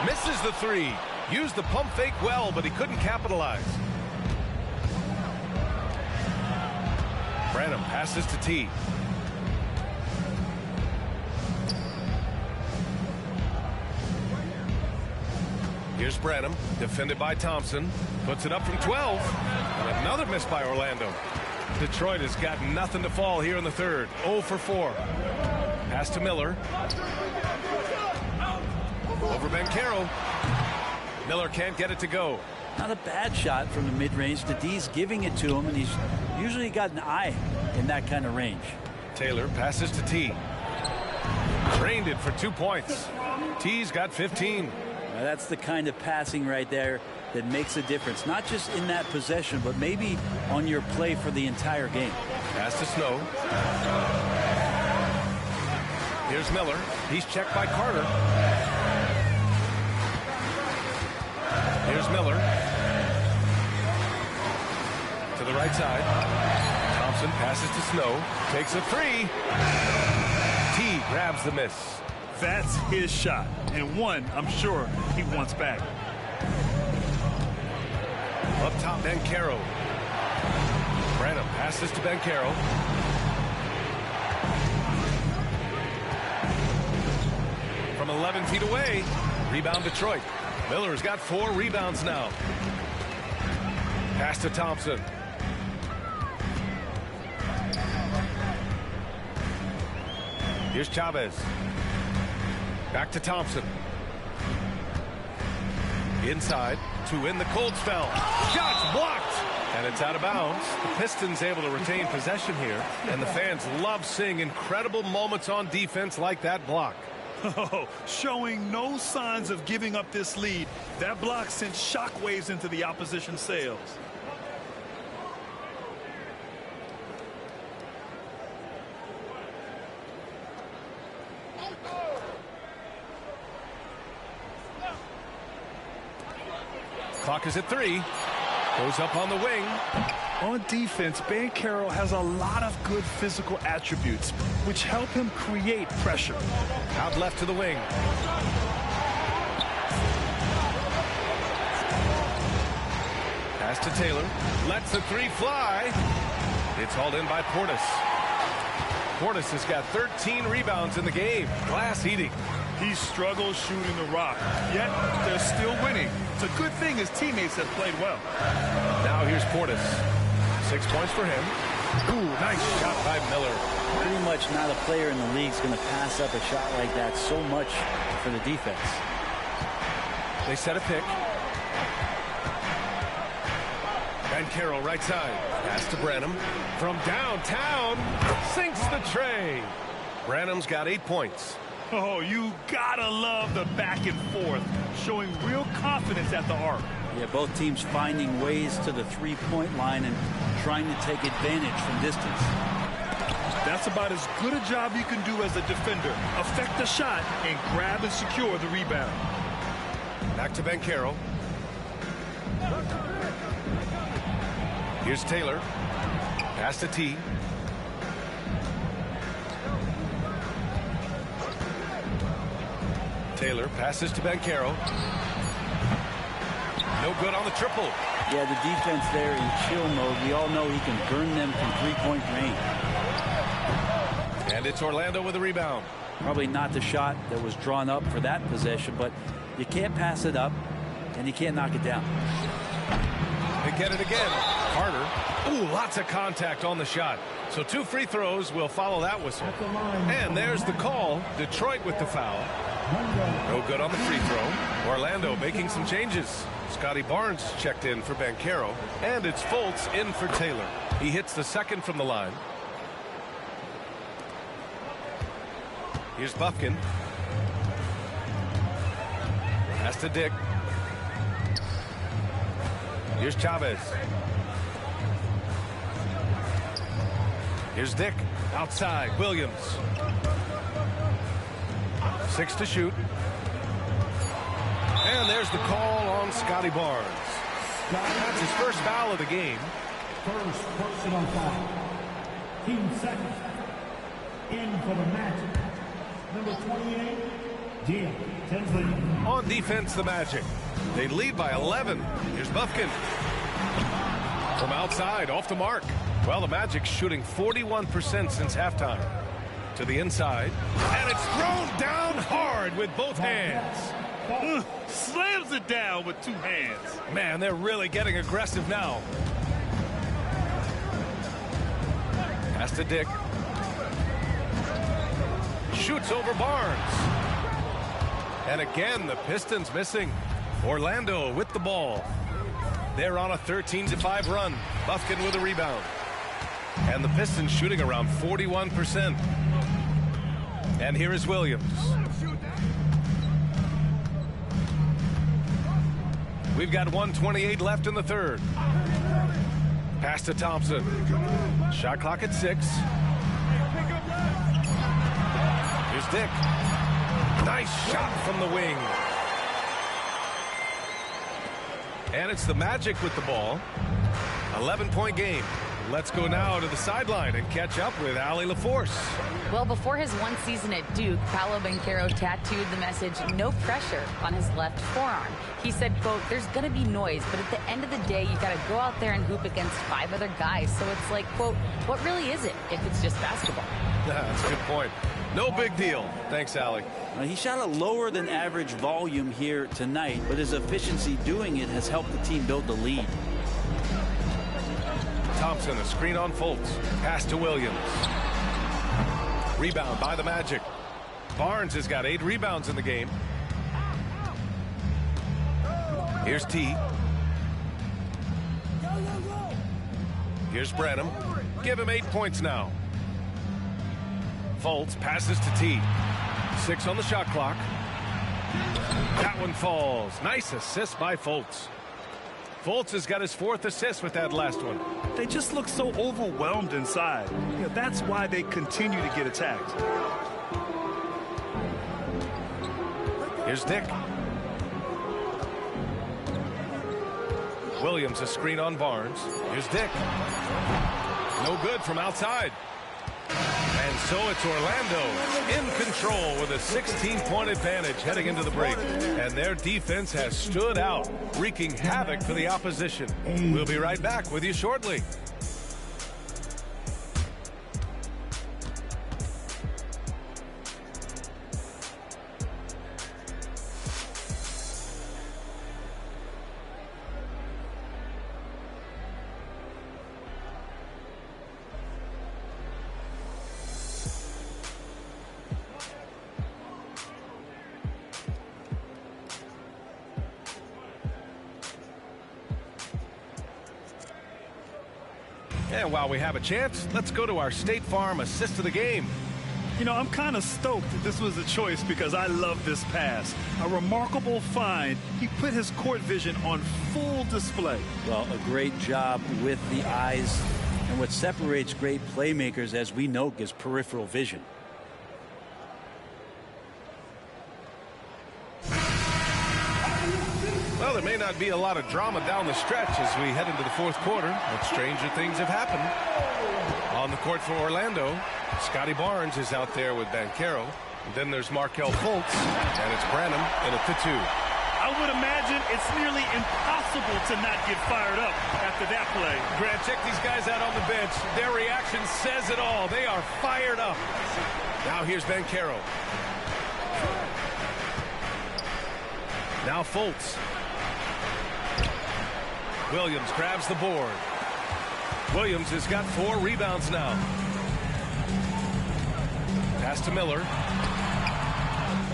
Misses the 3. Used the pump fake well, but he couldn't capitalize. Branham passes to T. Here's Branham, defended by Thompson. Puts it up from 12. And another miss by Orlando. Detroit has got nothing to fall here in the third. 0 for 4. Pass to Miller. Over Banchero. Miller can't get it to go. Not a bad shot from the mid-range. The D's giving it to him, and he's usually got an eye in that kind of range. Taylor passes to T. Drained it for 2 points. T's got 15. Now that's the kind of passing right there that makes a difference, not just in that possession, but maybe on your play for the entire game. Pass to Snow. Here's Miller. He's checked by Carter. Here's Miller. To the right side. Thompson passes to Snow. Takes a three. T grabs the miss. That's his shot, and one I'm sure he wants back. Up top, Banchero. Branham passes to Banchero. From 11 feet away. Rebound Detroit. Miller's got 4 rebounds now. Pass to Thompson. Here's Chavez. Back to Thompson. Inside to win the cold spell. Shots blocked. And it's out of bounds. The Pistons able to retain possession here. And the fans love seeing incredible moments on defense like that block. Oh, showing no signs of giving up this lead. That block sent shockwaves into the opposition sails. Clock is at 3. Goes up on the wing. On defense, Banchero has a lot of good physical attributes, which help him create pressure. Out left to the wing. Pass to Taylor. Lets the three fly. It's hauled in by Portis. Portis has got 13 rebounds in the game. Glass eating. He struggles shooting the rock, yet they're still winning. It's a good thing his teammates have played well. Now here's Portis. 6 points for him. Ooh, nice shot by Miller. Pretty much not a player in the league is going to pass up a shot like that so much for the defense. They set a pick. Banchero right side. Pass to Branham. From downtown. Sinks the tray. Branham's got 8 points. Oh, you gotta love the back and forth, showing real confidence at the arc. Yeah, both teams finding ways to the three-point line and trying to take advantage from distance. That's about as good a job you can do as a defender. Affect the shot and grab and secure the rebound. Back to Banchero. Here's Taylor. Pass to T. Taylor passes to Banchero. No good on the triple. Yeah, the defense there in chill mode. We all know he can burn them from three-point range. And it's Orlando with a rebound. Probably not the shot that was drawn up for that possession, but you can't pass it up, and you can't knock it down. They get it again. Carter. Ooh, lots of contact on the shot. So 2 free throws will follow that whistle. And there's the call. Detroit with the foul. No good on the free throw. Orlando making some changes. Scotty Barnes checked in for Banchero. And it's Fultz in for Taylor. He hits the second from the line. Here's Bufkin. Pass to Dick. Here's Chavez. Here's Dick. Outside. Williams. 6 to shoot. And there's the call on Scotty Barnes. That's his first foul of the game. First personal foul. Team second. In for the match. Number 28, Jim Tinsley. On defense, the Magic. They lead by 11. Here's Bufkin. From outside, off the mark. Well, the Magic shooting 41% since halftime. To the inside. And it's thrown down hard with both hands. Slams it down with 2 hands. Man, they're really getting aggressive now. Pass to Dick. Shoots over Barnes. And again, the Pistons missing. Orlando with the ball. They're on a 13-5 run. Bufkin with a rebound. And the Pistons shooting around 41%. And here is Williams. We've got 1:28 left in the third. Pass to Thompson. Shot clock at 6. Here's Dick. Nice shot from the wing. And it's the Magic with the ball. 11-point game. Let's go now to the sideline and catch up with Allie LaForce. Well, before his one season at Duke, Paolo Banchero tattooed the message, "No pressure," on his left forearm. He said, quote, "There's going to be noise, but at the end of the day, you got to go out there and hoop against 5 other guys. So it's like, quote, what really is it if it's just basketball?" Yeah, that's a good point. No big deal. Thanks, Allie. He shot a lower than average volume here tonight, but his efficiency doing it has helped the team build the lead. Thompson, a screen on Fultz. Pass to Williams. Rebound by the Magic. Barnes has got 8 rebounds in the game. Here's T. Here's Branham. Give him 8 points now. Fultz passes to T. 6 on the shot clock. That one falls. Nice assist by Fultz. Fultz has got his 4th assist with that last one. They just look so overwhelmed inside. You know, that's why they continue to get attacked. Here's Dick. Williams, a screen on Barnes. Here's Dick. No good from outside. And so it's Orlando in control with a 16-point advantage heading into the break. And their defense has stood out, wreaking havoc for the opposition. We'll be right back with you shortly. And while we have a chance, let's go to our State Farm assist of the game. You know, I'm kind of stoked that this was a choice because I love this pass. A remarkable find. He put his court vision on full display. Well, a great job with the eyes. And what separates great playmakers, as we know, is peripheral vision. Well, there may not be a lot of drama down the stretch as we head into the 4th quarter, but stranger things have happened. On the court for Orlando, Scotty Barnes is out there with Banchero. And then there's Markelle Fultz, and it's Branham in at the 2. I would imagine it's nearly impossible to not get fired up after that play. Grant, check these guys out on the bench. Their reaction says it all. They are fired up. Now here's Banchero. Now Fultz. Williams grabs the board. Williams has got 4 rebounds now. Pass to Miller.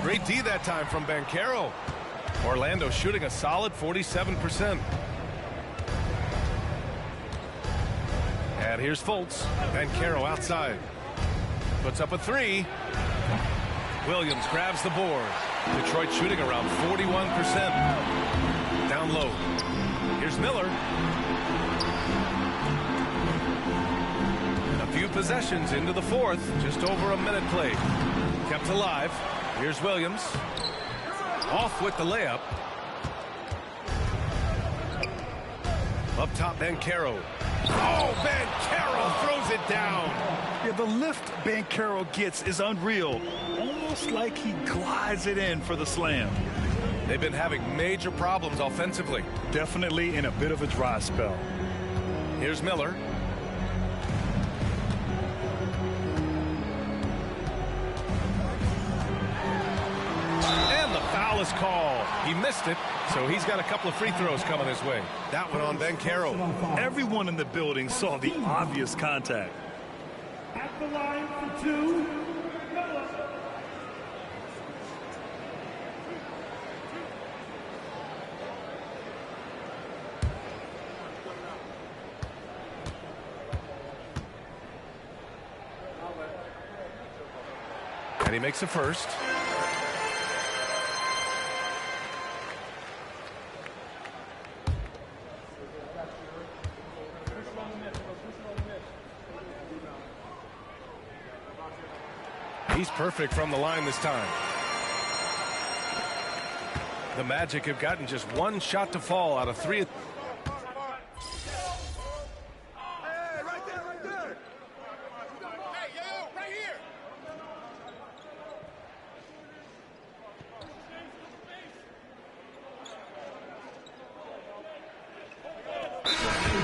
Great D that time from Banchero. Orlando shooting a solid 47%. And here's Fultz. Banchero outside. Puts up a 3. Williams grabs the board. Detroit shooting around 41%. Down low. Here's Miller. A few possessions into the 4th. Just over a minute played. Kept alive. Here's Williams. Off with the layup. Up top, Banchero. Oh, Banchero throws it down. Yeah, the lift Banchero gets is unreal. Almost like he glides it in for the slam. They've been having major problems offensively. Definitely in a bit of a dry spell. Here's Miller. And the foul is called. He missed it, so he's got a couple of free throws coming his way. That one on Banchero. Everyone in the building saw the obvious contact. At the line for 2, Miller. And he makes the first. He's perfect from the line this time. The Magic have gotten just one shot to fall out of 3.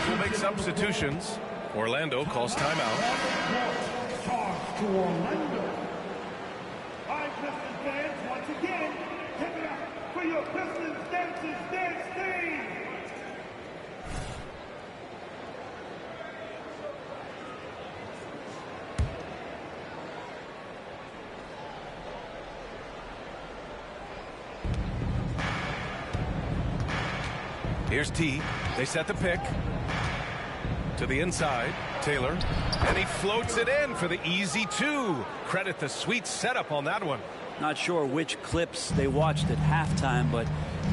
We'll make substitutions. Orlando calls timeout. Charge to Orlando. All right, Pistons fans, once again, give it up for your Pistons Dances Dance team. Here's T. They set the pick. To the inside, Taylor. And he floats it in for the easy 2. Credit the sweet setup on that one. Not sure which clips they watched at halftime, but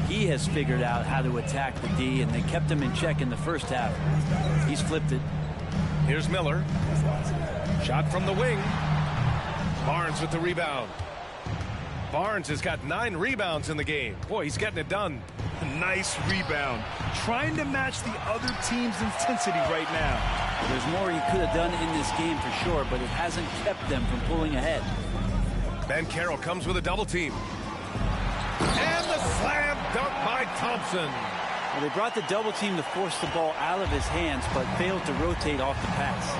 he has figured out how to attack the D, and they kept him in check in the first half. He's flipped it. Here's Miller. Shot from the wing. Barnes with the rebound. Barnes has got 9 rebounds in the game. Boy, he's getting it done. Nice rebound. Trying to match the other team's intensity right now. There's more he could have done in this game for sure, but it hasn't kept them from pulling ahead. Banchero comes with a double team. And the slam dunk by Thompson. Well, they brought the double team to force the ball out of his hands, but failed to rotate off the pass.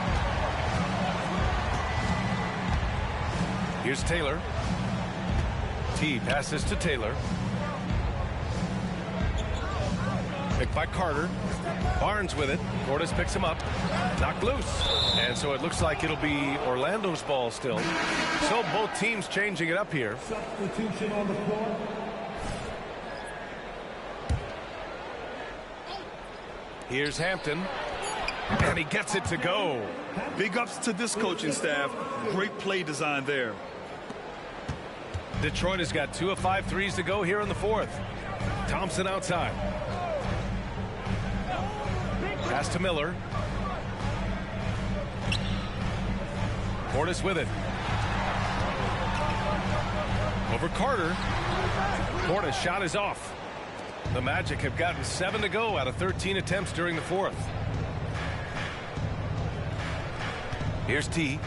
Here's Taylor. T passes to Taylor. Picked by Carter. Barnes with it. Portis picks him up. Knocked loose. And so it looks like it'll be Orlando's ball still. So both teams changing it up here. Substitution on the floor. Here's Hampton. And he gets it to go. Big ups to this coaching staff. Great play design there. Detroit has got 2 of 5 threes to go here in the 4th. Thompson outside. Pass to Miller. Portis with it. Over Carter. Portis shot is off. The Magic have gotten 7 to go out of 13 attempts during the 4th. Here's T.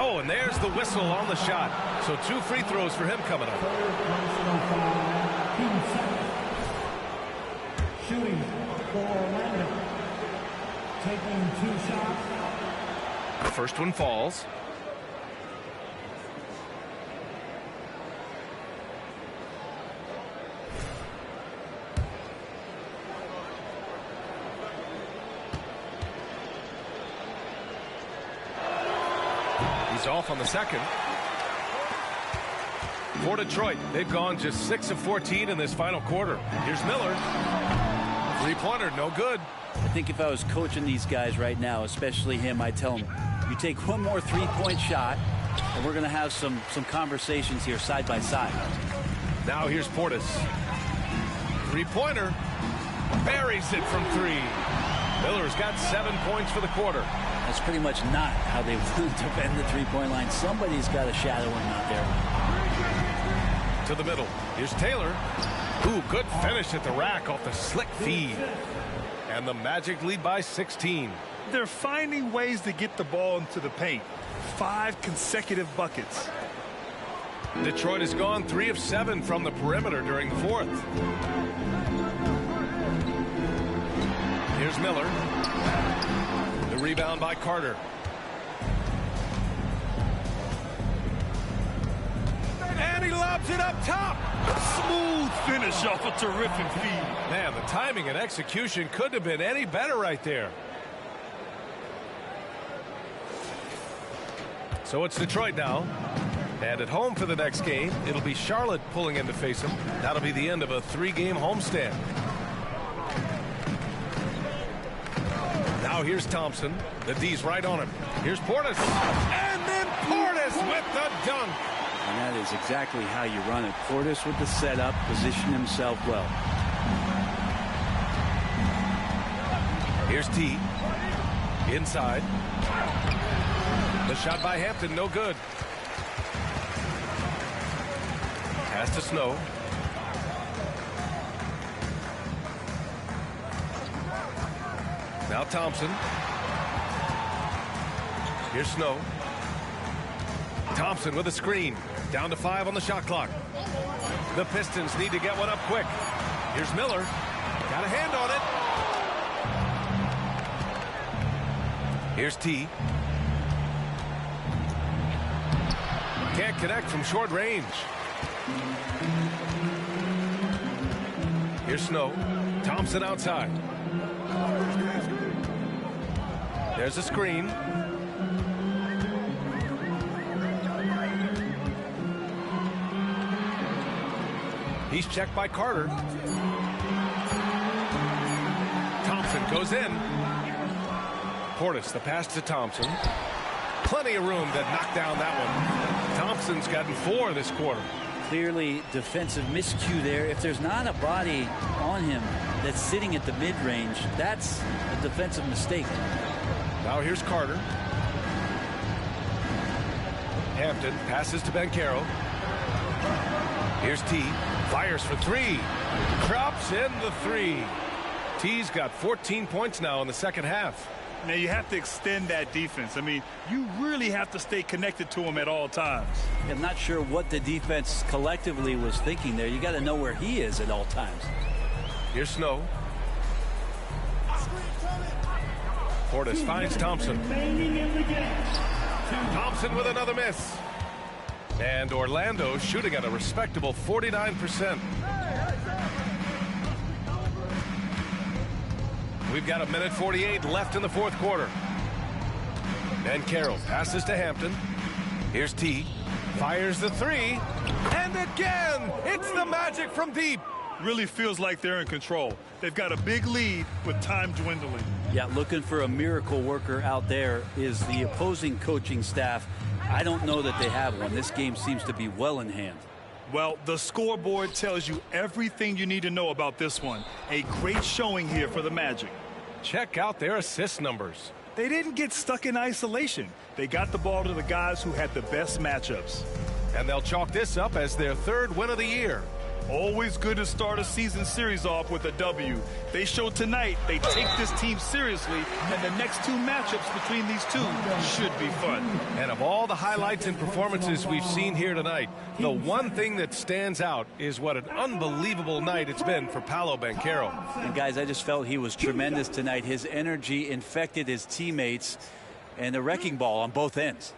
Oh, and there's the whistle on the shot. So 2 free throws for him coming up. Shooting for Orlando. Taking 2 shots. The first one falls. He's off on the second. For Detroit, they've gone just 6 of 14 in this final quarter. Here's Miller. 3-pointer, no good. I think if I was coaching these guys right now, especially him, I'd tell him, you take one more 3-point shot, and we're going to have some conversations here side by side. Now here's Portis. 3-pointer. Buries it from 3. Miller's got 7 points for the quarter. That's pretty much not how they want to bend the 3-point line. Somebody's got to shadow him out there. To the middle. Here's Taylor. Ooh, good finish at the rack off the slick feed. And the Magic lead by 16. They're finding ways to get the ball into the paint. 5 consecutive buckets. Detroit has gone 3 of 7 from the perimeter during the 4th. Here's Miller. The rebound by Carter. And he lobs it up top. Smooth finish off a terrific feed. Man, the timing and execution couldn't have been any better right there. So it's Detroit now. And at home for the next game, it'll be Charlotte pulling in to face them. That'll be the end of a 3-game homestand. Now here's Thompson. The D's right on him. Here's Portis. And then Portis with the dunk. And that is exactly how you run it. Portis with the setup, position himself well. Here's T. Inside. The shot by Hampton, no good. Pass to Snow. Now Thompson. Here's Snow. Thompson with a screen. Down to 5 on the shot clock. The Pistons need to get one up quick. Here's Miller. Got a hand on it. Here's T. Can't connect from short range. Here's Snow. Thompson outside. There's a screen. He's checked by Carter. Thompson goes in. Portis, the pass to Thompson. Plenty of room to knock down that one. Thompson's gotten 4 this quarter. Clearly defensive miscue there. If there's not a body on him that's sitting at the mid-range, that's a defensive mistake. Now here's Carter. Hampton passes to Banchero. Here's T. Fires for 3. Drops in the 3. T's got 14 points now in the second half. Now you have to extend that defense. I mean, you really have to stay connected to him at all times. I'm not sure what the defense collectively was thinking there. You got to know where he is at all times. Here's Snow. Portis finds Thompson. Thompson with another miss. And Orlando shooting at a respectable 49%. We've got 1:48 left in the fourth quarter. Banchero passes to Hampton. Here's T. Fires the 3. And again, it's the Magic from deep. Really feels like they're in control. They've got a big lead with time dwindling. Yeah, looking for a miracle worker out there is the opposing coaching staff. I don't know that they have one. This game seems to be well in hand. Well, the scoreboard tells you everything you need to know about this one. A great showing here for the Magic. Check out their assist numbers. They didn't get stuck in isolation. They got the ball to the guys who had the best matchups. And they'll chalk this up as their 3rd win of the year. Always good to start a season series off with a W. They showed tonight they take this team seriously, and the next 2 matchups between these two should be fun. And of all the highlights and performances we've seen here tonight, the one thing that stands out is what an unbelievable night it's been for Paolo Banchero. And guys, I just felt he was tremendous tonight. His energy infected his teammates, and a wrecking ball on both ends.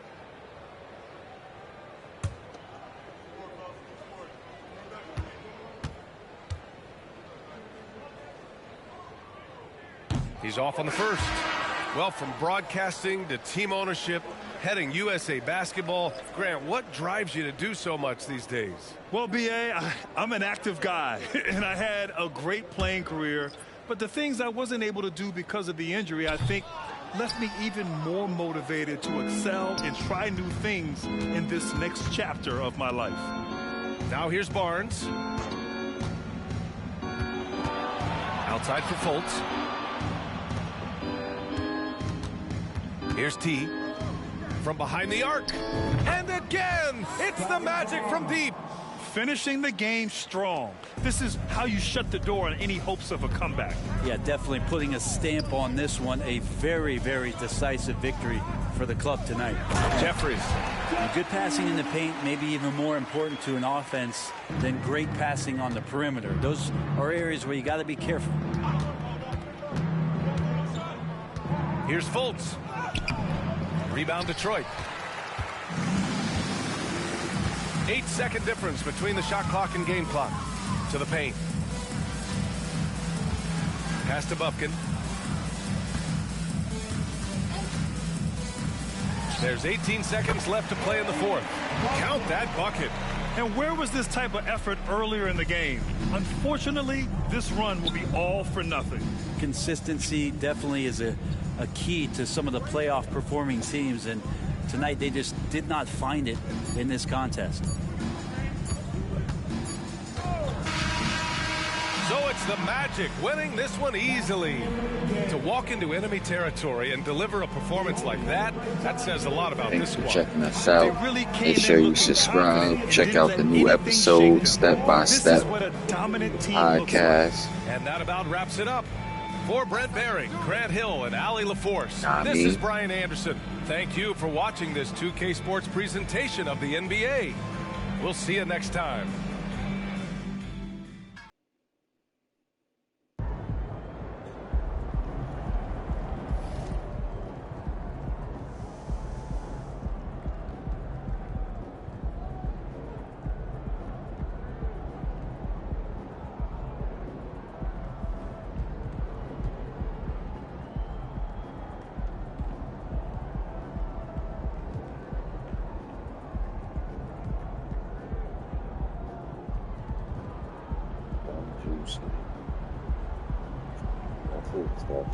He's off on the first. Well, from broadcasting to team ownership, heading USA Basketball, Grant, what drives you to do so much these days? Well, B.A., I'm an active guy, and I had a great playing career. But the things I wasn't able to do because of the injury, I think, left me even more motivated to excel and try new things in this next chapter of my life. Now here's Barnes. Outside for Fultz. Here's T. From behind the arc. And again, it's the Magic from deep. Finishing the game strong. This is how you shut the door on any hopes of a comeback. Yeah, definitely putting a stamp on this one. A very, very decisive victory for the club tonight. Jeffries. And good passing in the paint, maybe even more important to an offense than great passing on the perimeter. Those are areas where you got to be careful. Here's Fultz. Rebound Detroit. 8-second difference between the shot clock and game clock. To the paint. Pass to Bufkin. There's 18 seconds left to play in the fourth. Count that bucket. And where was this type of effort earlier in the game? Unfortunately, this run will be all for nothing. Consistency definitely is a key to some of the playoff performing teams, and tonight they just did not find it in this contest. So it's the Magic winning this one easily. To walk into enemy territory and deliver a performance like that, that says a lot about Thanks this for squad. checking us out. Make sure you subscribe. Check out the new episode, Step by Step podcast. And that about wraps it up. For Brent Behring, Grant Hill, and Allie LaForce, Not this me. is Brian Anderson. Thank you for watching this 2K Sports presentation of the NBA. We'll see you next time. That's it, stuff.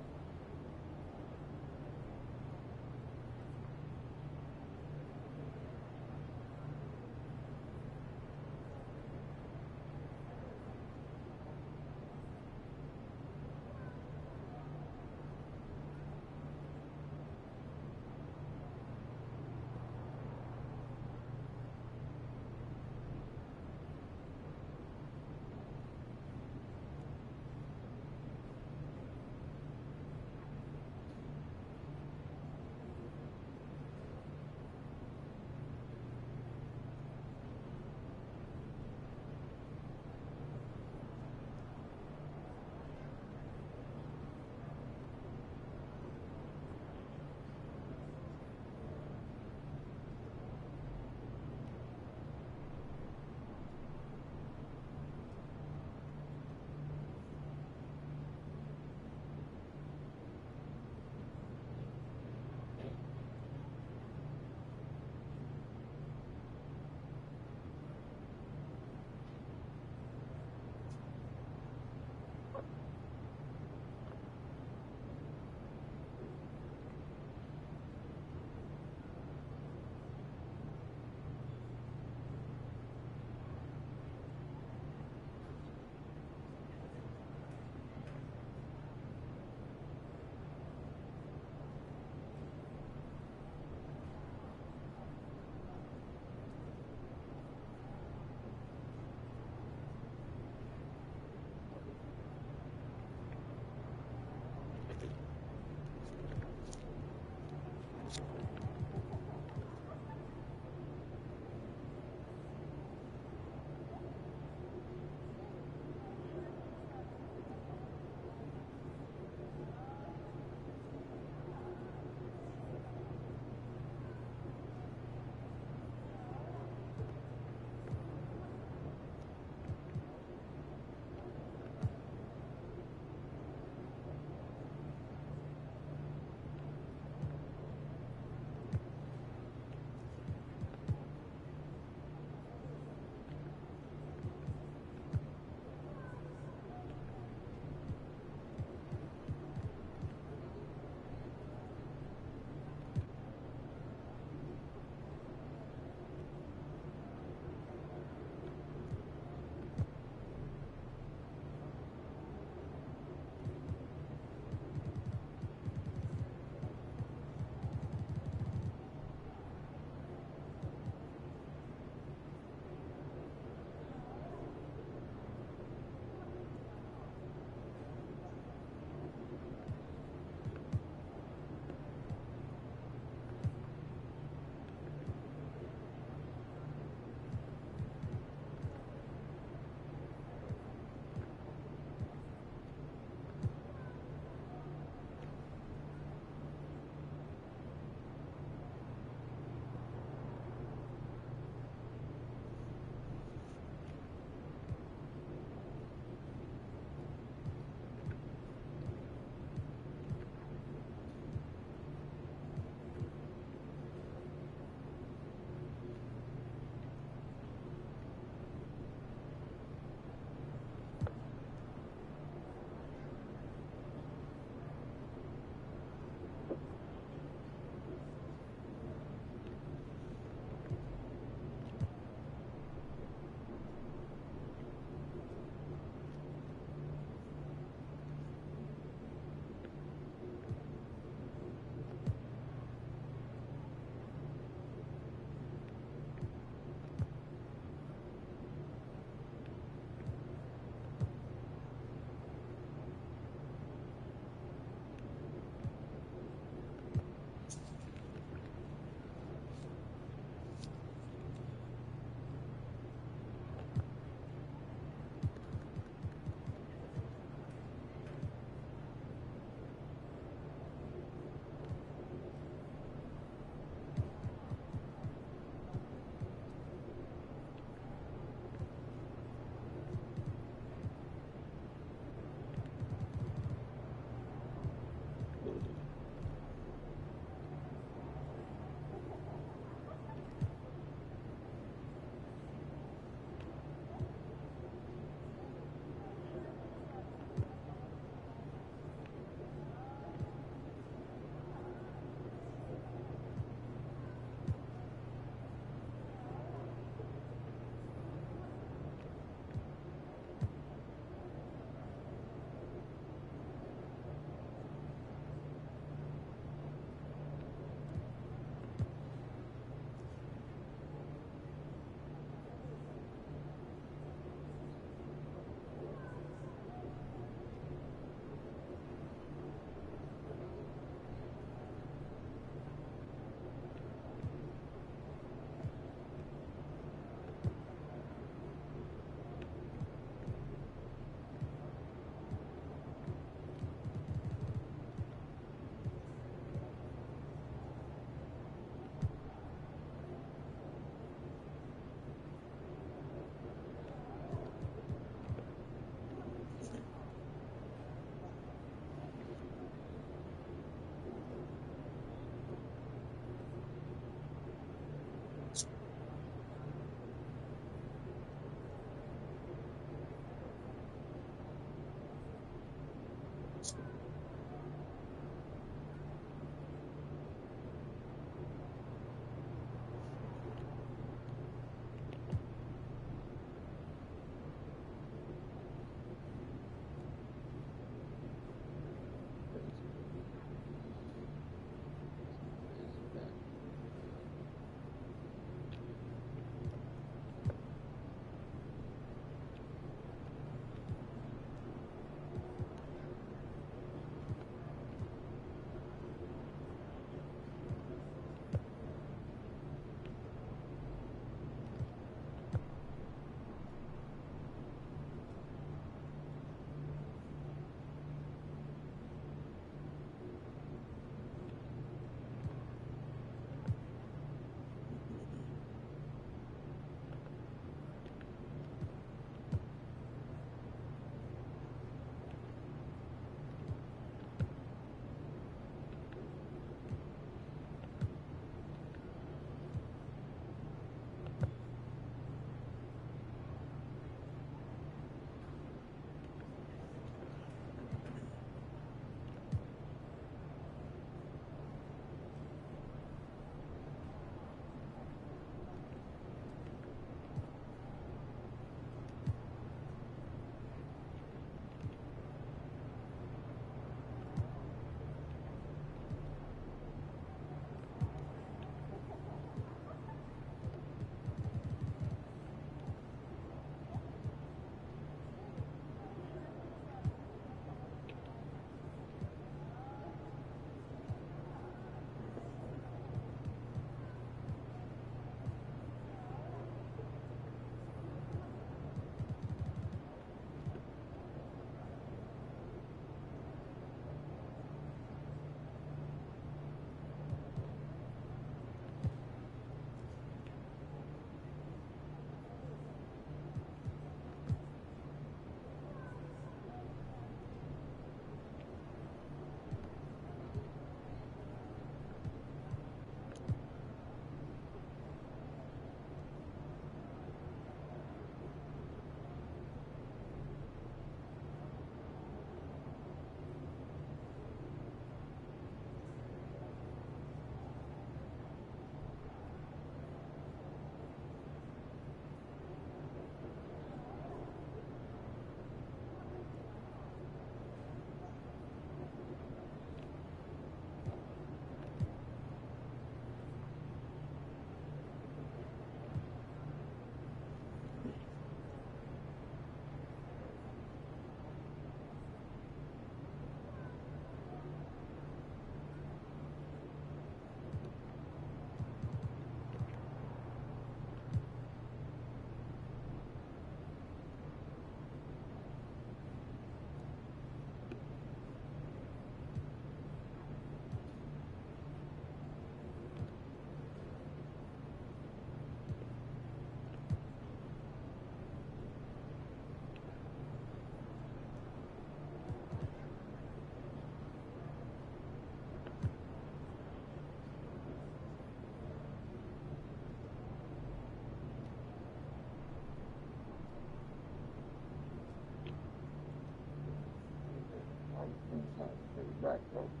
back, though.